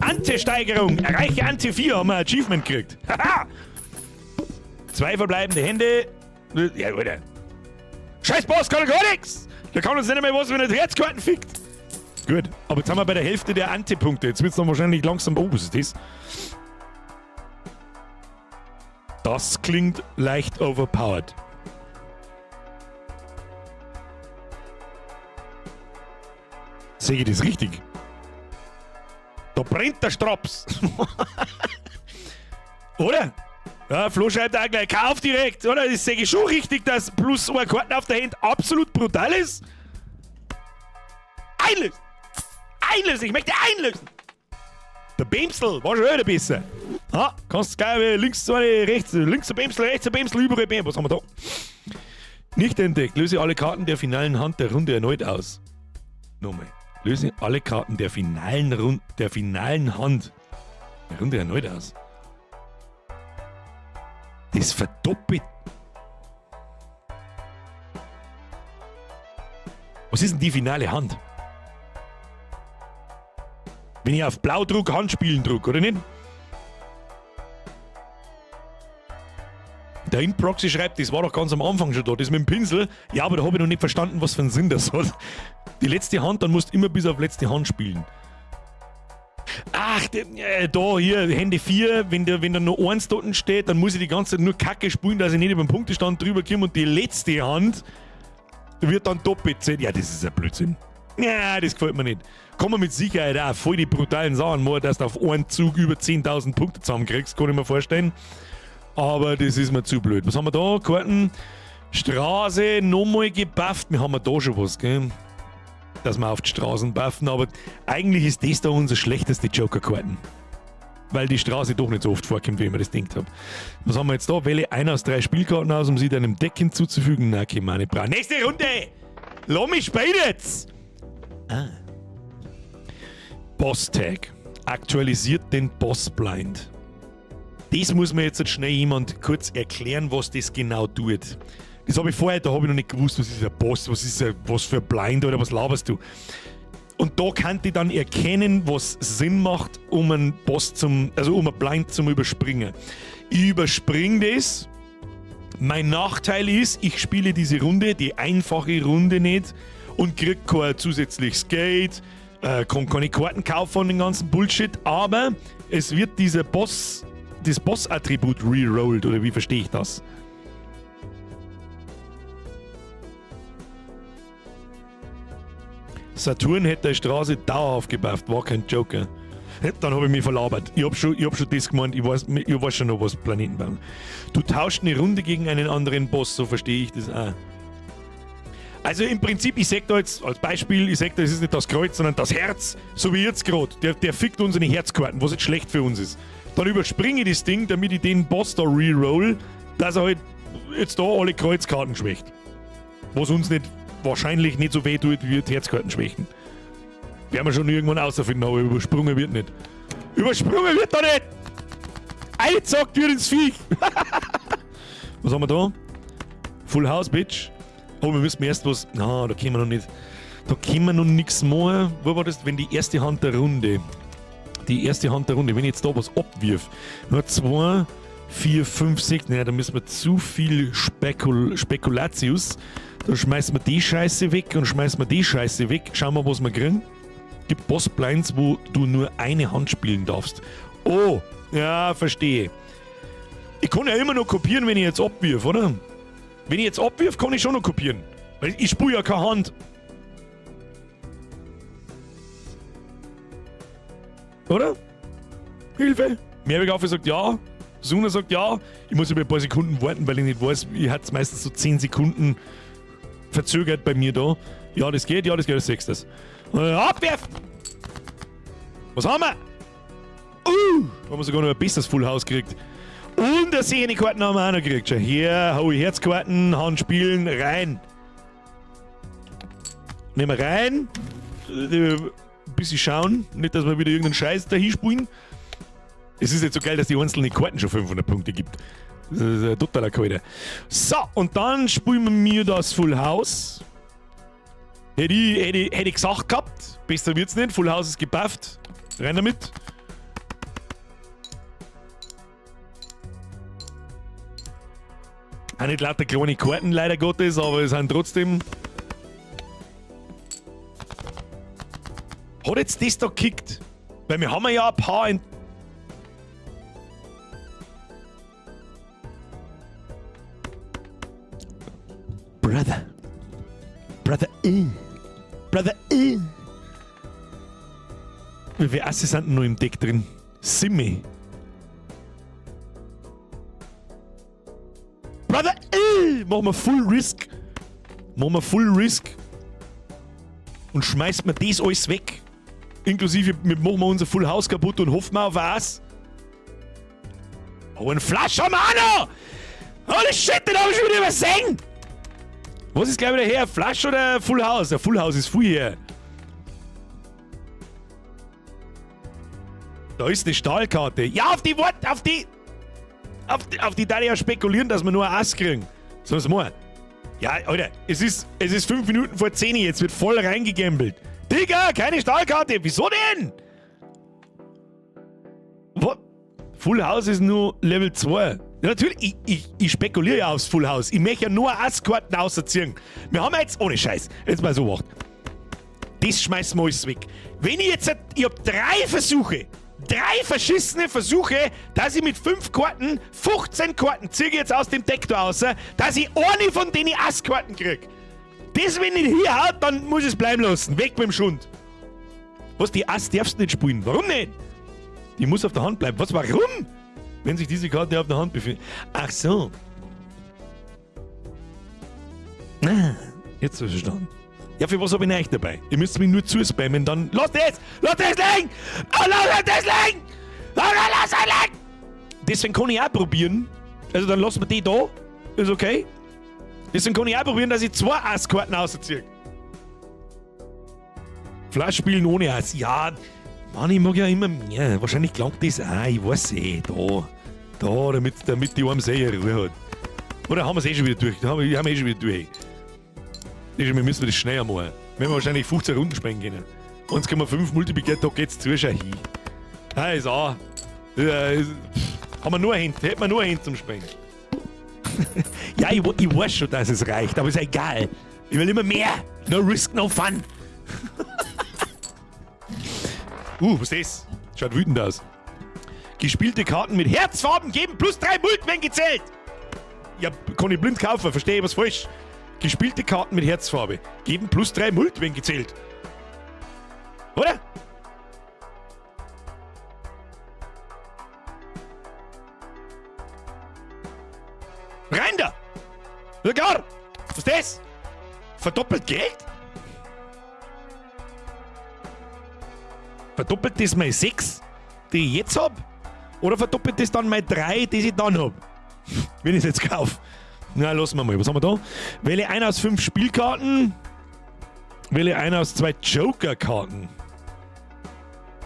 Ante-Steigerung. Erreiche Ante 4, haben wir ein Achievement gekriegt. Haha. 2 verbleibende Hände. Ja, Alter. Scheiß Boss, kann gar nichts. Da kann uns nicht mehr was, wenn er die Herzkarten fickt. Gut, aber jetzt haben wir bei der Hälfte der Ante-Punkte. Jetzt wird es dann wahrscheinlich langsam... Oh, was ist das? Das klingt leicht overpowered. Sehe ich das richtig? Da brennt der Strops. Oder? Ja, Flo schreibt auch gleich, kauf direkt. Oder? Das sehe ich schon richtig, dass plus eine Karten auf der Hand absolut brutal ist. Einlösen! Einlösen! Ich möchte einlösen! Der Bämsel war schon wieder besser. Ah, kannst du geil links zu rechts, links zu Bämsel, rechts zu Bämsel, überall Bämsel. Was haben wir da? Nicht entdeckt. Löse alle Karten der finalen Hand der Runde erneut aus. Nochmal. Löse alle Karten der finalen Hand der Runde erneut aus. Das verdoppelt. Was ist denn die finale Hand? Wenn ich auf Blau druck, Handspielen druck, oder nicht? Der Inproxy schreibt, das war doch ganz am Anfang schon da, das mit dem Pinsel. Ja, aber da habe ich noch nicht verstanden, was für einen Sinn das hat. Die letzte Hand, dann musst du immer bis auf letzte Hand spielen. Ach, da hier, Hände 4, wenn da noch 1 dort steht, dann muss ich die ganze Zeit nur Kacke spielen, dass ich nicht über den Punktestand drüber komme und die letzte Hand wird dann doppelt zählt. Ja, das ist ein Blödsinn. Ja, das gefällt mir nicht. Kann man mit Sicherheit auch voll die brutalen Sachen machen, dass du auf einen Zug über 10.000 Punkte zusammenkriegst, kann ich mir vorstellen. Aber das ist mir zu blöd. Was haben wir da? Karten, Straße, nochmal gebufft. Wir haben da schon was, gell? Dass wir auf die Straßen buffen, aber eigentlich ist das da unser schlechteste Joker-Karten. Weil die Straße doch nicht so oft vorkommt, wie ich mir das gedacht habe. Was haben wir jetzt da? Wähle 1 aus 3 Spielkarten aus, um sie deinem Deck hinzuzufügen. Na, okay, meine Bra. Nächste Runde! Lass mich spielen jetzt! Boss-Tag. Aktualisiert den Boss-Blind. Das muss mir jetzt schnell jemand kurz erklären, was das genau tut. Das habe ich vorher, da habe ich noch nicht gewusst, was ist ein Boss, was für ein Blind oder was laberst du. Und da kann ich dann erkennen, was Sinn macht, um einen Boss um einen Blind zum Überspringen. Ich überspringe das. Mein Nachteil ist, ich spiele diese Runde, die einfache Runde nicht und kriege kein zusätzliches Geld, kann keine Karten kaufen von dem ganzen Bullshit, aber es wird das Boss-Attribut rerollt, oder wie verstehe ich das? Saturn hätte die Straße dauerhaft gebufft, war kein Joker. Dann habe ich mich verlabert. Ich hab schon das gemeint, ich weiß schon noch, was Planeten bauen. Du tauschst eine Runde gegen einen anderen Boss, so verstehe ich das auch. Also im Prinzip, ich sag da jetzt als Beispiel, es ist nicht das Kreuz, sondern das Herz, so wie jetzt gerade. Der fickt unsere Herzkarten, was jetzt schlecht für uns ist. Dann überspringe ich das Ding, damit ich den Boss da reroll, dass er halt jetzt da alle Kreuzkarten schwächt. Was uns wahrscheinlich nicht so weh tut wie die Herzkarten schwächen. Werden wir schon irgendwann rausfinden, aber übersprungen wird nicht. Übersprungen wird da nicht! Einzackt wird ins Viech! Was haben wir da? Full House, Bitch. Oh, wir müssen erst was... Na, da können wir noch nicht... Da können wir noch nichts machen. Wo war das? Wenn die erste Hand der Runde... wenn ich jetzt da was abwirf. Nur 2, 4, 5, 6... Naja, da müssen wir zu viel Spekulatius. Da schmeißen wir die Scheiße weg und schmeißen wir die Scheiße weg. Schauen wir, was wir kriegen. Gibt Boss-Blinds, wo du nur eine Hand spielen darfst. Oh, ja, verstehe. Ich kann ja immer noch kopieren, wenn ich jetzt abwirf, oder? Wenn ich jetzt abwirf, kann ich schon noch kopieren. Weil ich spiele ja keine Hand. Oder? Hilfe! Mehrwegaffe sagt ja. Suna sagt ja. Ich muss über ein paar Sekunden warten, weil ich nicht weiß, ich hatte meistens so 10 Sekunden verzögert bei mir da. Ja, das geht, das sechstes. Abwerfen! Was haben wir? Haben wir sogar noch ein besseres Full House gekriegt. Und eine Sehne-Karten haben wir auch noch gekriegt. Schau hier, hau ich Herzkarten, Hand spielen, rein. Nehmen wir rein. Ein bisschen schauen. Nicht, dass wir wieder irgendeinen Scheiß dahin spielen. Es ist nicht so geil, dass die einzelnen Karten schon 500 Punkte gibt. Das ist ein totaler Kalter. So, und dann spielen wir mir das Full House. Hätte ich gesagt gehabt. Besser wird's nicht. Full House ist gebufft. Rein damit. Auch nicht lauter kleine Karten, leider Gottes, aber es sind trotzdem. Hat jetzt das da gekickt? Weil wir haben ja ein paar in. Brother. Wie viele Asse sind noch im Deck drin? Simmi. Brother, machen wir Full Risk. Und schmeißt mir das alles weg. Inklusive, machen wir unser Full House kaputt und hoffen wir auf was. Oh, ein Flasch haben wir auch noch! Holy shit, den habe ich schon wieder übersehen! Was ist gleich wieder her? Flasch oder Full House? Der Full House ist viel hier. Da ist eine Stahlkarte. Ja, auf die darf ich ja spekulieren, dass wir nur ein Ass kriegen. So was mal. Ja, Alter, es ist 5 Minuten vor 10 Uhr, jetzt wird voll reingegambelt. Digga, keine Stahlkarte. Wieso denn? What? Full House ist nur Level 2. Ja, natürlich, ich spekuliere ja aufs Full House. Ich möchte ja nur Asskarten ausziehen. Wir haben jetzt, ohne Scheiß, jetzt mal so wacht. Das schmeißen wir alles weg. Wenn ich habe 3 Versuche, 3 verschissene Versuche, dass ich mit 5 Karten, 15 Karten ziehe ich jetzt aus dem Deck da raus, dass ich eine von denen Asskarten kriege. Das, wenn ich hier haut, dann muss ich es bleiben lassen. Weg mit dem Schund. Was, die Ass darfst du nicht spielen? Warum nicht? Die muss auf der Hand bleiben. Was, warum? Wenn sich diese Karte auf der Hand befindet. Ach so. Ah, jetzt habe ich verstanden. Ja, für was habe ich eigentlich dabei? Ihr müsst mich nur zuspammen, dann... Lass das liegen! Oh, lass das liegen! Lass das liegen! Deswegen kann ich auch probieren. Also dann lassen wir die da. Ist okay. Deswegen kann ich auch probieren, dass ich 2 Asskarten rausziehe. Flash spielen ohne Ass. Ja, Mann, ich mag ja immer mehr. Wahrscheinlich klangt das auch. Ich weiß eh. Da, damit die arme Serie Ruhe hat. Oder haben wir es eh schon wieder durch? Haben wir eh schon wieder durch. Wir müssen das schneller machen. Wenn wir wahrscheinlich 15 Runden spielen können. 1,5 Multiplikator geht's zu schon hin. Also, haben wir nur eine Hand. Hätten wir nur eine Hand zum Spielen. Ja, ich weiß schon, dass es reicht, aber ist ja egal. Ich will immer mehr. No risk, no fun. Was ist das? Schaut wütend aus. Gespielte Karten mit Herzfarben geben plus 3 Mult, wenn gezählt. Ja, kann ich blind kaufen, verstehe ich was falsch. Gespielte Karten mit Herzfarbe geben plus 3 Mult, wenn gezählt. Oder? Rein da! Sogar! Was ist das? Verdoppelt Geld? Verdoppelt das mal 6, die ich jetzt hab? Oder verdoppelt das dann mal 3, die ich dann hab? Wenn ich es jetzt kaufe. Na, lassen wir mal. Was haben wir da? Wähle 1 aus 5 Spielkarten. Wähle 1 aus 2 Joker-Karten.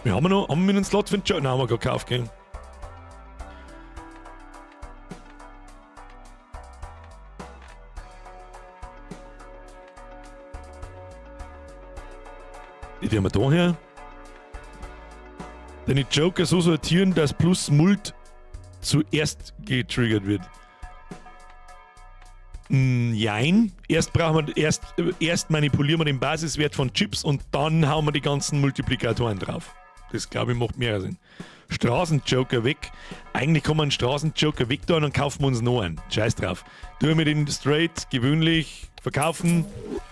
Haben wir einen Slot für den Joker? Nein, haben wir gerade gekauft, gell? Die haben wir da her. Deine Joker so sortieren, dass plus Mult zuerst getriggert wird. Jein. Erst manipulieren wir den Basiswert von Chips und dann hauen wir die ganzen Multiplikatoren drauf. Das, glaube ich, macht mehr Sinn. Straßenjoker weg. Eigentlich kann man einen Straßenjoker weg tun und dann kaufen wir uns noch einen. Scheiß drauf. Tun wir den straight, gewöhnlich, verkaufen.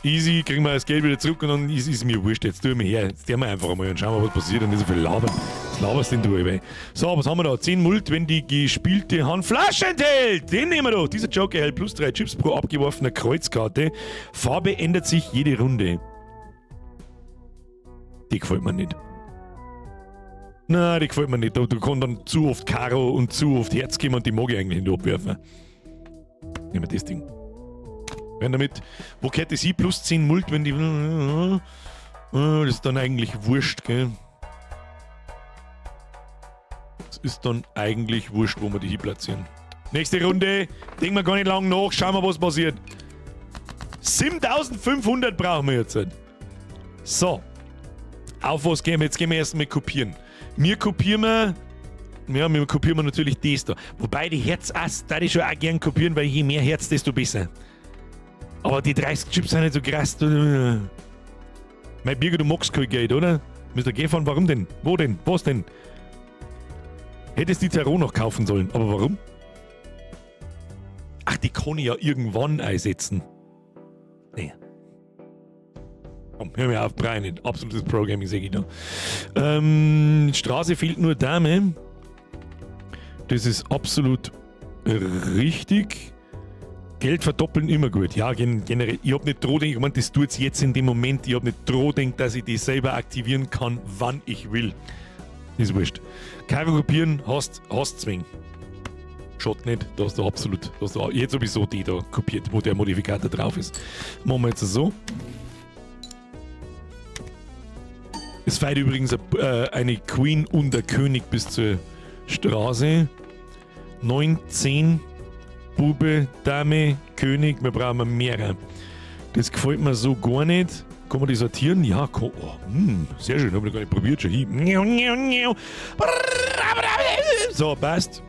Easy, kriegen wir das Geld wieder zurück und dann ist mir wurscht. Jetzt tun wir her. Jetzt tun wir einfach einmal und schauen wir, was passiert und nicht so viel labern. Was laberst denn du, ey? So, was haben wir da? 10 Mult, wenn die gespielte Hand Flasche enthält. Den nehmen wir da. Dieser Joker erhält plus 3 Chips pro abgeworfener Kreuzkarte. Farbe ändert sich jede Runde. Die gefällt mir nicht. Nein, die gefällt mir nicht. Da kann dann zu oft Karo und zu oft Herz geben und die mag ich eigentlich nicht abwerfen. Nehmen wir das Ding. Wenn damit, wo gehört das hin? Plus 10 Mult, wenn die. Das ist dann eigentlich wurscht, gell? Das ist dann eigentlich wurscht, wo wir die hier platzieren. Nächste Runde. Denken wir gar nicht lang nach. Schauen wir, was passiert. 7500 brauchen wir jetzt. So. Auf was gehen wir? Jetzt gehen wir erstmal kopieren. Wir kopieren natürlich das da. Wobei die Herzass, da ich schon auch gern kopieren, weil je mehr Herz, desto besser. Aber die 30 Chips sind nicht so krass. Mein Birger, du magst kein Geld, oder? Müsst ihr gehen fahren, warum denn? Wo denn? Was denn? Hättest die Terror noch kaufen sollen, aber warum? Ach, die kann ich ja irgendwann einsetzen. Nee. Komm, hör mir auf, Brian, nicht. Absolutes Programming, sag ich da. Straße fehlt nur Dame. Das ist absolut richtig. Geld verdoppeln immer gut. Ja, generell. Ich hab nicht drohdenkt, ich meine, das tut es jetzt in dem Moment. Ich hab nicht drohdenkt, dass ich die selber aktivieren kann, wann ich will. Ist wurscht. Karo kopieren, hast Zwing. Schaut nicht, da hast du absolut. Jetzt sowieso die da kopiert, wo der Modifikator drauf ist. Machen wir jetzt so. Es feiert übrigens eine Queen und der König bis zur Straße. 9, 10, Bube, Dame, König, wir brauchen mehrere. Das gefällt mir so gar nicht. Kann man die sortieren? Ja, sehr schön, habe ich gar nicht probiert, schon hin. So, passt.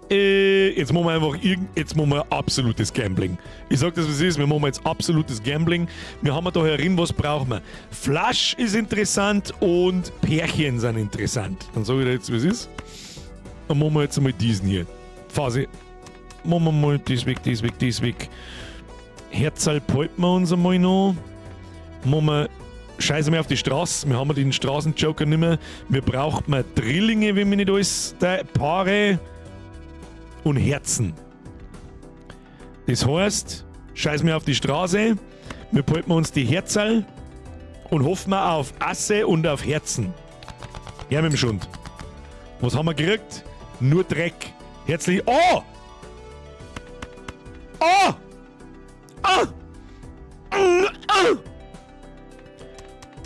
Jetzt machen wir absolutes Gambling. Ich sag das, was es ist. Wir machen jetzt absolutes Gambling. Wir haben da herin, was brauchen wir? Flasch ist interessant und Pärchen sind interessant. Dann sage ich dir jetzt, was es ist. Dann machen wir jetzt einmal diesen hier. Phase. Machen wir mal das weg, das weg, das weg. Herzal palpen wir uns einmal noch. Machen wir. Scheiße mal auf die Straße. Wir haben den Straßenjoker nicht mehr. Wir brauchen Drillinge, wenn wir nicht alles. Paare. Und Herzen. Das heißt, scheiß mir auf die Straße, wir behalten uns die Herzal und hoffen wir auf Asse und auf Herzen. Ja, mit dem Schund. Was haben wir gekriegt? Nur Dreck. Herzlich. Oh! Oh! Oh!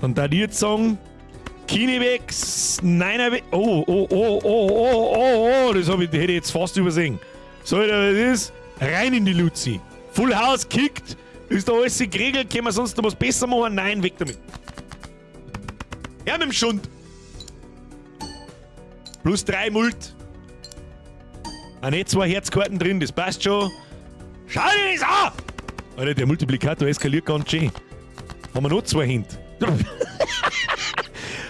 Dann da die jetzt sagen, Kini weg, Neiner weg. Oh, das hätte ich jetzt fast übersehen. So, was ist? Rein in die Luzi. Full House kickt. Ist da alles geregelt? Können wir sonst noch was besser machen? Nein, weg damit. Ja, mit dem Schund. Plus 3 Mult. Ah, nicht 2 Herzkarten drin, das passt schon. Schau dir das an! Alter, der Multiplikator eskaliert ganz schön. Haben wir noch 2 Hint.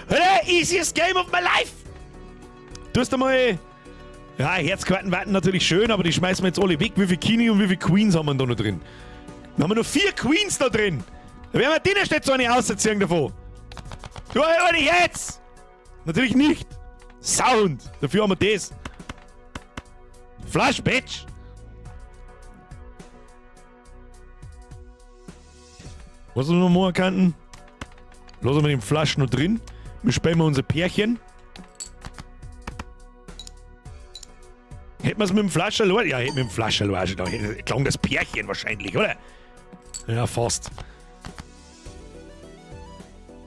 Alter, easiest game of my life! Du hast einmal. Ja, Herzkarten warten natürlich schön, aber die schmeißen wir jetzt alle weg. Wie viele Kini und wie viele Queens haben wir da noch drin? Dann haben wir noch 4 Queens da drin. Da werden wir die nicht so eine ausziehen davon. Du hör dich jetzt! Natürlich nicht. Sound. Dafür haben wir das. Flash, Bitch. Was haben wir noch machen könnten? Lassen wir den Flasch noch drin. Wir spielen mal unser Pärchen. Hätten wir es mit dem Flasch allein? Ja, hätten wir mit dem Flasch allein. Da klang das Pärchen wahrscheinlich, oder? Ja, fast.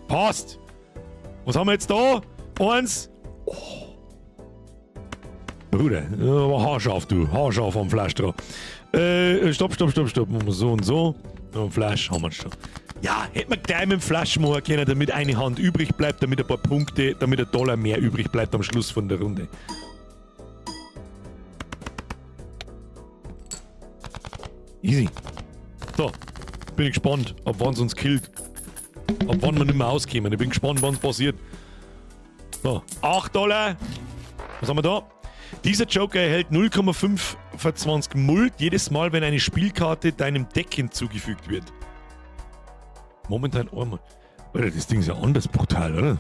Passt. Was haben wir jetzt da? 1. Oh. Bruder, aber haarscharf, du. Haarscharf am Flasch drauf. Stopp. So und so. Am Flasch haben wir es schon. Ja, hätten wir gleich mit dem Flasch machen können, damit eine Hand übrig bleibt, damit ein paar Punkte, damit ein Dollar mehr übrig bleibt am Schluss von der Runde. Easy. So, bin ich gespannt, ab wann es uns killt. Ab wann wir nicht mehr auskommen. Ich bin gespannt, wann es passiert. So, 8 Dollar. Was haben wir da? Dieser Joker erhält 0,25 Mult jedes Mal, wenn eine Spielkarte deinem Deck hinzugefügt wird. Momentan einmal. Alter, das Ding ist ja anders brutal, oder?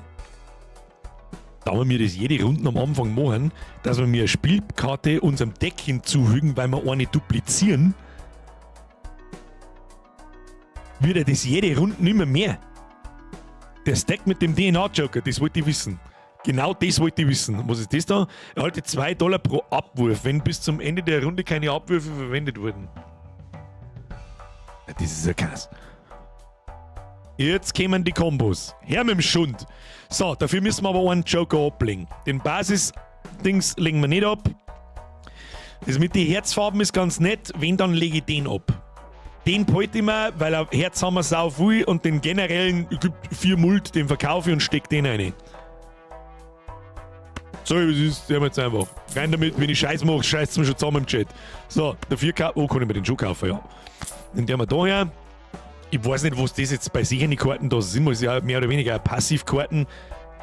Da wir mir das jede Runde am Anfang machen, dass wir mir eine Spielkarte unserem Deck hinzufügen, weil wir eine duplizieren, wird er das jede Runde nicht mehr. Der Stack mit dem DNA-Joker, das wollte ich wissen. Genau das wollte ich wissen. Was ist das da? Erhalte 2 Dollar pro Abwurf, wenn bis zum Ende der Runde keine Abwürfe verwendet wurden. Ja, das ist ein Kass. Jetzt kommen die Kombos. Her mit dem Schund. So, dafür müssen wir aber einen Joker ablegen. Den Basis-Dings legen wir nicht ab. Das mit den Herzfarben ist ganz nett. Wenn, dann lege ich den ab. Den behalte ich mir, weil ein Herz haben wir sau viel und den generellen 4 Mult, den verkaufe ich und stecke den rein. So, was ist, der jetzt einfach. Rein damit, wenn ich Scheiß mache, scheißt mir schon zusammen im Chat. So, dafür oh, kann ich mir den schon kaufen, ja. Den haben wir da her. Ich weiß nicht, was das jetzt bei sicheren Karten da sind, weil es ja mehr oder weniger Passivkarten,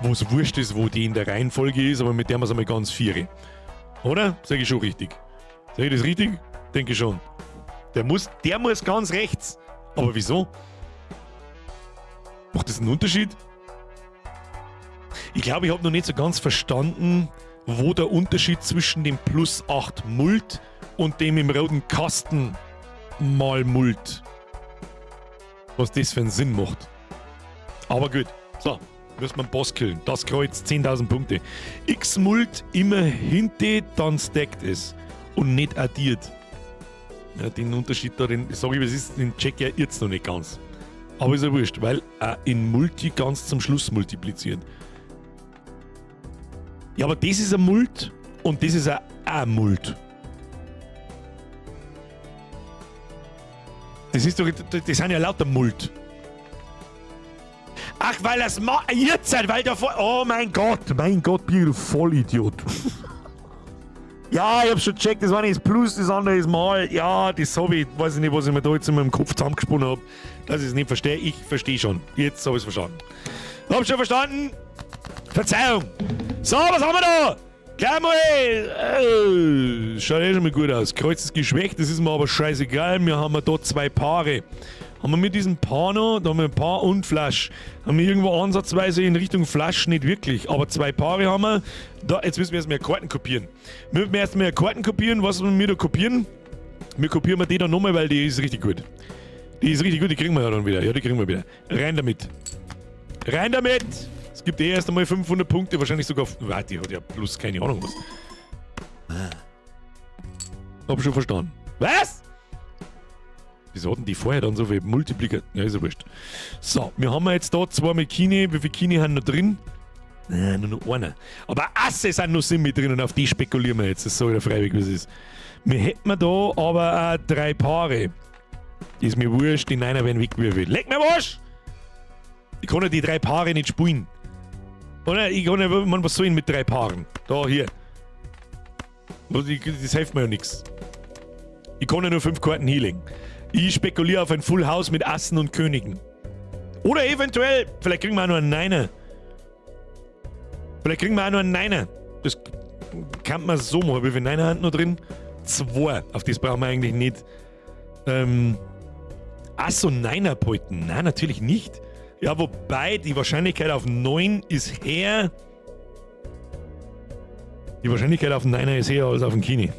wo es wurscht ist, wo die in der Reihenfolge ist, aber mit der haben wir es einmal ganz 4. Oder? Sag ich schon richtig. Sag ich das richtig? Denke schon. Der muss ganz rechts. Aber wieso? Macht das einen Unterschied? Ich glaube, ich habe noch nicht so ganz verstanden, wo der Unterschied zwischen dem plus 8 Mult und dem im roten Kasten mal Mult. Was das für einen Sinn macht. Aber gut. So, müssen wir einen Boss killen. Das Kreuz, 10.000 Punkte. X Mult immer hinter, dann stackt es. Und nicht addiert. Ja, den Unterschied da, den sag ich, was ist, den check ja jetzt noch nicht ganz. Aber ist ja wurscht, weil er in Multi ganz zum Schluss multipliziert. Ja, aber das ist ein Mult und das ist ein Mult. Das ist doch, das sind ja lauter Mult. Ach, weil das jetzt seid, weil da vor. Oh mein Gott, bin du Vollidiot. Ja, ich hab schon gecheckt, das eine ist Plus, das andere ist Mal. Ja, das habe ich, weiß ich nicht, was ich mir da jetzt in meinem Kopf zusammengesponnen habe. Dass ich es nicht verstehe. Ich verstehe schon. Jetzt habe ich es verstanden. Hab schon verstanden. Verzeihung. So, was haben wir da? Gleich mal. Schaut schon mal gut aus. Kreuz ist geschwächt, das ist mir aber scheißegal. Wir haben da 2 Paare. Haben wir mit diesem Paar noch, da haben wir ein Paar und Flasch. Haben wir irgendwo ansatzweise in Richtung Flasch nicht wirklich, aber 2 Paare haben wir. Da, jetzt müssen wir erstmal Karten kopieren. Wir müssen erstmal Karten kopieren. Was müssen wir da kopieren? Wir kopieren die dann nochmal, weil die ist richtig gut. Die ist richtig gut, die kriegen wir ja dann wieder. Ja, die kriegen wir wieder. Rein damit. Rein damit! Es gibt erst einmal 500 Punkte, wahrscheinlich sogar. Warte, die hat ja plus keine Ahnung was. Hab schon verstanden. Was? Wieso hatten die vorher dann so viel Multiplikator? Ja, ist ja wurscht. So, wir haben jetzt da 2 mit Kine. Wie viele Kine haben noch drin? Nur noch einer. Aber Asse sind noch mit drin und auf die spekulieren wir jetzt. Das soll ja freiwillig, wie es ist. Wir hätten da aber auch 3 Paare. Ist mir wurscht, die Neiner werden weggewürfelt. Leck mir was! Ich kann ja die 3 Paare nicht spielen. Oder? Ich kann ja, man, was soll ich mit 3 Paaren? Da, hier. Das hilft mir ja nichts. Ich kann ja nur 5 Karten hinlegen. Ich spekuliere auf ein Full House mit Assen und Königen. Oder eventuell, vielleicht kriegen wir auch noch einen Niner. Vielleicht kriegen wir auch noch einen Niner. Das kann man so machen. Wie viele Niner haben noch drin? 2. Auf das brauchen wir eigentlich nicht. Ass und Niner Polten. Nein, natürlich nicht. Ja, wobei die Wahrscheinlichkeit auf 9 ist her. Die Wahrscheinlichkeit auf den Niner ist her als auf den Kini.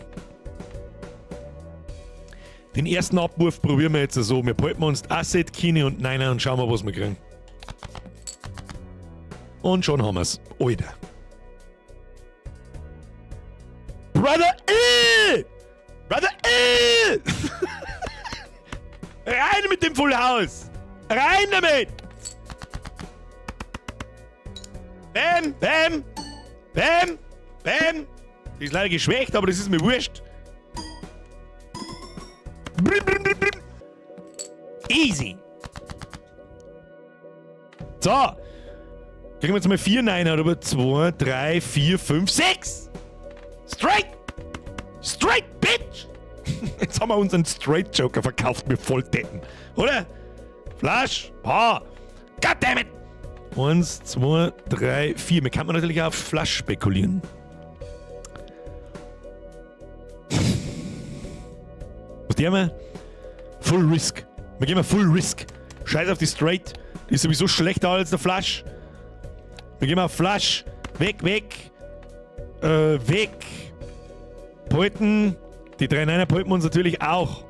Den ersten Abwurf probieren wir jetzt so. Wir palten uns Asset, Kini und Niner und schauen wir, was wir kriegen. Und schon haben wir's. Alter. Brother Brother Rein mit dem Full House! Rein damit! Bam, bam, bam, bam. Die ist leider geschwächt, aber das ist mir wurscht. Brim, brim, brim, brim. Easy. So. Kriegen wir jetzt mal 4 Niner, oder? 2, 3, 4, 5, 6. Straight. Straight, bitch. Jetzt haben wir unseren Straight Joker verkauft mit Volldeppen. Oder? Flash. Paar. Goddammit. 1, 2, 3, 4. Man kann natürlich auch auf Flash spekulieren. Was gehen wir? Full Risk. Wir gehen mal Full Risk. Scheiß auf die Straight. Die ist sowieso schlechter als der Flash. Wir gehen mal auf Flash. Weg, weg. Weg. Polten. Die 3 Niner polten wir uns natürlich auch.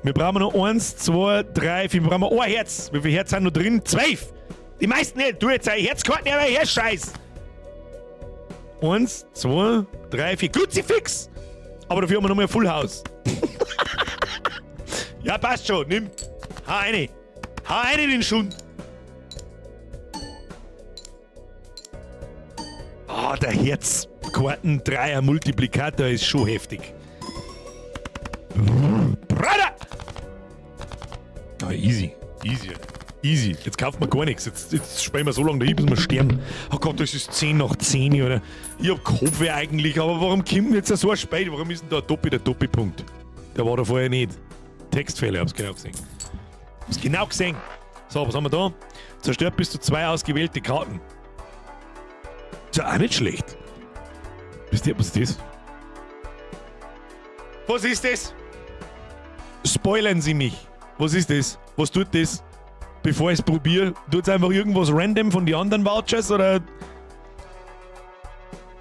Wir brauchen noch 1, 2, 3, 4. Wir brauchen noch ein Herz. Wie viele Herz sind noch drin? 12. Die meisten nicht. Du jetzt ein Herzkarten, aber her, Scheiß. 1, 2, 3, 4. Kruzifix. Aber dafür haben wir noch mehr Full House. Ja, passt schon. Nimm. Hau eine. Hau eine in den Schund. Oh, der Herzkarten 3er Multiplikator ist schon heftig. Brother! Ah, easy. Easy. Easy. Jetzt kauft man gar nichts. Jetzt spielen wir so lange dahin, bis wir sterben. Oh Gott, das ist 10 nach 10, oder? Ich hab Kopfweh eigentlich, aber warum kommt jetzt so ein Spät? Warum ist denn da der Doppelpunkt? Der war da vorher nicht. Textfehler, hab's genau gesehen. Hab's genau gesehen. So, was haben wir da? Zerstört bis zu 2 ausgewählte Karten. Ist ja auch nicht schlecht. Was ist das? Was ist das? Spoilern Sie mich. Was ist das? Was tut das? Bevor ich es probiere, tut es einfach irgendwas random von den anderen Vouchers oder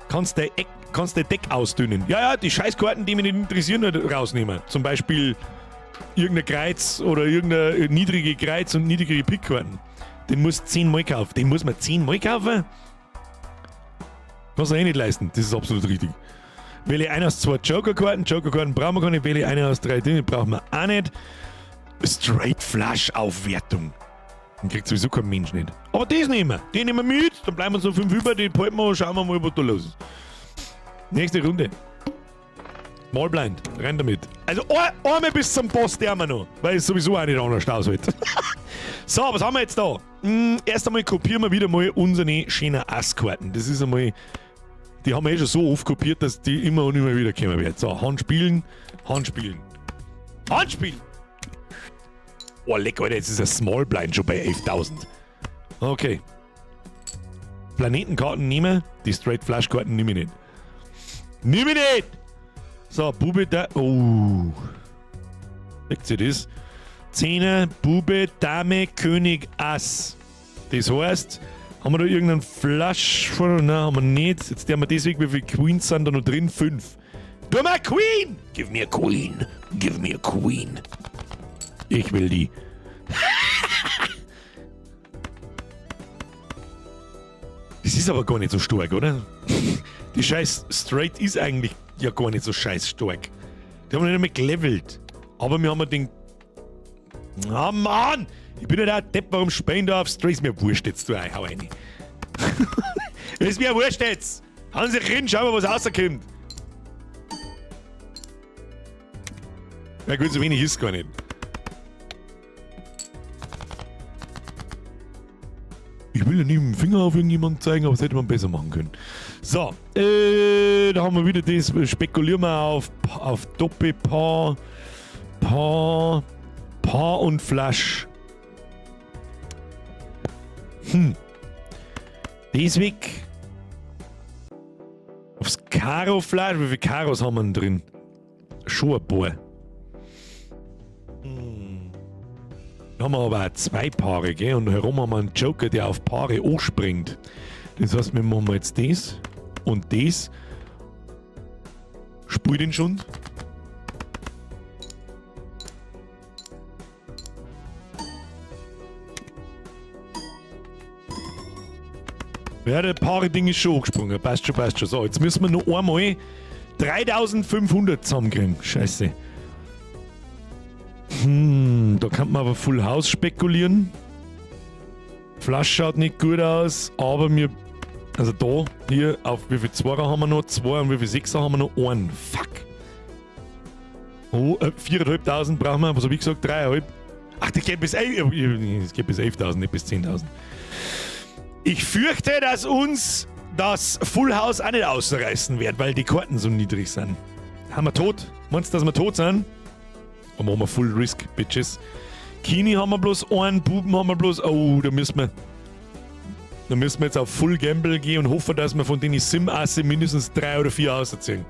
kannst du Deck ausdünnen? Ja, die Scheißkarten, die mich nicht interessieren, rausnehmen. Zum Beispiel irgendein Kreuz oder irgendeine niedrige Kreuz und niedrige Pickkarten. Den musst du 10 Mal kaufen. Den muss man 10 Mal kaufen? Kannst du eh nicht leisten. Das ist absolut richtig. Wähle eine aus 2 Joker-Karten. Joker-Karten brauchen wir gar nicht. Wähle eine aus 3 Dinge. Brauchen wir auch nicht. Straight Flash-Aufwertung. Den kriegt sowieso kein Mensch nicht. Aber das nehmen wir. Den nehmen wir mit. Dann bleiben wir so 5 über. Die halten wir und schauen wir mal, was da los ist. Nächste Runde. Small Blind. Rein damit. Also einmal bis zum Boss, der haben wir noch. Weil es sowieso auch nicht anders aushält. So, was haben wir jetzt da? Erst einmal kopieren wir wieder mal unsere schönen Asskarten. Das ist einmal... Die haben wir eh schon so oft kopiert, dass die immer und immer wieder kommen werden. So, Handspielen, Handspielen. Handspielen! Oh, leck, Alter, jetzt ist ein Small Blind schon bei 11.000. Okay. Planetenkarten nehmen, die Straight Flash Karten nehme ich nicht. Nehme ich nicht! So, Bube, da. Oh. Legt ihr das? Zehner, Bube, Dame, König, Ass. Das heißt, haben wir da irgendeinen Flash von? Nein, haben wir nicht. Jetzt haben wir deswegen, wie viele Queens sind da noch drin? 5. Du mal Queen! Give me a queen. Give me a queen. Ich will die. Das ist aber gar nicht so stark, oder? Die scheiß Straight ist eigentlich ja gar nicht so scheiß stark. Die haben wir nicht einmal gelevelt. Aber wir haben den Ah, Mann! Ich bin ja der Depp, warum Spain da aufs Dreh. Ist mir wurscht jetzt, du hau rein. Ist mir wurscht jetzt! Hauen Sie rein, schauen wir, was rauskommt. Ja gut, so wenig ist gar nicht. Ich will ja nicht mit dem Finger auf irgendjemanden zeigen, aber das hätte man besser machen können. So, da haben wir wieder das, spekulieren wir auf Doppelpaar, Paar und Flasch. Das weg. Aufs Karo-Flasch, wie viele Karos haben wir denn drin? Schon ein paar. Da haben wir aber auch 2 Paare, gell? Und herum haben wir einen Joker, der auf Paare anspringt. Das heißt, wir machen jetzt das und das. Spiel den schon. Ja, der Paare-Ding ist schon angesprungen. Passt schon. So, jetzt müssen wir noch einmal 3500 zusammenkriegen. Scheiße. Da kann man aber Full House spekulieren. Flash schaut nicht gut aus, aber wir. Also da, hier, auf wie viel 2er haben wir noch? 2 und wie viel 6er haben wir noch? 1. Fuck. Oh, 4.500 brauchen wir, was habe ich gesagt? 3,5. Ach, das geht bis 11.000, nicht bis 10.000. Ich fürchte, dass uns das Full House auch nicht ausreißen wird, weil die Karten so niedrig sind. Haben wir tot? Meinst du, dass wir tot sind? Und machen wir Full Risk, Bitches. Kini haben wir bloß einen, Buben haben wir bloß. Oh, da müssen wir jetzt auf Full Gamble gehen und hoffen, dass wir von den Sim-Asse mindestens 3 oder 4 ausziehen.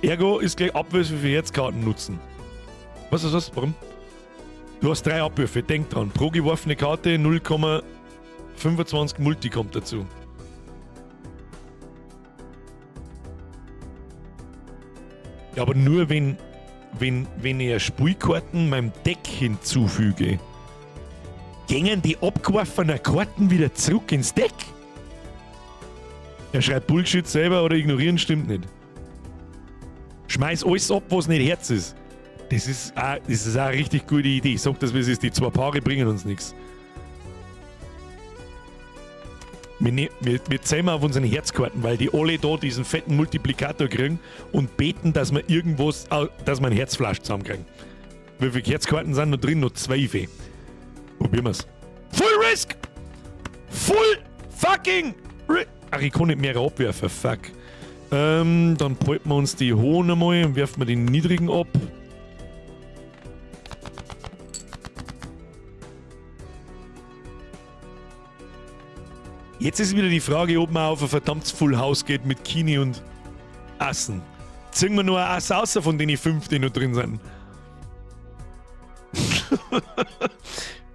Ergo ist gleich Abwürfe für Herzkarten nutzen. Was ist das? Warum? Du hast 3 Abwürfe, denk dran. Pro geworfene Karte 0,25 Multi kommt dazu. Ja, aber nur wenn ich Spielkarten meinem Deck hinzufüge, gingen die abgeworfenen Karten wieder zurück ins Deck? Er schreibt Bullshit selber oder ignorieren stimmt nicht. Schmeiß alles ab, was nicht Herz ist. Das ist auch eine richtig gute Idee. Ich sag das, wie es ist. Die 2 Paare bringen uns nichts. Wir zählen auf unseren Herzkarten, weil die alle da diesen fetten Multiplikator kriegen und beten, dass wir ein Herzflasch zusammenkriegen. Wie viele Herzkarten sind noch drin? Noch 2. Probieren wir's. Full Risk! Full fucking Risk! Ach, ich kann nicht mehr abwerfen, fuck. Dann behalten wir uns die hohen einmal und werfen wir den niedrigen ab. Jetzt ist wieder die Frage, ob man auf ein verdammtes Full House geht mit Kini und Assen. Ziehen wir nur ein Ass außer von den 5, die noch drin sind.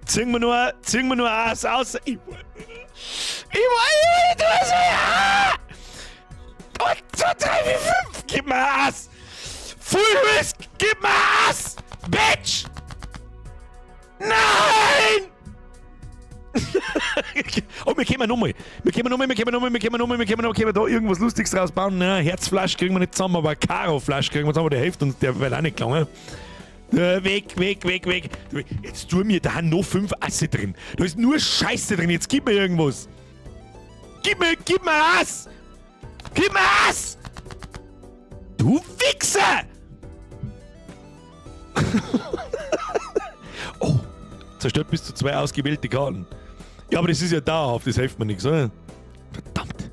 ziehen wir nur ein Ass außer. Ich weiß nicht, was ich. Und 2, 3, 4, 5. Gib mir ein Ass. Full Risk. Gib mir ein Ass. Bitch. Nein. Oh, wir können nochmal da irgendwas Lustiges rausbauen. Na, Herzflasch kriegen wir nicht zusammen, aber Karo-Flasch kriegen wir zusammen, der hilft uns, der wird auch nicht gelangen. Weg. Jetzt tu mir, da haben noch 5 Asse drin. Da ist nur Scheiße drin, jetzt gib mir irgendwas. Gib mir Ass! Gib mir Ass! Du Wichser! Oh, zerstört bis zu 2 ausgewählte Karten. Ja, aber das ist ja dauerhaft, das hilft mir nichts, oder? Verdammt!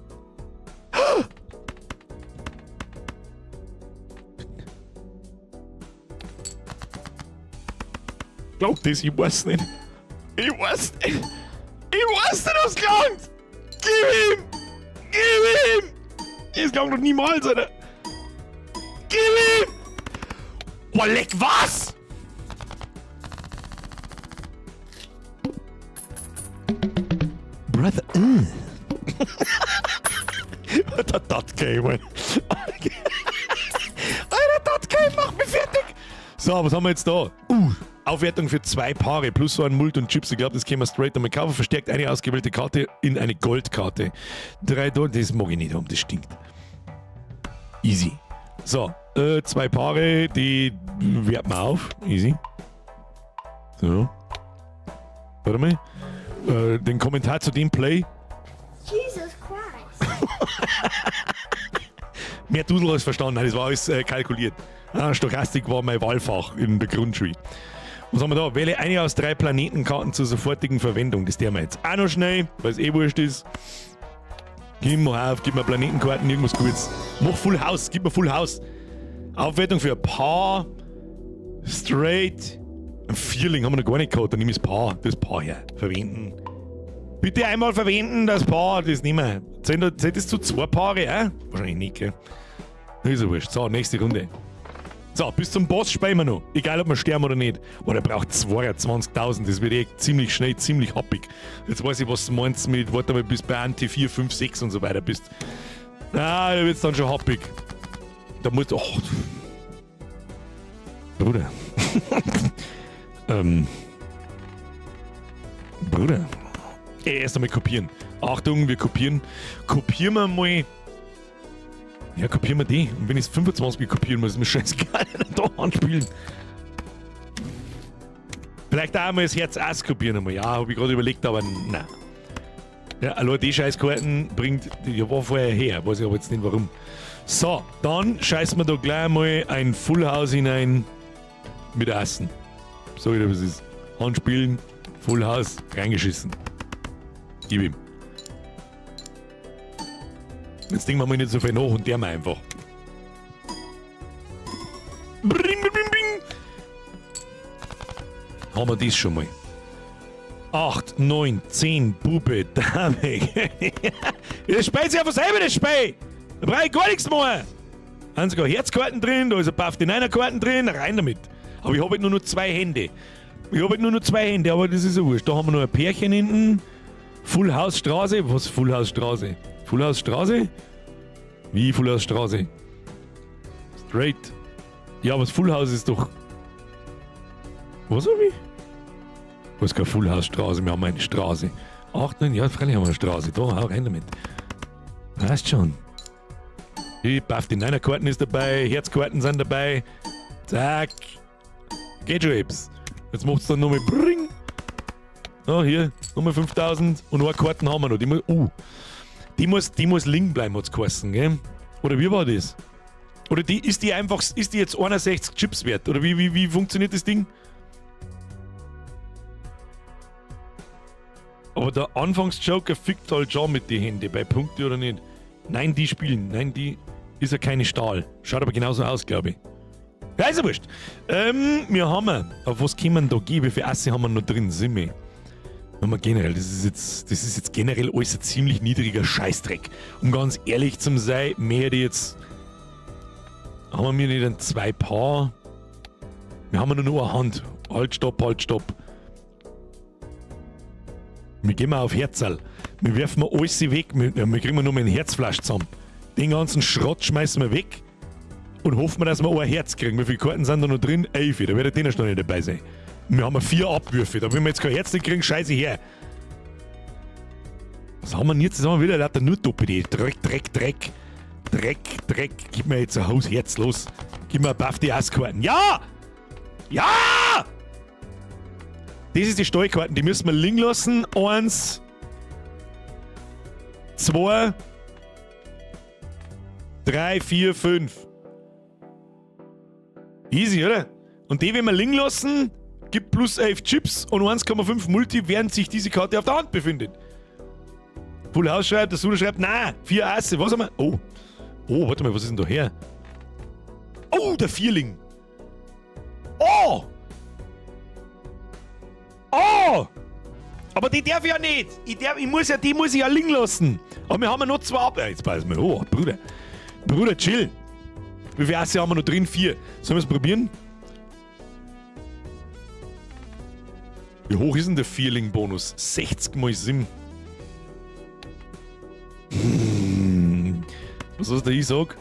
Glaub das, ich weiß nicht. Ich weiß nicht, was klangt! Gib ihm! Das klang doch niemals, Alter! Gib ihm! Boah, leck, was? Brother, Alter, das Game, Alter, das Game macht mich fertig! So, was haben wir jetzt da? Aufwertung für 2 Paare plus so ein Mult und Chips. Ich glaube, das können wir straight einmal kaufen. Verstärkt eine ausgewählte Karte in eine Goldkarte. 3 Dollar, das mag ich nicht haben, das stinkt. Easy. So, 2 Paare, die werten wir auf. Easy. So. Warte mal. Den Kommentar zu dem Play. Jesus Christ. Mehr Dudel als verstanden. Nein, das war alles kalkuliert. Stochastik war mein Wahlfach in der Grundschule. Was haben wir da? Wähle eine aus 3 Planetenkarten zur sofortigen Verwendung. Das der wir jetzt auch noch schnell, weil es eh wurscht ist. Gib mir auf, gib mir Planetenkarten, irgendwas Gutes. Mach Full House, gib mir Full House. Aufwertung für ein Paar. Straight. Ein Vierling haben wir noch gar nicht gehabt, dann nehme ich das Paar her. Verwenden. Bitte einmal verwenden, das Paar, das nehmen wir. Zählt das zu 2 Paare, Wahrscheinlich nicht, gell? Ist ja wurscht. So, nächste Runde. So, bis zum Boss spielen wir noch. Egal, ob wir sterben oder nicht. Oh, der braucht 22.000. Das wird eh ziemlich schnell, ziemlich happig. Jetzt weiß ich, was du meinst mit, warte mal, bis bei Anti 4, 5, 6 und so weiter bist. Da wird's dann schon happig. Da musst du. Oh. Bruder. Bruder. Erst einmal kopieren. Achtung, wir kopieren. Kopieren wir mal. Ja, kopieren wir die. Und wenn ich es 25 kopieren muss, ist mir scheißegal, da anspielen. Vielleicht auch einmal das Herz Ass kopieren einmal. Ja, habe ich gerade überlegt, aber nein. Ja, allein die Scheißkarten bringt, die war vorher her, weiß ich aber jetzt nicht warum. So, dann scheißen wir da gleich mal ein Full House hinein mit Assen. So wie das ist. Anspielen, Full House, reingeschissen. Gib ihm. Jetzt denken wir mal nicht so viel nach und der mal einfach. Bring, bring, bring, bring. Haben wir das schon mal. 8, 9, 10, Bube, Dame. Das spielt sich einfach selber, das Spiel. Da brauche ich gar nichts mehr. Da haben sogar Herzkarten drin, da ist ein paar auf den Karten drin, rein damit. Aber ich habe halt nur noch 2 Hände. Aber das ist ja wurscht. Da haben wir noch ein Pärchen hinten. Full House Straße. Was Full House Straße? Full House Straße? Wie Full House Straße? Straight. Ja, aber das Full House ist doch. Was hab ich? Was ist keine Full House Straße? Wir haben eine Straße. 8, 9, ja, freilich haben wir eine Straße. Da, hau rein damit. Weißt schon. Die Buff, die Karten ist dabei, Herzkarten sind dabei. Zack. Geht schon, Ebs. Jetzt macht's dann nochmal Bring. Ah, hier, nochmal 5000 und noch eine Karten haben wir noch. Die muss liegen bleiben, hat's geheißen, gell? Oder wie war das? Oder ist die jetzt 61 Chips wert? Oder wie funktioniert das Ding? Aber der Anfangsjoker fickt halt schon mit den Händen, bei Punkte oder nicht. Nein, die spielen. Nein, die ist ja keine Stahl. Schaut aber genauso aus, glaube ich. Ja, ist ja wurscht. Wir haben, auf was können wir da gehen? Wie viele Asse haben wir noch drin? Simme. Wenn wir generell, das ist jetzt generell alles ein ziemlich niedriger Scheißdreck. Um ganz ehrlich zu sein, mehr die jetzt. Haben wir nicht ein 2 Paar? Wir haben nur eine Hand. Halt, stopp, halt, stopp. Wir gehen mal auf Herzal. Wir werfen mal alles weg. Wir kriegen nur mal ein Herzflasch zusammen. Den ganzen Schrott schmeißen wir weg und hoffen wir, dass wir auch ein Herz kriegen. Wie viele Karten sind da noch drin? 11. Da wird der noch nicht dabei sein. Wir haben 4 Abwürfe. Da wenn wir jetzt kein Herz nicht kriegen, scheiße her. Was haben wir denn jetzt? Das haben wir wieder lauter nur Doppel. Dreck. Gib mir jetzt ein Hausherz los. Gib mir ein Buff die Asskarten. Ja! Ja! Das ist die Steuerkarten. Die müssen wir liegen lassen. 1, 2, 3, 4, 5. Easy, oder? Und die, wenn wir liegen lassen, gibt plus 11 Chips und 1,5 Multi, während sich diese Karte auf der Hand befindet. Full House schreibt, der Suda schreibt, nein, 4 Asse. Was haben wir? Oh, warte mal, was ist denn da her? Oh, der Vierling. Oh! Aber die darf ich ja nicht. Die muss ich ja liegen lassen. Aber wir haben ja noch 2 ab. Jetzt pass mal. Oh, Bruder, chill. Wie viele Asse haben wir noch drin? 4. Sollen wir es probieren? Wie hoch ist denn der Vierling-Bonus? 60 mal 7. Was ist der ich sag?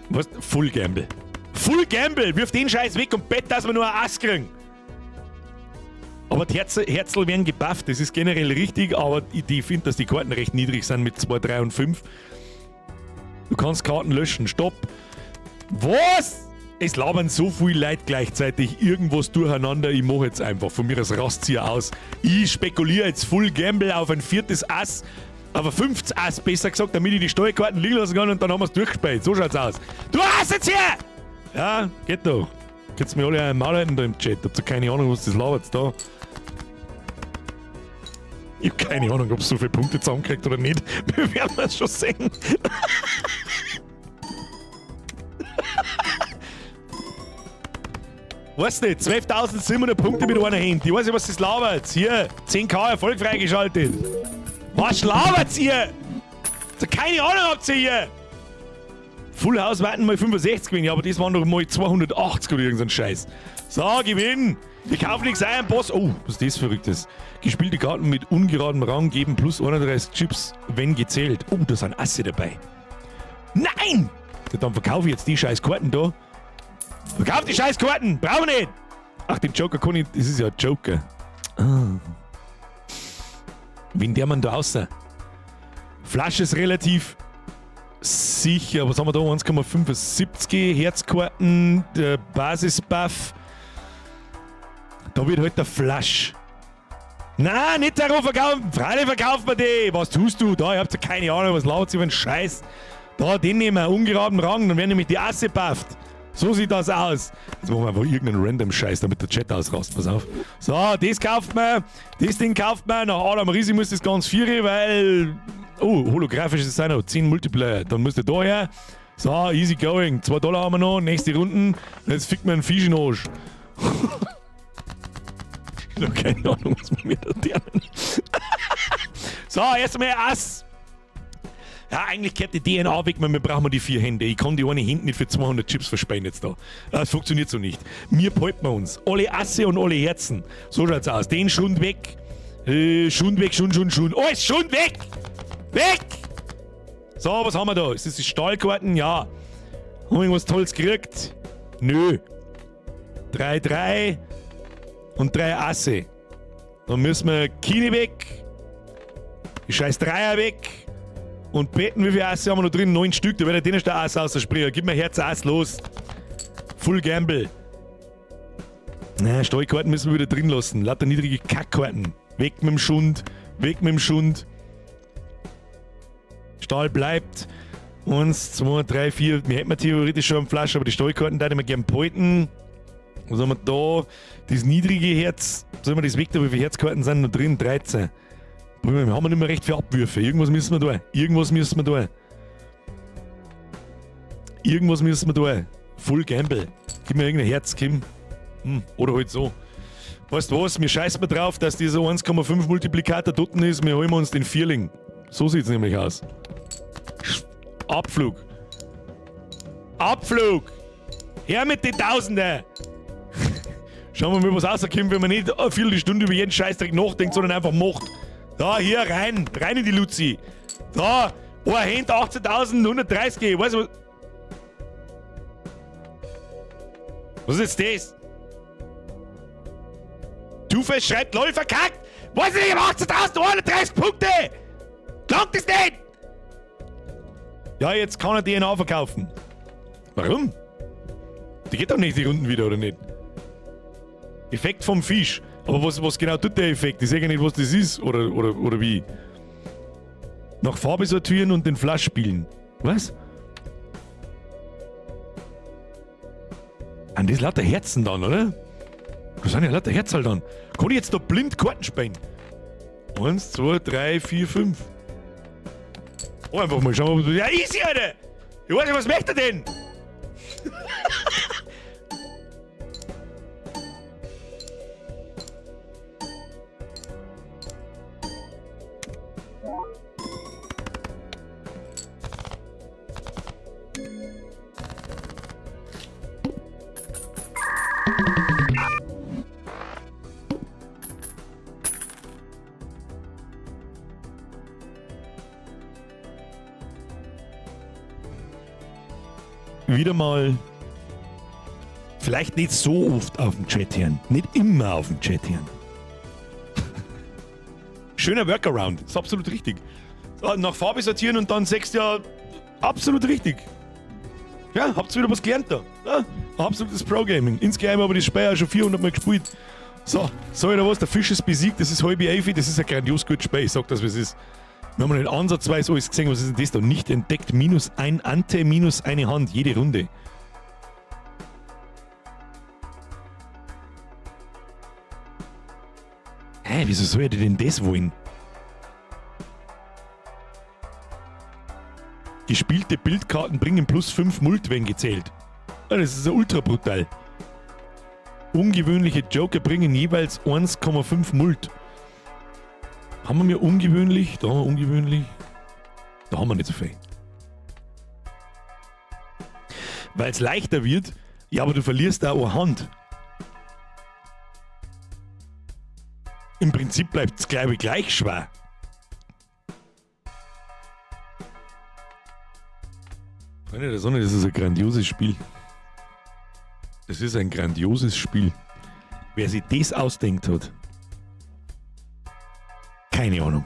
Was? Full Gamble. Full Gamble! Wirf den Scheiß weg und bett, dass wir nur ein Ass kriegen. Aber die Herzl werden gebufft, das ist generell richtig, aber ich finde, dass die Karten recht niedrig sind mit 2, 3 und 5. Du kannst Karten löschen. Stopp! Was? Es labern so viele Leute gleichzeitig irgendwas durcheinander. Ich mache jetzt einfach von mir aus Rastzieher aus. Ich spekuliere jetzt Full Gamble auf ein 4. Ass. Auf ein 5. Ass, besser gesagt, damit ich die Steuerkarten liegen lassen kann und dann haben wir es durchgespielt. So schaut's aus. Du Ass jetzt hier! Ja, geht doch. Könnt's mir alle einen Maul halten da im Chat. Habt ihr keine Ahnung, was das labert da? Ich hab keine Ahnung, ob es so viele Punkte zusammenkriegt oder nicht. Wir werden das schon sehen. Weißt du nicht, 12.700 Punkte mit einer Hand. Ich weiß nicht, was das labert. Hier, 10k Erfolg freigeschaltet. Was labert's hier? Keine Ahnung habt ihr hier. Full House warten mal 65 gewinnen, aber das waren doch mal 280 oder irgendein Scheiß. So, gewinn. Ich kaufe nichts ein, Boss. Oh, was ist das Verrücktes? Gespielte Karten mit ungeradem Rang geben plus 31 Chips, wenn gezählt. Oh, da sind Asse dabei. Nein! Ja, dann verkaufe ich jetzt die scheiß Karten da. Verkauf die scheiß Karten! Brauchen wir nicht! Ach, den Joker kann ich... Das ist ja ein Joker. Ah. Wen der man da außer? Flasche ist relativ sicher. Was haben wir da? 1,75 Herzkarten. Der Basisbuff. Da wird halt der Flasch. Nein, nicht darauf verkaufen. Freilich verkaufen wir die. Was tust du? Da, ihr habt ja keine Ahnung, was laut sie für ein Scheiß. Da, den nehmen wir. Ungeraden Rang. Dann werden nämlich die Asse bufft. So sieht das aus. Jetzt machen wir einfach irgendeinen random Scheiß, damit der Chat ausrast. Pass auf. So, das kauft man. Das Ding kauft man. Nach Adam Risi muss das ganz viere, weil... Oh, holographisch ist es auch noch. 10 Multiplier. Dann müsst ihr da her. So, easy going. $2 haben wir noch. Nächste Runden. Jetzt fickt man einen Fisch in den Arsch. Ich hab keine Ahnung, was wir mit da lernen. So, erstmal Ass. Ja, eigentlich kehrt die DNA weg, wir brauchen die 4 Hände. Ich kann die eine Hand nicht für 200 Chips verspeien jetzt da. Das funktioniert so nicht. Wir behalten wir uns. Alle Asse und alle Herzen. So schaut's aus. Den Schund weg. Schund weg, Schund. Alles Schund weg! Weg! So, was haben wir da? Ist das die Stahlkarten? Ja. Haben wir irgendwas Tolles gekriegt? Nö. 3 und 3 Asse. Dann müssen wir Kini weg. Die scheiß Dreier weg. Und beten, wie viele Asse haben wir noch drin? 9 Stück. Da wird der Ass aus der Spree. Gib mir Herz Ass, los. Full Gamble. Na, Steuerkarten müssen wir wieder drin lassen. Lauter niedrige Kackkarten. Weg mit dem Schund. Weg mit dem Schund. Stahl bleibt. 1, 2, 3, 4. Wir hätten theoretisch schon am Flasch, aber die Steuerkarten da wir gerne behalten. Was haben wir da? Das niedrige Herz. Sollen wir das weg da? Wie viele Herzkarten sind noch drin? 13. Wir haben nicht mehr recht für Abwürfe. Irgendwas müssen wir tun. Full Gamble. Gib mir irgendein Herz, Kim. Oder halt so. Weißt du was? Wir scheißen mal drauf, dass dieser 1,5 Multiplikator dort ist. Wir holen uns den Vierling. So sieht's nämlich aus. Abflug. Her mit den Tausenden. Schauen wir mal, was rauskommt, wenn man nicht eine Viertelstunde über jeden Scheißdreck nachdenkt, sondern einfach macht. Da, hier, rein in die Luzi. Da, ein Hand 18.130. Weißt du was? Was ist das? Two-Face schreibt, LOL verkackt. Weiß ich nicht, ich hab 18.130 Punkte. Glaubt das nicht? Ja, jetzt kann er DNA verkaufen. Warum? Die geht doch nicht die Runden wieder, oder nicht? Effekt vom Fisch. Aber was genau tut der Effekt? Ich sehe gar nicht, was das ist. Oder wie? Nach Farbe sortieren und den Flasch spielen. Was? An das lauter Herzen dann, oder? Das sind ja lauter Herzl dann. Kann ich jetzt da blind Karten spielen? 1, 2, 3, 4, 5. Oh, einfach mal schauen, was... Ja, easy, Alter! Ich weiß nicht, was möchte er denn? Wieder mal, vielleicht nicht so oft auf dem Chat hören, nicht immer auf dem Chat hören. Schöner Workaround, ist absolut richtig. Nach Farbe sortieren und dann 6 Jahre, absolut richtig. Ja, habt ihr wieder was gelernt da. Ja, Absolutes Pro-Gaming. Insgeheim habe ich das Spiel auch schon 400 Mal gespielt. So, sag ich da was, der Fisch ist besiegt, das ist halb Elfi, das ist ein grandios gutes Spiel, ich sag das, was es ist. Wir haben nicht ansatzweise alles gesehen, was ist denn das da? Nicht entdeckt, minus ein Ante, minus eine Hand, jede Runde. Hä, wieso soll ich denn das wollen? Gespielte Bildkarten bringen plus 5 Mult, wenn gezählt. Ah, das ist ja ultra brutal. Ungewöhnliche Joker bringen jeweils 1,5 Mult. Haben wir mehr ungewöhnlich? Da haben wir ungewöhnlich. Da haben wir nicht so viel. Weil es leichter wird, ja, aber du verlierst da auch eine Hand. Im Prinzip bleibt es, glaube ich, gleich schwer. Freunde der Sonne, das ist ein grandioses Spiel. Das ist ein grandioses Spiel. Wer sich das ausdenkt hat, keine Ahnung.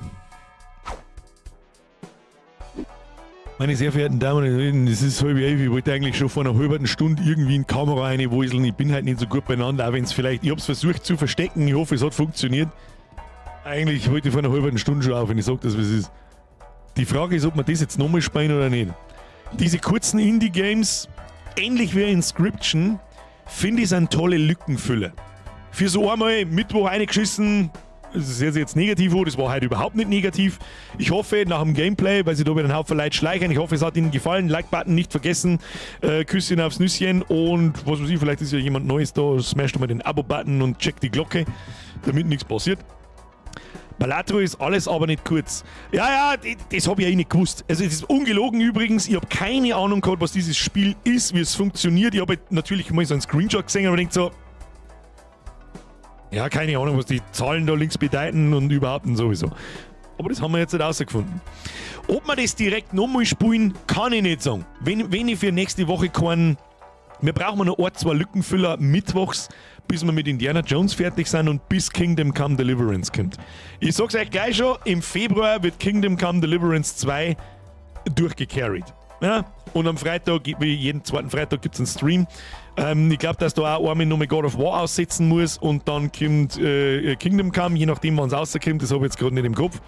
Meine sehr verehrten Damen und Herren, das ist halb elf. Ich wollte eigentlich schon vor einer halben Stunde irgendwie in die Kamera reinwuseln. Ich bin halt nicht so gut beieinander, auch wenn es vielleicht... Ich habe es versucht zu verstecken. Ich hoffe, es hat funktioniert. Eigentlich wollte ich vor einer halben Stunde schon auf, wenn ich sage, dass es ist. Die Frage ist, ob wir das jetzt nochmal spielen oder nicht. Diese kurzen Indie-Games, ähnlich wie Inscription, finde ich sind tolle Lückenfüller. Für so einmal Mittwoch reingeschissen, das ist jetzt negativ, das war heute überhaupt nicht negativ. Ich hoffe, nach dem Gameplay, weil sie da wieder einen Haufen Leute schleichen, ich hoffe, es hat Ihnen gefallen. Like-Button nicht vergessen, Küsschen aufs Nüsschen und was weiß ich, vielleicht ist ja jemand Neues da, smasht mal den Abo-Button und checkt die Glocke, damit nichts passiert. Balatro ist alles aber nicht kurz. Ja, das habe ich ja nicht gewusst. Also es ist ungelogen übrigens, ich habe keine Ahnung gehabt, was dieses Spiel ist, wie es funktioniert. Ich habe natürlich mal so einen Screenshot gesehen, aber denke so, ja, keine Ahnung, was die Zahlen da links bedeuten und überhaupt und sowieso. Aber das haben wir jetzt nicht rausgefunden. Ob wir das direkt nochmal spielen, kann ich nicht sagen. Wenn ich für nächste Woche keinen... Wir brauchen noch ein, zwei Lückenfüller mittwochs, bis wir mit Indiana Jones fertig sind und bis Kingdom Come Deliverance kommt. Ich sag's euch gleich schon, im Februar wird Kingdom Come Deliverance 2 durchgecarried. Ja? Und am Freitag, wie jeden zweiten Freitag, gibt es einen Stream. Ich glaube, dass da auch einmal nochmal God of War aussetzen muss und dann kommt Kingdom Come, je nachdem wann es rauskommt, das habe ich jetzt gerade nicht im Kopf.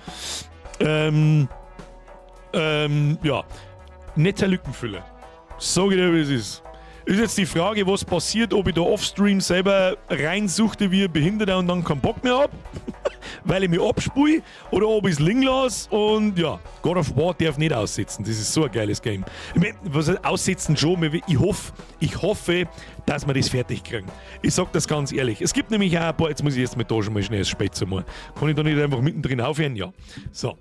Ja, netter Lückenfüller. Sag ich dir, wie es ist. Ist jetzt die Frage, was passiert, ob ich da offstream selber reinsuchte wie ein Behinderter und dann keinen Bock mehr hab, weil ich mich abspule, oder ob ich es liegen lasse und ja, God of War darf nicht aussetzen. Das ist so ein geiles Game. Ich mein, was heißt aussetzen schon, ich hoffe, dass wir das fertig kriegen. Ich sag das ganz ehrlich. Es gibt nämlich auch ein paar, jetzt muss ich erstmal da schon mal schnell das Spätzle mal. Kann ich da nicht einfach mittendrin aufhören? Ja. So.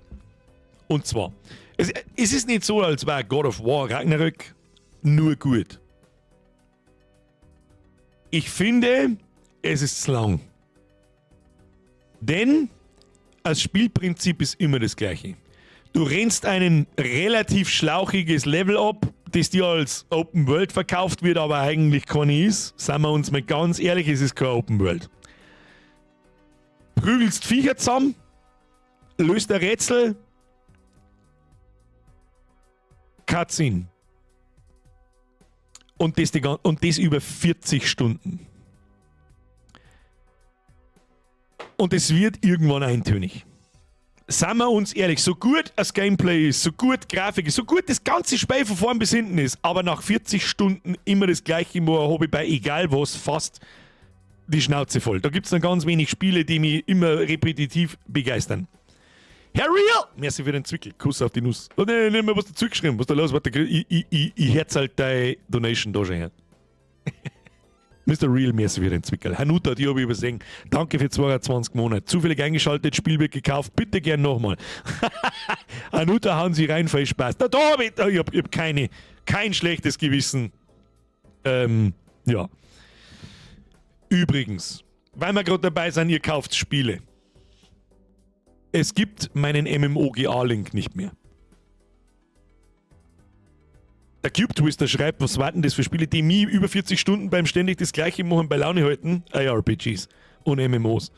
Und zwar, es ist nicht so, als wäre God of War Ragnarök nur gut. Ich finde, es ist zu lang. Denn das Spielprinzip ist immer das gleiche. Du rennst ein relativ schlauchiges Level ab, das dir als Open World verkauft wird, aber eigentlich keine ist. Seien wir uns mal ganz ehrlich, es ist kein Open World. Prügelst Viecher zusammen, löst ein Rätsel, Cutscene. Und das über 40 Stunden. Und es wird irgendwann eintönig. Seien wir uns ehrlich, so gut das Gameplay ist, so gut Grafik ist, so gut das ganze Spiel von vorn bis hinten ist, aber nach 40 Stunden immer das gleiche habe ich bei egal was fast die Schnauze voll. Da gibt es dann ganz wenig Spiele, die mich immer repetitiv begeistern. Herr Real! Merci für den Zwickel. Kuss auf die Nuss. Oh, nee, nicht mehr was dazu geschrieben. Was da los? Warte, ich herz halt deine Donation da schon her. Mr. Real, merci für den Zwickel. Hanuta, die habe ich übersehen. Danke für 22 Monate. Zufällig eingeschaltet, Spiel wird gekauft. Bitte gern nochmal. Hanuta, hauen Sie rein, viel Spaß. Da habe ich hab kein schlechtes Gewissen. Ja. Übrigens, weil wir gerade dabei sind, ihr kauft Spiele. Es gibt meinen MMOGA-Link nicht mehr. Der Cube Twister schreibt, was warten das für Spiele, die mich über 40 Stunden beim ständig das gleiche machen bei Laune halten? ARPGs und MMOs.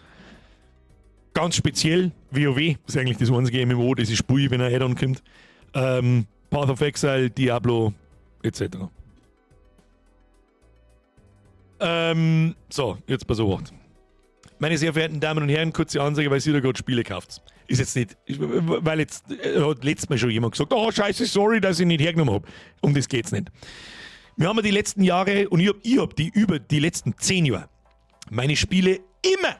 Ganz speziell WoW, das ist eigentlich das einzige MMO, das ich spiele, wenn ein Add-on kommt. Path of Exile, Diablo, etc. So, jetzt pass auf. Meine sehr verehrten Damen und Herren, kurze Ansage, weil ihr da gerade Spiele kauft. Ist jetzt nicht, weil jetzt hat letztes Mal schon jemand gesagt, oh scheiße, sorry, dass ich nicht hergenommen habe. Um das geht's nicht. Wir haben ja die letzten Jahre, und ich hab die über die letzten 10 Jahre, meine Spiele immer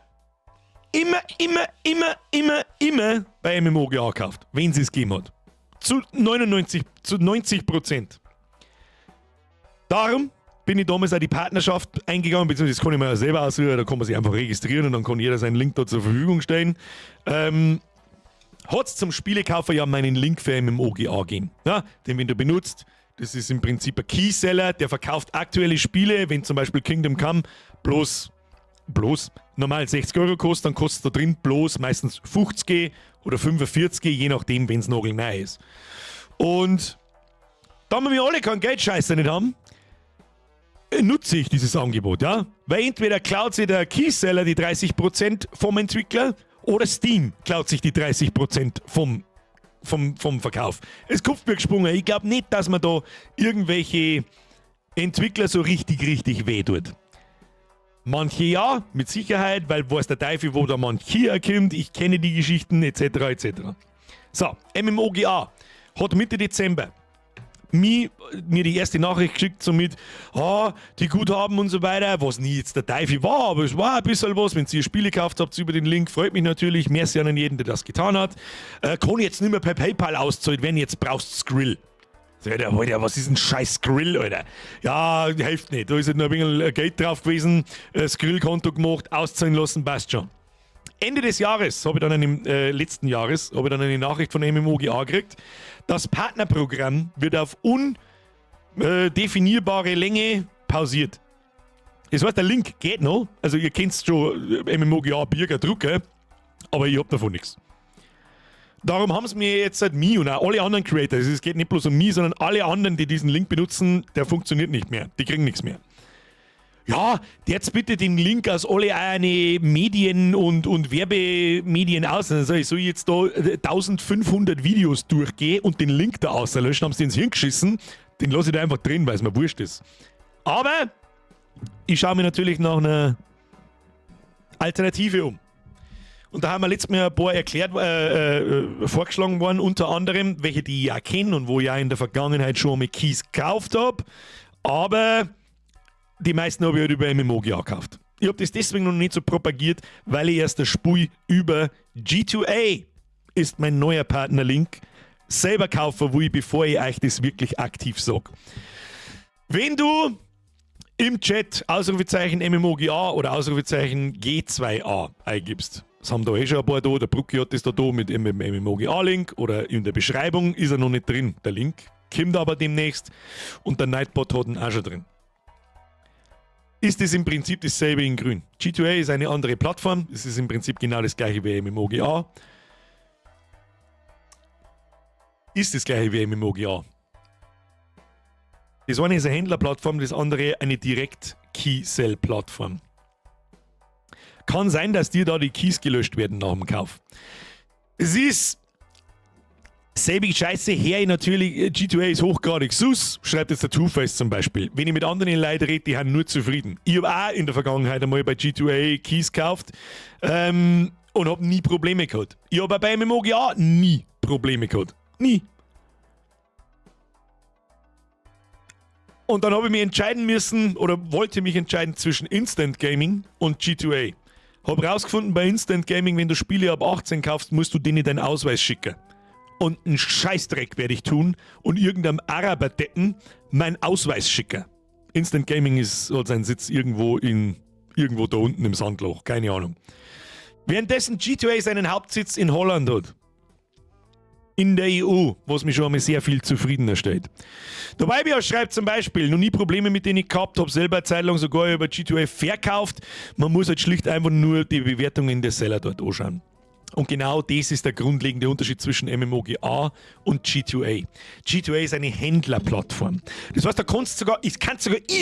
bei MMOGA gekauft, wenn sie es gegeben hat. Zu 90%. Darum bin ich damals auch die Partnerschaft eingegangen, beziehungsweise das kann ich mir ja selber aussuchen, da kann man sich einfach registrieren und dann kann jeder seinen Link da zur Verfügung stellen. Hat es zum Spielekaufer ja meinen Link für MMOGA gegeben. Ja, den, wenn du benutzt, das ist im Prinzip ein Keyseller, der verkauft aktuelle Spiele, wenn zum Beispiel Kingdom Come bloß normal 60 Euro kostet, dann kostet da drin bloß meistens 50 oder 45, je nachdem, wenn es nagelneu ist. Und da wir alle keinen Geldscheißer nicht haben, nutze ich dieses Angebot, ja? Weil entweder klaut sich der Keyseller die 30% vom Entwickler oder Steam klaut sich die 30% vom Verkauf. Es kommt mir gesprungen. Ich glaube nicht, dass man da irgendwelche Entwickler so richtig weh tut. Manche ja, mit Sicherheit, weil weiß der Teufel, wo der manche herkommt. Ich kenne die Geschichten, etc. So, MMOGA hat Mitte Dezember mir die erste Nachricht geschickt, so mit, die Guthaben und so weiter, was nie jetzt der Teufel war, aber es war ein bisschen was. Wenn ihr Spiele gekauft habt über den Link, freut mich natürlich. Merci an jeden, der das getan hat. Kann jetzt nicht mehr per PayPal auszahlt werden, jetzt brauchst du Skrill. Alter, was ist ein scheiß Skrill, Alter? Ja, hilft nicht. Da ist halt noch ein bisschen Geld drauf gewesen, Skrill-Konto gemacht, auszahlen lassen, passt schon. Ende des Jahres, letzten Jahres, habe ich dann eine Nachricht von MMOGA gekriegt. Das Partnerprogramm wird auf undefinierbare Länge pausiert. Das heißt, der Link geht noch. Also ihr kennt schon MMOGA Birger drucken, aber ich hab davon nichts. Darum haben sie mir jetzt mich und auch alle anderen Creators, es geht nicht bloß um mich, sondern alle anderen, die diesen Link benutzen, der funktioniert nicht mehr. Die kriegen nichts mehr. Ja, jetzt bitte den Link aus alle eine Medien und Werbemedien aus. Also ich soll jetzt da 1500 Videos durchgehen und den Link da auslöschen, haben sie ins Hirn geschissen. Den lasse ich da einfach drin, weil es mir wurscht ist. Aber ich schaue mir natürlich nach einer Alternative um. Und da haben wir letztes Mal ein paar vorgeschlagen worden, unter anderem, welche die ich auch kenne und wo ich auch in der Vergangenheit schon mit Keys gekauft habe. Aber die meisten habe ich halt über MMOGA gekauft. Ich habe das deswegen noch nicht so propagiert, weil ich erst das Spiel über G2A ist mein neuer Partnerlink selber kaufen will, bevor ich euch das wirklich aktiv sage. Wenn du im Chat Ausrufezeichen MMOGA oder Ausrufezeichen G2A eingibst, das haben da schon ein paar da, der Brucki hat das da mit MMOGA-Link oder in der Beschreibung ist er noch nicht drin, der Link. Kommt aber demnächst und der Nightbot hat ihn auch schon drin. Ist es im Prinzip dasselbe in grün. G2A ist eine andere Plattform, es ist im Prinzip genau das gleiche wie MMOGA. Ist das gleiche wie MMOGA. Das eine ist eine Händlerplattform, das andere eine Direct-Key-Sell-Plattform. Kann sein, dass dir da die Keys gelöscht werden nach dem Kauf. Es ist selbe Scheiße her, natürlich, G2A ist hochgradig sus, schreibt jetzt der Two-Face zum Beispiel. Wenn ich mit anderen Leuten rede, die haben nur zufrieden. Ich habe auch in der Vergangenheit einmal bei G2A Keys gekauft und habe nie Probleme gehabt. Ich habe bei MMOGA nie Probleme gehabt. Nie. Und dann habe ich mich entscheiden müssen, oder wollte mich entscheiden zwischen Instant Gaming und G2A. Habe rausgefunden, bei Instant Gaming, wenn du Spiele ab 18 kaufst, musst du denen deinen Ausweis schicken. Und einen Scheißdreck werde ich tun und irgendeinem Araberdeppen meinen Ausweis schicken. Instant Gaming hat seinen Sitz irgendwo da unten im Sandloch, keine Ahnung. Währenddessen G2A seinen Hauptsitz in Holland hat. In der EU, was mich schon einmal sehr viel zufriedener stellt. Der Weibier schreibt zum Beispiel, noch nie Probleme mit denen ich gehabt habe, selber eine Zeit lang sogar über G2A verkauft. Man muss halt schlicht einfach nur die Bewertungen der Seller dort anschauen. Und genau das ist der grundlegende Unterschied zwischen MMOGA und G2A. G2A ist eine Händlerplattform. Das heißt, da kannst sogar ich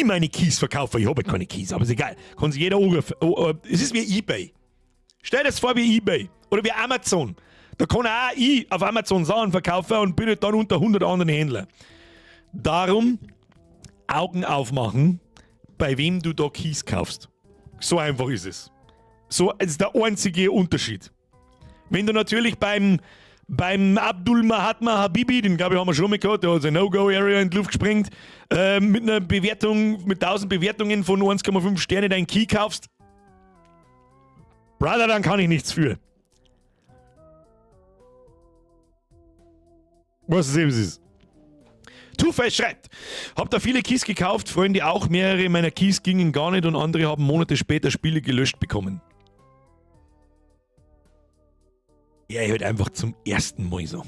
meine Keys verkaufen. Ich habe halt keine Keys, aber ist egal. Kann sich jeder es ist wie eBay. Stell dir das vor wie eBay oder wie Amazon. Da kann auch ich auf Amazon Sachen verkaufen und bin dann unter 100 anderen Händlern. Darum Augen aufmachen bei wem du da Keys kaufst. So einfach ist es. So ist der einzige Unterschied. Wenn du natürlich beim Abdul Mahatma Habibi, den glaube ich haben wir schon mal gehabt, der hat seine No-Go-Area in die Luft gesprengt, mit einer Bewertung, mit 1000 Bewertungen von 1,5 Sterne deinen Key kaufst, Brother, dann kann ich nichts für. Was sehen Sie es? Two-Face schreibt, hab da viele Keys gekauft, Freunde auch, mehrere meiner Keys gingen gar nicht und andere haben Monate später Spiele gelöscht bekommen. Ja, ich halt einfach zum ersten Mal so.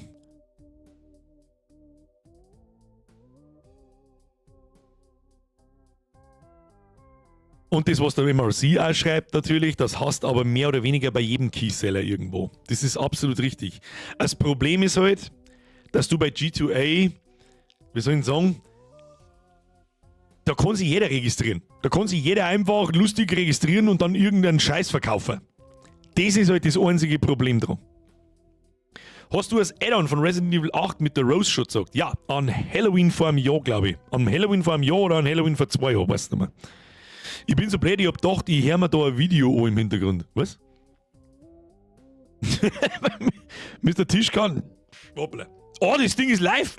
Und das, was der MRC auch schreibt natürlich, das hast aber mehr oder weniger bei jedem Keyseller irgendwo. Das ist absolut richtig. Das Problem ist halt, dass du bei G2A, wie soll ich sagen, da kann sich jeder registrieren. Da kann sich jeder einfach lustig registrieren und dann irgendeinen Scheiß verkaufen. Das ist halt das einzige Problem dran. Hast du das Add-on von Resident Evil 8 mit der Rose schon gesagt? Ja, an Halloween vor einem Jahr, glaube ich. An Halloween vor einem Jahr oder an Halloween vor 2 Jahren, weißt du nicht mehr. Ich bin so blöd, ich hab gedacht, ich höre mir da ein Video an im Hintergrund. Was? Mr. Tischkan. Hoppla. Oh, das Ding ist live.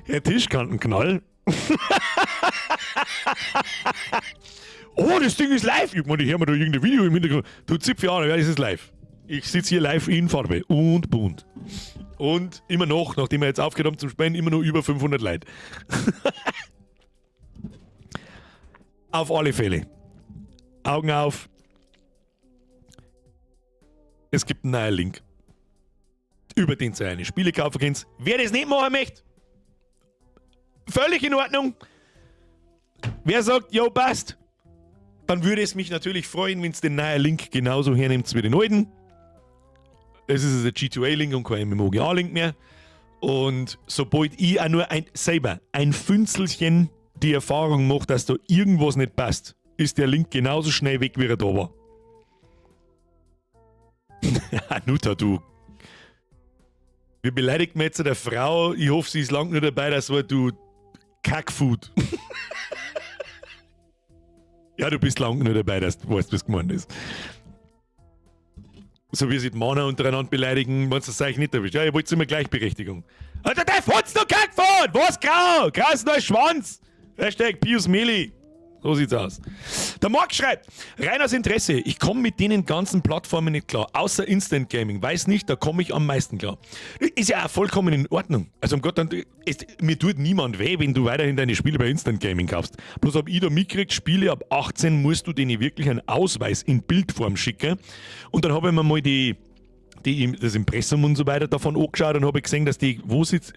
Herr Tischkantenknall. Oh, das Ding ist live. Ich meine, ich höre mir da irgendein Video im Hintergrund. Du Zipfel an, ja, das ist live. Ich sitze hier live in Farbe und bunt. Und immer noch, nachdem wir jetzt aufgehört haben zum Spenden, immer noch über 500 Leute. Auf alle Fälle. Augen auf. Es gibt einen neuen Link, über den ihr eine Spiele kaufen könnt. Wer das nicht machen möchte, völlig in Ordnung. Wer sagt, jo, passt, dann würde es mich natürlich freuen, wenn es den neuen Link genauso hernimmt wie den alten. Es ist ein G2A-Link und kein MMOGA-Link mehr. Und sobald ich auch nur ein Fünzelchen die Erfahrung mache, dass da irgendwas nicht passt, ist der Link genauso schnell weg, wie er da war. Nuta, du. Wie beleidigt mir jetzt eine Frau? Ich hoffe, sie ist lang nur dabei, das war du Kackfood. Ja, du bist lang nur dabei, dass du weißt, was gemeint ist. So wie sie die Männer untereinander beleidigen, wenn es das eigentlich nicht erwischt. Ja, ihr wollt immer Gleichberechtigung. Alter, der futzt noch Kackfood! Was grau? Grau ist nur ein Schwanz! Hashtag Pius Meli. So sieht's aus. Der Marc schreibt, rein aus Interesse, ich komme mit den ganzen Plattformen nicht klar, außer Instant Gaming. Weiß nicht, da komme ich am meisten klar. Ist ja auch vollkommen in Ordnung. Also um Gott, mir tut niemand weh, wenn du weiterhin deine Spiele bei Instant Gaming kaufst. Bloß hab ich da mitgekriegt, Spiele ab 18 musst du denen wirklich einen Ausweis in Bildform schicken. Und dann habe ich mir mal das Impressum und so weiter davon angeschaut und habe gesehen, dass die,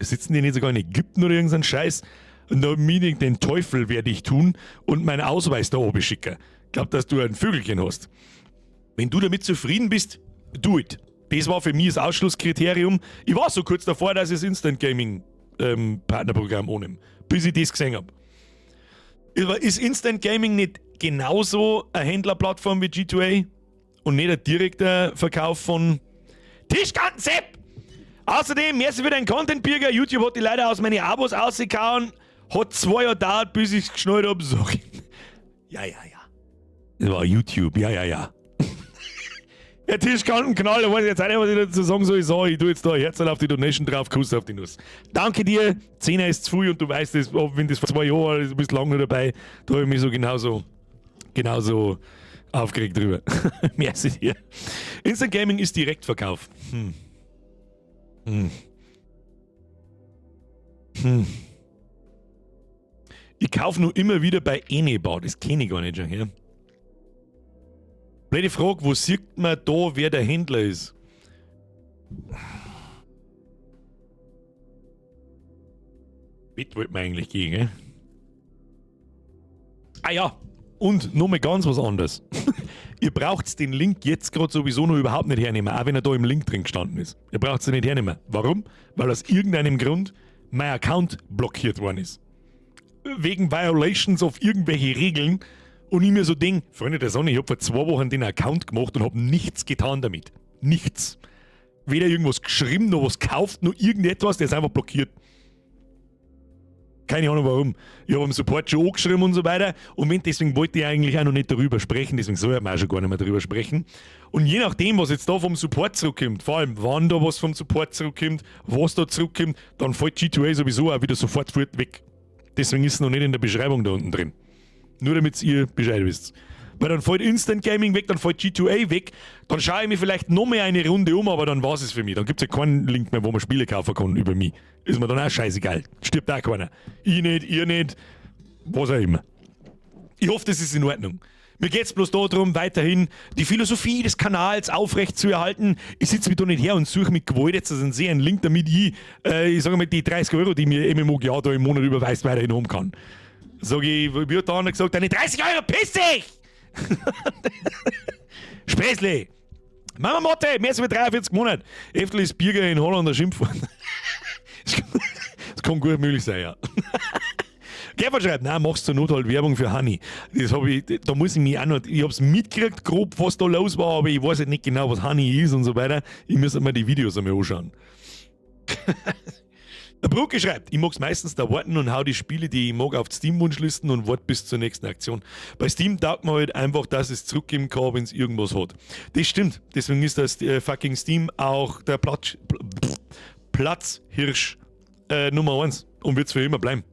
sitzen die nicht sogar in Ägypten oder irgendein Scheiß? Und da den Teufel werde ich tun und meinen Ausweis da oben schicken. Glaub, dass du ein Vögelchen hast. Wenn du damit zufrieden bist, do it. Das war für mich das Ausschlusskriterium. Ich war so kurz davor, dass ich das Instant Gaming Partnerprogramm annehme, bis ich das gesehen habe. Ist Instant Gaming nicht genauso eine Händlerplattform wie G2A und nicht ein direkter Verkauf von Tischkanten-Sepp? Außerdem, merci für deinen Content-Bürger. YouTube hat die leider aus meinen Abos ausgehauen. Hat 2 Jahre gedauert, bis ich es geschnallt habe. Sorry. Ja. Das war YouTube, ja. Der Tischkantenknall, da weiß ich jetzt nicht, was ich dazu sagen soll. Ich tue jetzt da ein Herzl auf die Donation drauf, Kuss auf die Nuss. Danke dir, 10er ist zu viel und du weißt es, wenn das vor 2 Jahren war, du bist lange noch dabei, da habe ich mich so genauso aufgeregt drüber. Merci dir. Instant Gaming ist Direktverkauf. Ich kaufe nur immer wieder bei Eneba, das kenne ich gar nicht schon her. Blöde Frage, wo sieht man da, wer der Händler ist? Bett wollte man eigentlich gehen, gell? Ah ja, und nochmal ganz was anderes. Ihr braucht den Link jetzt gerade sowieso noch überhaupt nicht hernehmen, auch wenn er da im Link drin gestanden ist. Ihr braucht ihn nicht hernehmen. Warum? Weil aus irgendeinem Grund mein Account blockiert worden ist. Wegen Violations auf irgendwelche Regeln. Und ich mir so denke, Freunde der Sonne, ich habe vor 2 Wochen den Account gemacht und habe nichts getan damit. Nichts. Weder irgendwas geschrieben, noch was gekauft, noch irgendetwas, der ist einfach blockiert. Keine Ahnung warum. Ich habe am Support schon angeschrieben und so weiter. Und deswegen wollte ich eigentlich auch noch nicht darüber sprechen. Deswegen soll man auch schon gar nicht mehr darüber sprechen. Und je nachdem, was jetzt da vom Support zurückkommt, vor allem wann da was vom Support zurückkommt, was da zurückkommt, dann fällt G2A sowieso auch wieder sofort weg. Deswegen ist es noch nicht in der Beschreibung da unten drin. Nur damit ihr Bescheid wisst. Weil dann fällt Instant Gaming weg, dann fällt G2A weg, dann schaue ich mir vielleicht noch mehr eine Runde um, aber dann war es für mich. Dann gibt es ja keinen Link mehr, wo man Spiele kaufen kann über mich. Ist mir dann auch scheißegal. Stirbt auch keiner. Ich nicht, ihr nicht, was auch immer. Ich hoffe, das ist in Ordnung. Mir geht es bloß darum, weiterhin die Philosophie des Kanals aufrecht zu erhalten. Ich sitze mich da nicht her und suche mit Gewalt jetzt einen sehr einen Link, damit ich sage mal, die 30 €, die mir MMOGA da im Monat überweist, weiterhin haben kann. Sag ich, wie hat der andere gesagt, deine 30 € piss dich! Späßle! Mama Motte, mehr als über 43 Monate. Eftel ist Bürger in Holland ein Schimpfwort. Das kann gut möglich sein, ja. Gerhard schreibt, nein, machst zur Not halt Werbung für Honey. Das hab ich, da muss ich mich auch noch, ich hab's mitgekriegt, grob, was da los war, aber ich weiß halt nicht genau, was Honey ist und so weiter. Ich muss mir die Videos einmal anschauen. Der Brucke schreibt, ich mag's meistens da warten und hau die Spiele, die ich mag, auf die Steam-Wunschlisten und warte bis zur nächsten Aktion. Bei Steam taugt man halt einfach, dass es zurückgeben kann, wenn es irgendwas hat. Das stimmt, deswegen ist das fucking Steam auch der Platzhirsch Nummer 1 und wird's für immer bleiben.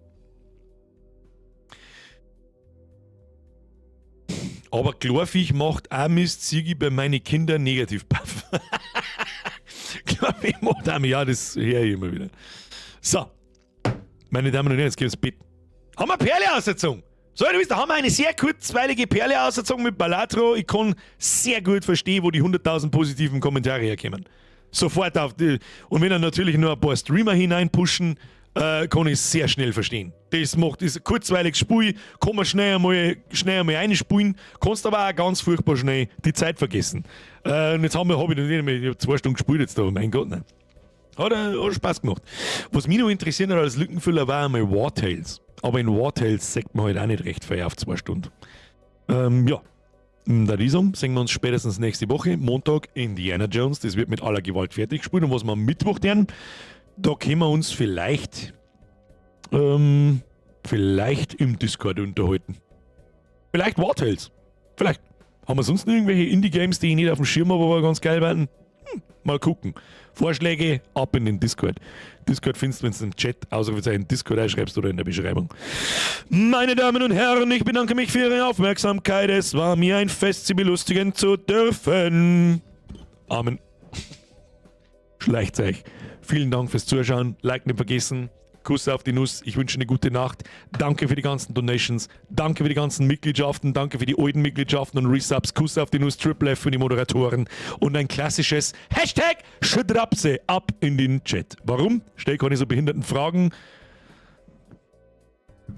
Aber Chlorviech macht auch Mist, Sigi bei meinen Kindern Negativ-Buff. Chlorviech macht auch Mist, ja, das höre ich immer wieder. So, meine Damen und Herren, jetzt gehen wir ins Bett. Haben wir Perle-Aussetzung? So, du wisst, da haben wir eine sehr kurzweilige Perle-Aussetzung mit Balatro. Ich kann sehr gut verstehen, wo die 100.000 positiven Kommentare herkommen. Sofort auf die. Und wenn dann natürlich nur ein paar Streamer hineinpushen, kann ich es sehr schnell verstehen. Das macht ein kurzweiliges Spiel, kann man schnell einmal reinspulen, kannst aber auch ganz furchtbar schnell die Zeit vergessen. Und jetzt habe ich noch nicht mehr, ich habe 2 Stunden gespielt jetzt da, mein Gott, ne. Hat Spaß gemacht. Was mich noch interessiert hat als Lückenfüller war einmal War Tales. Aber in War Tales sagt man halt auch nicht recht viel auf 2 Stunden. Ja. Da diesem sehen wir uns spätestens nächste Woche, Montag, Indiana Jones. Das wird mit aller Gewalt fertig gespielt. Und was wir am Mittwoch lernen, da können wir uns vielleicht im Discord unterhalten. Vielleicht War Tales. Vielleicht. Haben wir sonst noch irgendwelche Indie-Games, die ich nicht auf dem Schirm habe, aber ganz geil werden? Mal gucken. Vorschläge ab in den Discord. Discord findest du, wenn du im Chat Ausrufezeichen Discord einschreibst oder in der Beschreibung. Meine Damen und Herren, ich bedanke mich für Ihre Aufmerksamkeit. Es war mir ein Fest, Sie belustigen zu dürfen. Amen. Schleicht's euch. Vielen Dank fürs Zuschauen. Like nicht vergessen. Kuss auf die Nuss. Ich wünsche eine gute Nacht. Danke für die ganzen Donations. Danke für die ganzen Mitgliedschaften. Danke für die alten Mitgliedschaften und Resubs. Kuss auf die Nuss. Triple F für die Moderatoren. Und ein klassisches Hashtag Schdrapse ab in den Chat. Warum? Stell keine so behinderten Fragen.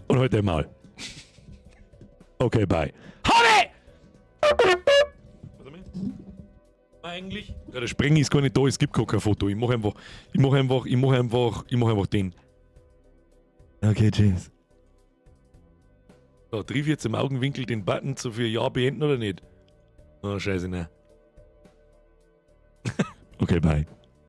Und heute mal. Okay, bye. Habe! Eigentlich? Ja, der Sprengi ist gar nicht da, es gibt gar kein Foto. Ich mach einfach den. Okay, tschüss. So, triff jetzt im Augenwinkel den Button so für Ja beenden oder nicht? Oh, scheiße, ne. Okay, bye.